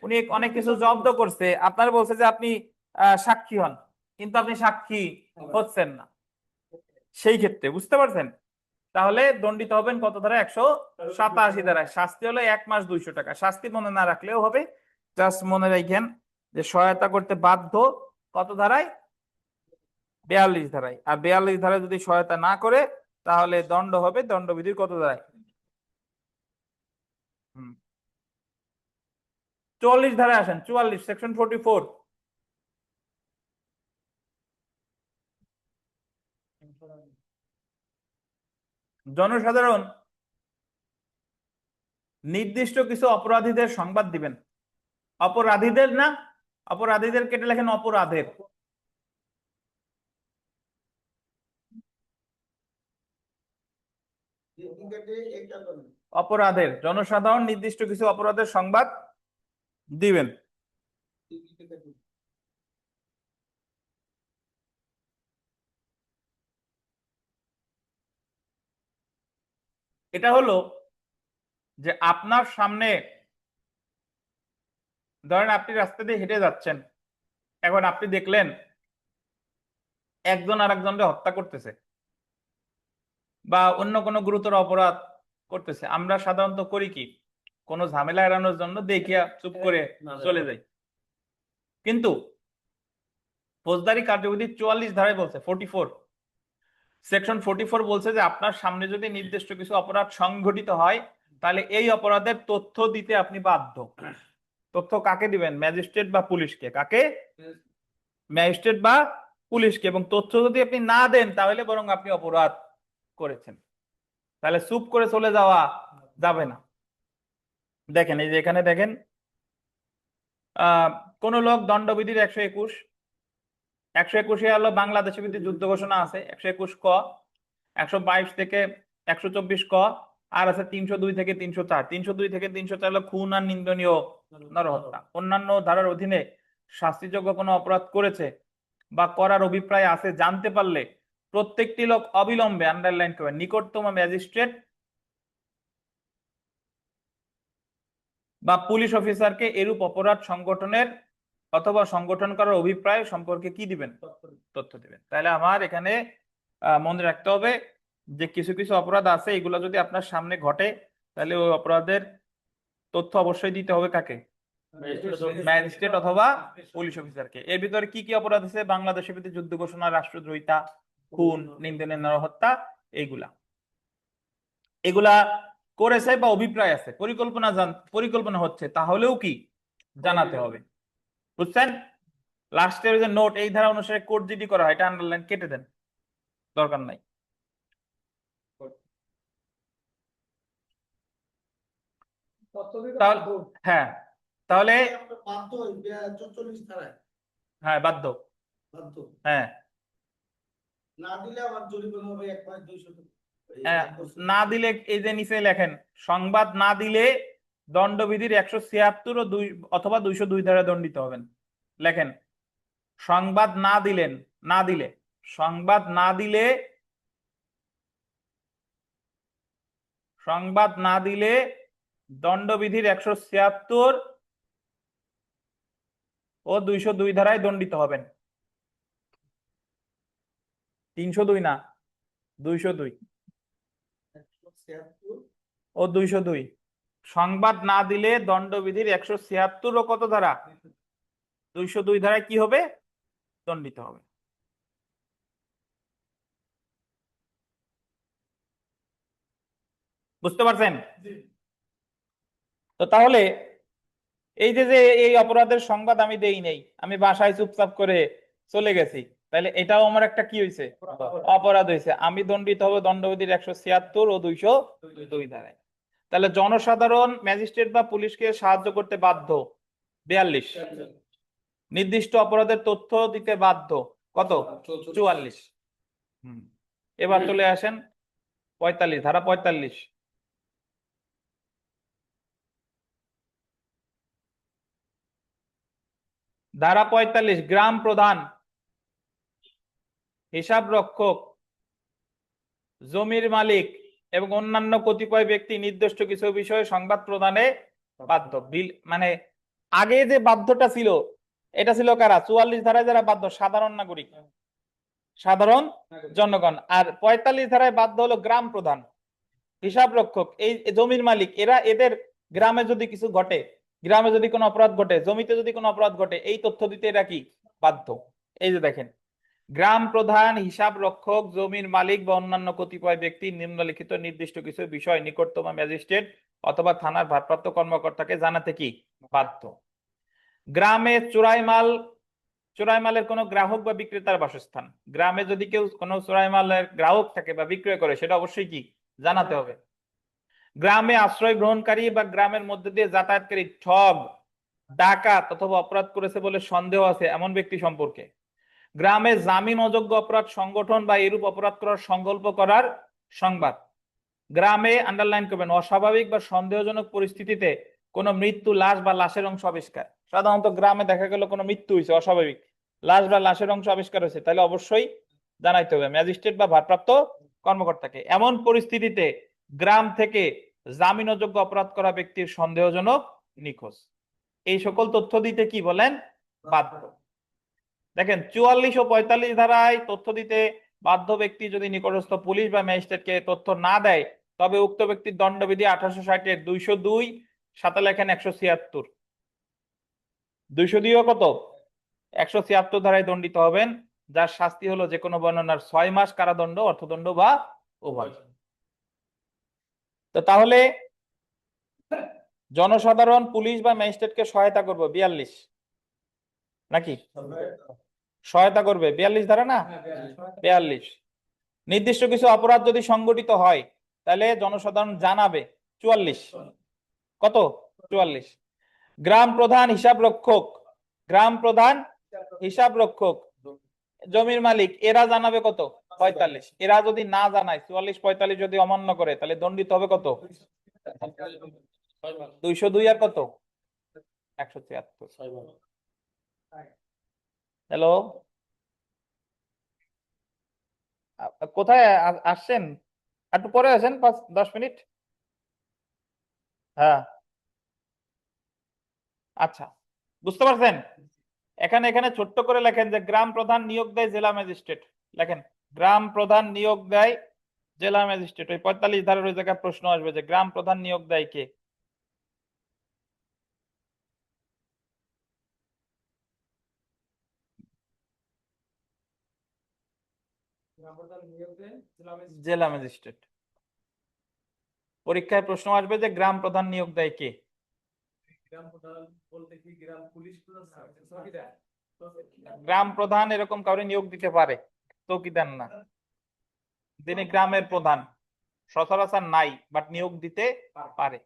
উনি অনেক কিছু জব্দ করছে, আপনার বলছে যে আপনি সাক্ষী হন, কিন্তু আপনি সাক্ষী হচ্ছেন না, সেই ক্ষেত্রে বুঝতে পারছেন, তাহলে দণ্ডিত হবেন কত ধারায়? 187 ধারায়। শাস্তি হলো 1 মাস 200 টাকা। শাস্তি মনে না রাখলেও হবে, জাস্ট মনে রাখেন যে সহায়তা করতে বাধ্য কত ধারায়? 42 ধারায়। আর 42 ধারায় যদি সহায়তা না করে, তাহলে দণ্ড হবে দণ্ডবিধির কত ধারায়? 44 ধারায় আসেন, 44 সেকশন 44। জনসাধারণ নির্দিষ্ট কিছু অপরাধীদের সংবাদ দিবেন। অপরাধীদের না, অপরাধীদের কেটে লেখেন অপরাধের। অপরাধের, জনসাধারণ নির্দিষ্ট কিছু অপরাধের সংবাদ দিবেন। এটা হলো যে আপনার সামনে, ধরেন আপনি রাস্তা দিয়ে হেঁটে যাচ্ছেন, এখন আপনি দেখলেন একজন আরেকজনকে হত্যা করতেছে বা অন্য কোনো গুরুতর অপরাধ করতেছে, আমরা সাধারণত করি কি, কোনো ঝামেলা এড়ানোর জন্য দেখিয়া চুপ করে চলে যাই। কিন্তু ফৌজদারি কার্যবিধি 44 ধারায় বলছে, 44 সেকশন 44 বলছে যে আপনার সামনে যদি নির্দিষ্ট কিছু অপরাধ সংঘটিত হয়, তাহলে এই অপরাধের তথ্য দিতে আপনি বাধ্য। তথ্য কাকে দিবেন? ম্যাজিস্ট্রেট বা পুলিশকে। কাকে? ম্যাজিস্ট্রেট বা পুলিশকে। এবং তথ্য যদি আপনি না দেন, তাহলে বরং আপনি অপরাধ করেছেন। তাহলে চুপ করে চলে যাওয়া যাবে না। দেখেন এই যে এখানে দেখেন, কোন লোক দণ্ডবিধির 121 হলো বাংলাদেশের বিরুদ্ধে যুদ্ধ ঘোষণা আছে 121 ক, 122 থেকে 124 ক, আর আছে 302 থেকে 304। 302 থেকে 304 হলো খুন আর নিন্দনীয় নরহত্যা। অন্যান্য ধারার অধীনে শাস্তিযোগ্য কোনো অপরাধ করেছে বা করার অভিপ্রায় আছে জানতে পারলে প্রত্যেকটি লোক অবিলম্বে, আন্ডারলাইন করবেন, নিকটতম ম্যাজিস্ট্রেট বা পুলিশ অফিসারকে এরূপ অপরাধ সংগঠনের অথবা সংগঠন করার অভিপ্রায় সম্পর্কে কি দিবেন? তথ্য দিবেন। তাহলে আমার এখানে মনে রাখতে হবে যে কিছু কিছু অপরাধ আছে, এগুলো যদি আপনার সামনে ঘটে, তাহলে ওই অপরাধের তথ্য অবশ্যই দিতে হবে কাকে? ম্যাজিস্ট্রেট অথবা পুলিশ অফিসারকে। এর ভিতরে কি কি অপরাধ আছে? বাংলাদেশের ভিতরে যুদ্ধ ঘোষণা, রাষ্ট্রদ্রোহিতা, খুন, নিন্দনীয় নরহত্যা, এগুলা করেছে বা অভিপ্রায় আছে, পরিকল্পনা হচ্ছে, তাহলেও কি জানাতে হবে। বুঝছেন? লাস্টের যে নোট, এই ধারা অনুসারে কোড জিডি করা হয়, এটা আন্ডারলাইন কেটে দেন, দরকার নাই। হ্যাঁ, তাহলে হ্যাঁ বাধ্য, হ্যাঁ না দিলে এই যে নিচে লেখেন, সংবাদ না দিলে দণ্ডবিধির 176 ও 2 অথবা 202 ধারা দণ্ডিত হবেন। লেখেন, সংবাদ না দিলে সংবাদ না দিলে দণ্ডবিধির 176 ও 202 ধারায় দণ্ডিত হবেন। 302 না, 202 ও 202। সংবাদ না দিলে দণ্ডবিধির 176 ও কত ধারা, 202 ধারায় কি হবে, দণ্ডিত হবে। বুঝতে পারছেন? তো তাহলে এই যে যে এই অপরাধের সংবাদ আমি দেই নাই, আমি বাসায় চুপচাপ করে চলে গেছি, তাহলে এটাও আমার একটা কি হয়েছে, অপরাধ হয়েছে। আমি দণ্ডিত হব দণ্ডবিধির 176 ও 202 ধারায়। তাহলে জনসাধারণ ম্যাজিস্ট্রেট বা পুলিশকে সাহায্য করতে বাধ্য 42, নির্দিষ্ট অপরাধের তথ্য দিতে বাধ্য কত, 44। এবার চলে আসেন 45, ধারা 45। ধারা 45, গ্রাম প্রধান, হিসাব রক্ষক, জমির মালিক এবং অন্যান্য কতিপয় ব্যক্তি নির্দিষ্ট কিছু বিষয়ে সংবাদ প্রদানে বাধ্য। মানে আগে যে বাধ্যটা ছিল, এটা ছিল কারা, 44 ধারায় যারা বাধ্য, সাধারণ নাগরিক, সাধারণ জনগণ। আর 45 ধারায় বাধ্য হলো গ্রাম প্রধান, হিসাব রক্ষক, এই জমির মালিক। এদের গ্রামে যদি কিছু ঘটে, গ্রামে যদি কোনো অপরাধ ঘটে, জমিতে যদি কোনো অপরাধ ঘটে, এই তথ্য দিতে এরা কি বাধ্য। এই যে দেখেন, গ্রাম প্রধান, হিসাব রক্ষক, জমির মালিক বা অন্যান্য কতিপয় ব্যক্তি নিম্নলিখিত নির্দিষ্ট কিছু বিষয় নিকটতম ম্যাজিস্ট্রেট অথবা থানার ভারপ্রাপ্ত কর্মকর্তাকে জানাতে কি বাধ্য। গ্রামে চোরাই মালের কোনো গ্রাহক বা বিক্রেতার বাসস্থান, গ্রামে যদি কেউ কোনো চোরাই মালের গ্রাহক থাকে বা বিক্রয় করে, সেটা অবশ্যই কি জানাতে হবে। গ্রামে আশ্রয় গ্রহণকারী বা গ্রামের মধ্যে দিয়ে যাতায়াতকারী ঠগ, ডাকাত অথবা অপরাধ করেছে বলে সন্দেহ আছে এমন ব্যক্তি সম্পর্কে, গ্রামে জামিন অযোগ্য অপরাধ সংগঠন বা এরূপ অপরাধ করার সংকল্প করার সংবাদ, গ্রামে আন্ডারলাইন করবেন অস্বাভাবিক বা সন্দেহজনক পরিস্থিতিতে কোনো মৃত্যু, লাশ বা লাশের অংশ আবিষ্কার। সাধারণত গ্রামে দেখা গেল কোনো মৃত্যু হয়েছে, অস্বাভাবিক লাশ বা লাশের অংশ আবিষ্কার হয়েছে, তাহলে অবশ্যই জানাইতে হবে ম্যাজিস্ট্রেট বা ভারপ্রাপ্ত কর্মকর্তাকে। এমন পরিস্থিতিতে গ্রাম থেকে জামিন অযোগ্য অপরাধ করা ব্যক্তির সন্দেহজনক নিখোঁজ, এই সকল তথ্য দিতে কি বলেন বাধ্য। দেখেন 44 ও 45 ধারায় তথ্য দিতে বাধ্য ব্যক্তি যদি নিকটস্থ পুলিশ বা ম্যাজিস্ট্রেটকে তথ্য না দেয়, তবে উক্ত ব্যক্তির দণ্ডবিধি 1860 এর 202, সাথে লেখেন 176, 202 কত, 176 ধারায় দণ্ডিত হবেন, যার শাস্তি হলো যে কোনো বর্ণনার 6 মাস কারাদণ্ড, অর্থদণ্ড বা উভয়। তো তাহলে জনসাধারণ পুলিশ বা ম্যাজিস্ট্রেটকে সহায়তা করবে 42 নাকি, সহায়তা করবে 42 ধারা না, 42। নির্দিষ্ট কিছু অপরাধ যদি সংগঠিত হয়, তাহলে জনসাধারণ জানাবে 44, কত, 44। গ্রাম প্রধান, হিসাব রক্ষক, গ্রাম প্রধান, হিসাব রক্ষক, জমির মালিক, এরা জানাবে কত, 45। এরা যদি না জানায়, 44 45 যদি অমান্য করে, তাহলে দণ্ডিত হবে কত, 202 আর কত, 176। হ্যালো, কোথায় আসছেন? একটু পরে আসেন, 5-10 মিনিট। হ্যাঁ, আচ্ছা, বুঝতে পারছেন? এখানে ছোট্ট করে লেখেন যে গ্রাম প্রধান নিয়োগ দেয় জেলা ম্যাজিস্ট্রেট। লেখেন গ্রাম প্রধান নিয়োগ দেয় জেলা ম্যাজিস্ট্রেট। ওই 45 ধারার ওই জায়গায় প্রশ্ন আসবে যে গ্রাম প্রধান নিয়োগ দেয় কে। জেলা ম্যাজিস্ট্রেট। পরীক্ষায় প্রশ্ন আসবে যে গ্রাম প্রধান নিয়োগ দেয় কে। গ্রাম প্রধান এরকম কাউরে নিয়োগ দিতে পারে, চৌকিদার না। তিনি গ্রামের প্রধান, সচরাচর নাই, বাট নিয়োগ দিতে পারে।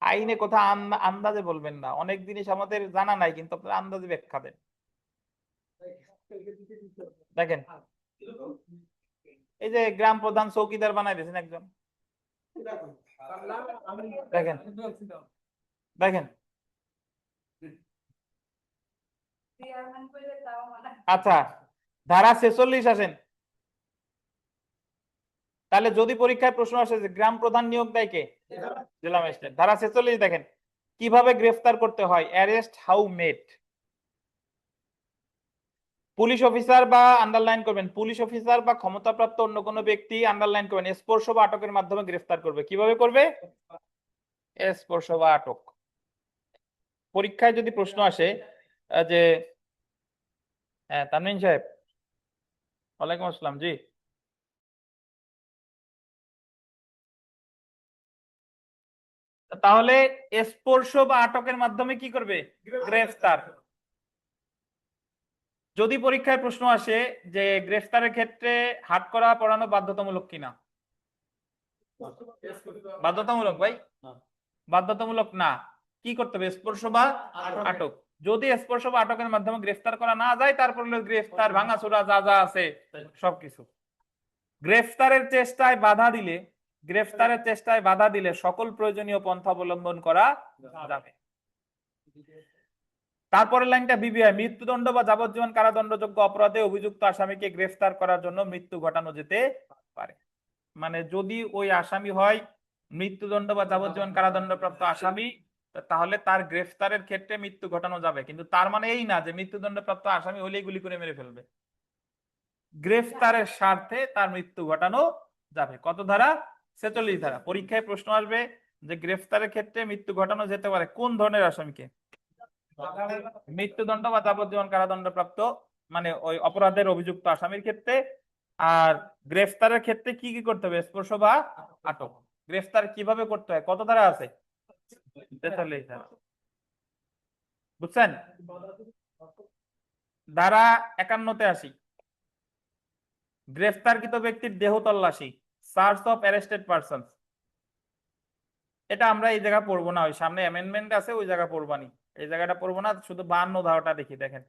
আইনে কোথাও আন্দাজে বলবেন না, অনেক জিনিস আমাদের জানা নাই, কিন্তু আপনারা আন্দাজে ব্যাখ্যা দেন। দেখেন এই যে গ্রাম প্রধান চৌকিদার বানাই দিয়েছেন একজন, দেখেন দেখেন। আচ্ছা, ধারা 46 আসেন। তাহলে যদি পরীক্ষায় প্রশ্ন আসে যে গ্রাম প্রধান নিয়োগ দেয় কে? জেলা ম্যাজিস্ট্রেট। ধারা 46 দেখেন কিভাবে গ্রেফতার করতে হয়, arrest how made. Police officer বা আন্ডারলাইন করবেন, পুলিশ অফিসার বা ক্ষমতাপ্রাপ্ত অন্য কোনো ব্যক্তি আন্ডারলাইন করবেন স্পর্শ বা আটকের মাধ্যমে গ্রেফতার করবে। কিভাবে করবে? স্পর্শ বা আটক। পরীক্ষায় যদি প্রশ্ন আসে যে হ্যাঁ তানভীর সাহেব, ওয়ালাইকুম আসসালাম, জি তাহলে স্পর্শ বা আটকের মাধ্যমে কি করবে? গ্রেফতার। যদি পরীক্ষায় প্রশ্ন আসে যে গ্রেফতারের ক্ষেত্রে হাত করা পড়ানো বাধ্যতামূলক কিনা, বাধ্যতামূলক ভাই, বাধ্যতামূলক না। কি করতে হবে? স্পর্শ বা আটক। যদি স্পর্শ বা আটকের মাধ্যমে গ্রেফতার করা না যায়, তারপর হলো গ্রেফতার ভাঙাচোরা যা যা আছে সবকিছু। গ্রেফতারের চেষ্টায় বাধা দিলে, গ্রেফতারের চেষ্টায় বাধা দিলে সকল প্রয়োজনীয় পন্থা অবলম্বন করা যাবে। তারপরের লাইনটা বিবিআই, মৃত্যুদণ্ড বা যাবজ্জীবন কারাদণ্ডযোগ্য অপরাধে অভিযুক্ত আসামিকে গ্রেফতার করার জন্য মৃত্যু ঘটানো যেতে পারে। মানে যদি ওই আসামি হয় মৃত্যুদণ্ড বা যাবজ্জীবন কারাদণ্ডপ্রাপ্ত আসামি, তাহলে তার গ্রেফতারের ক্ষেত্রে মৃত্যু ঘটানো যাবে। কিন্তু তার মানে এই না যে মৃত্যুদণ্ডপ্রাপ্ত আসামি হলেই গুলি করে মেরে ফেলবে। গ্রেফতারের স্বার্থে তার মৃত্যু ঘটানো যাবে। কত ধারা? 46 ধারা। পরীক্ষায় প্রশ্ন আসবে যে গ্রেফতারের ক্ষেত্রে মৃত্যু ঘটানো যেতে পারে কোন ধরনের আসামিকে? মৃত্যুদণ্ড বা যাবজ্জীবন কারাদণ্ডপ্রাপ্ত মানে ওই অপরাধের অভিযুক্ত আসামির ক্ষেত্রে। আর গ্রেফতারের ক্ষেত্রে কি কি করতে হবে? স্পর্শ বা আটক। গ্রেফতার কিভাবে করতে হয়? কত ধারা আছে? 43 ধারা। বুঝছেন? ধারা 51-তে আসি। গ্রেফতারকৃত ব্যক্তির দেহ তল্লাশি, সার্চ অফ অ্যারেস্টেড পারসন। এটা আমরা এই জায়গা পড়বো না, ওই সামনে অ্যামেন্ডমেন্ট আছে ওই জায়গা পড়বো না, এই জায়গাটা পড়বো না, শুধু 52 ধারাটা দেখি। দেখেন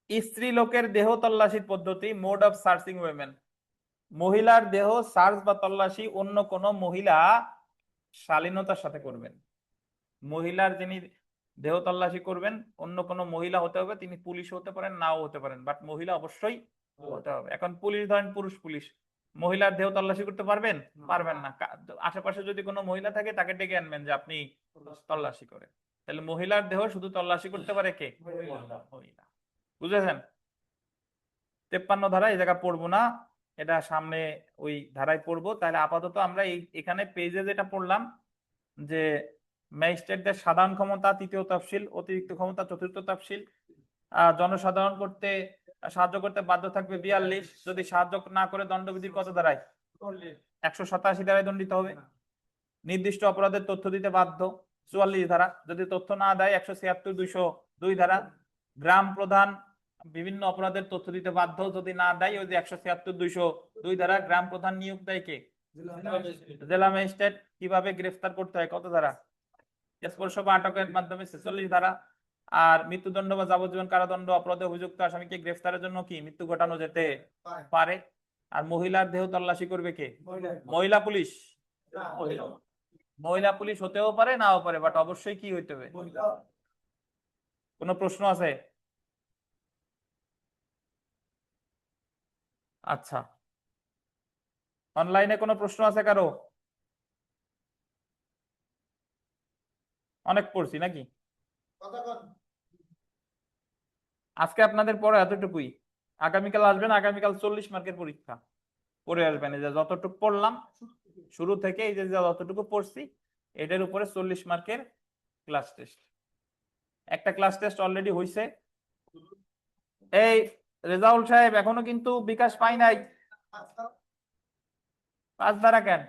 স্ত্রী লোকের দেহ তল্লাশির পদ্ধতি, মোড অফ সার্চিং উইমেন। মহিলার দেহ সার্চ বা তল্লাশি অন্য কোন মহিলা শালীনতার সাথে করবেন। মহিলার যিনি দেহ তল্লাশি করবেন অন্য কোন মহিলা হতে হবে, তিনি পুলিশ হতে পারেন নাও হতে পারেন, বাট মহিলা অবশ্যই হতে হবে। এখন পুলিশ ধরেন পুরুষ পুলিশ, মহিলার দেহ তল্লাশি করতে পারবেন? পারবেন না। আশেপাশে যদি কোনো মহিলা থাকে তাকে ডেকে আনবেন যে আপনি তল্লাশি করেন। তাহলে মহিলার দেহ শুধু তল্লাশি করতে পারে কে? মহিলা। বুঝেছেন? 53 ধারা এই জায়গা পড়বো না, এটা সামনে ওই ধারায় পড়বো। তাহলে আপাতত আমরা এখানে পেজে যেটা পড়লাম যে ম্যাজিস্ট্রেটদের সাধারণ ক্ষমতা 3য় তফসিল, অতিরিক্ত ক্ষমতা 4র্থ তফসিল, জনসাধারণ করতে সাহায্য করতে বাধ্য থাকবে 42, যদি সাহায্য না করে দণ্ডবিধির কত ধারায়? 187 ধারায় দণ্ডিত হবে। নির্দিষ্ট অপরাধের তথ্য দিতে বাধ্য 44 ধারা, যদি তথ্য না দেয় 176, 202 ধারা। গ্রাম প্রধান বিভিন্ন অপরাধের তথ্য দিতে বাধ্য, যদি না দেয় ওই যে 176, 202 ধারা। গ্রাম প্রধান নিয়োগ দেয় কে? জেলা ম্যাজিস্ট্রেট। কিভাবে গ্রেফতার করতে হয়? কত ধারা? স্পর্শ বা আটকের মাধ্যমে 46 ধারা। আর মৃত্যুদণ্ড বা যাবজ্জীবন কারাদণ্ড অপরাধে অভিযুক্ত আসামিকে গ্রেফতারের জন্য কি মৃত্যু ঘটানো যেতে পারে। আর মহিলার দেহ তল্লাশি করবে কে? মহিলা পুলিশ। মহিলা পুলিশ হতেও পারে নাও পারে, বাট অবশ্যই কি হইতে হবে? কোনো প্রশ্ন আছে? আচ্ছা, অনলাইনে কোনো প্রশ্ন আছে কারো? অনেক পড়ছি নাকি? আজকে আপনাদের পড়া এতটুকুই। আগামীকাল আসবেন, আগামীকাল 40 মার্কের পরীক্ষা পড়ে আসবেন। এই যে যতটুকু পড়লাম শুরু থেকে, এই যে যতটুকু পড়ছি এটার উপরে 40 মার্কের ক্লাস টেস্ট। একটা ক্লাস টেস্ট অলরেডি হয়েছে। এই রেজাউল সাহেব এখনো কিন্তু বিকাশ পাই নাই। 5 ধারা কেন?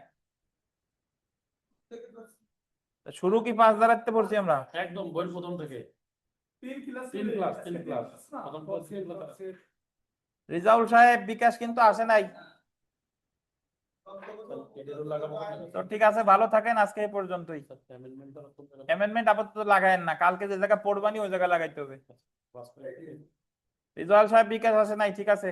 শুরু কি 5 ধারাতে পড়ছি আমরা? একদম বইয়ের প্রথম থেকে 3 ক্লাস প্রথম ক্লাস। রেজাউল সাহেব বিকাশ কিন্তু আসে নাই। তো ঠিক আছে, ভালো থাকেন, আজকে এই পর্যন্তই। অ্যামেন্ডমেন্ট আপাতত লাগায়েন না, কালকে যে জায়গা পড়বানি ওই জায়গা লাগাইতে হবে। রেজাউল সাহেব বিকাশ আসে নাই, ঠিক আছে।